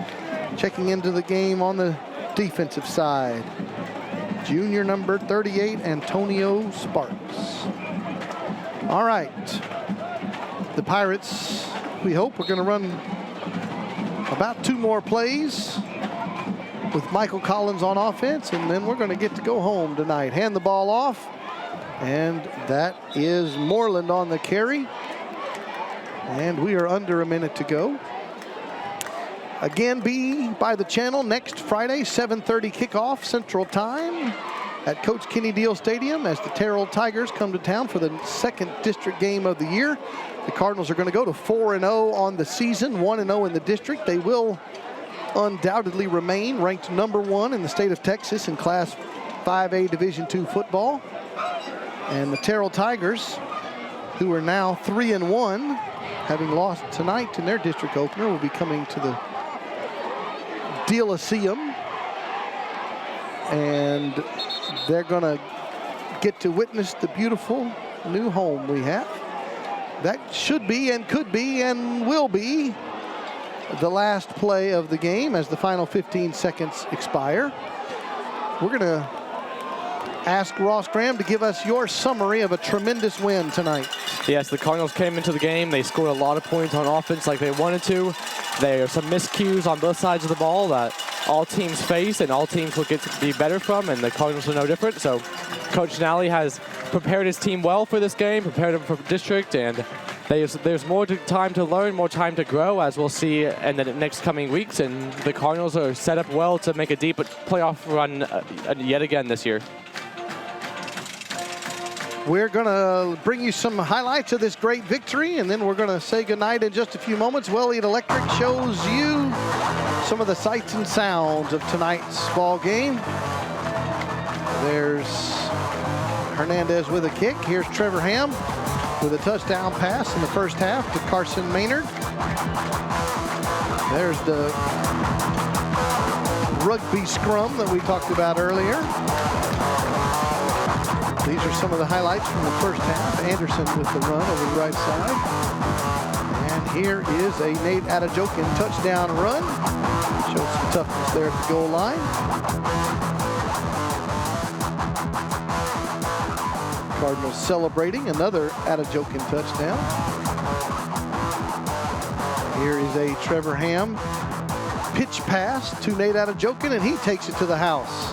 checking into the game on the defensive side. Junior number 38, Antonio Sparks. All right, the Pirates, we hope, we're going to run about 2 more plays with Michael Collins on offense, and then we're going to get to go home tonight. Hand the ball off, and that is Moreland on the carry, and we are under a minute to go. Again, be by the channel next Friday, 7:30 kickoff Central Time at Coach Kenny Deal Stadium as the Terrell Tigers come to town for the second district game of the year. The Cardinals are going to go to 4-0 on the season, 1-0 in the district. They will undoubtedly remain ranked number 1 in the state of Texas in Class 5A Division II football. And the Terrell Tigers, who are now 3-1, having lost tonight in their district opener, will be coming to the Deal-a-Seum, and they're going to get to witness the beautiful new home we have. That should be and could be and will be the last play of the game as the final 15 seconds expire. We're going to ask Ross Graham to give us your summary of a tremendous win tonight. Yes, the Cardinals came into the game. They scored a lot of points on offense like they wanted to. There are some miscues on both sides of the ball that all teams face and all teams will get to be better from, and the Cardinals are no different. So Coach Nally has prepared his team well for this game, prepared them for district, and there's more time to learn, more time to grow, as we'll see in the next coming weeks. And the Cardinals are set up well to make a deep playoff run yet again this year. We're going to bring you some highlights of this great victory, and then we're going to say goodnight in just a few moments. Welliot Electric shows you some of the sights and sounds of tonight's ball game. There's Hernandez with a kick. Here's Trevor Ham with a touchdown pass in the first half to Carson Maynard. There's the rugby scrum that we talked about earlier. These are some of the highlights from the first half. Anderson with the run over the right side. And here is a Nate Atajokin touchdown run. Shows some toughness there at the goal line. Cardinals celebrating another Atajokin touchdown. Here is a Trevor Ham pitch pass to Nate Adejokin, and he takes it to the house.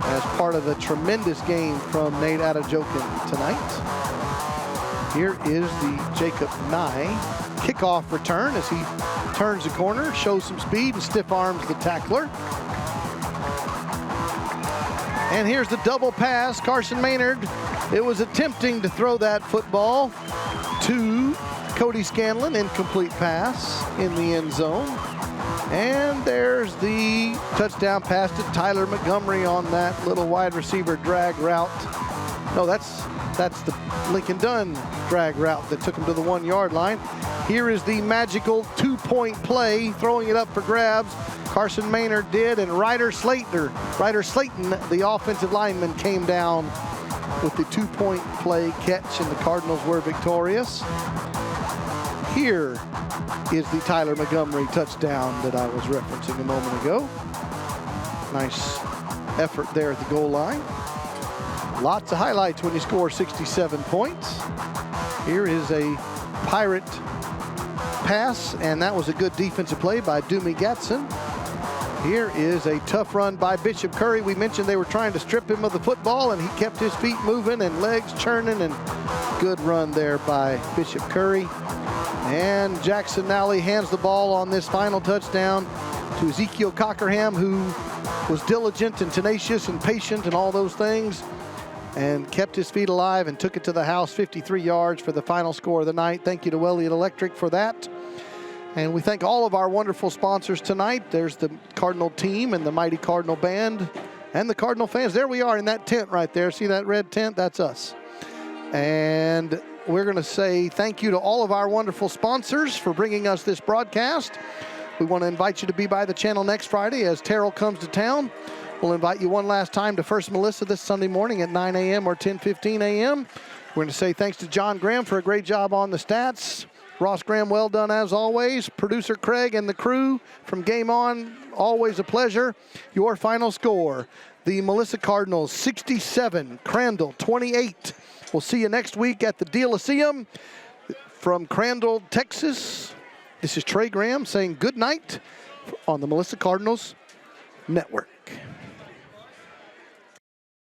As part of a tremendous game from Nate Adejokin tonight. Here is the Jacob Nye kickoff return as he turns the corner, shows some speed, and stiff arms the tackler. And here's the double pass. Carson Maynard, it was attempting to throw that football to Cody Scanlon, incomplete pass in the end zone. And there's the touchdown pass to Tyler Montgomery on that little wide receiver drag route. No, that's the Lincoln Dunn drag route that took him to the 1 yard line. Here is the magical 2-point play, throwing it up for grabs. Carson Maynard did, and Ryder Slayton, the offensive lineman, came down with the 2-point play catch, and the Cardinals were victorious. Here is the Tyler Montgomery touchdown that I was referencing a moment ago. Nice effort there at the goal line. Lots of highlights when you score 67 points. Here is a Pirate pass, and that was a good defensive play by Doomy Gatson. Here is a tough run by Bishop Curry. We mentioned they were trying to strip him of the football, and he kept his feet moving and legs churning, and good run there by Bishop Curry. And Jackson Nally hands the ball on this final touchdown to Ezekiel Cockerham, who was diligent and tenacious and patient and all those things, and kept his feet alive and took it to the house, 53 yards for the final score of the night. Thank you to Elliott Electric for that. And we thank all of our wonderful sponsors tonight. There's the Cardinal team and the Mighty Cardinal Band and the Cardinal fans. There we are in that tent right there. See that red tent? That's us. And we're going to say thank you to all of our wonderful sponsors for bringing us this broadcast. We want to invite you to be by the channel next Friday as Terrell comes to town. We'll invite you one last time to First Melissa this Sunday morning at 9 a.m. or 10:15 a.m. We're going to say thanks to John Graham for a great job on the stats. Ross Graham, well done as always. Producer Craig and the crew from Game On, always a pleasure. Your final score, the Melissa Cardinals 67, Crandall 28. We'll see you next week at the Deal-a-Seum from Crandall, Texas. This is Trey Graham saying good night on the Melissa Cardinals Network.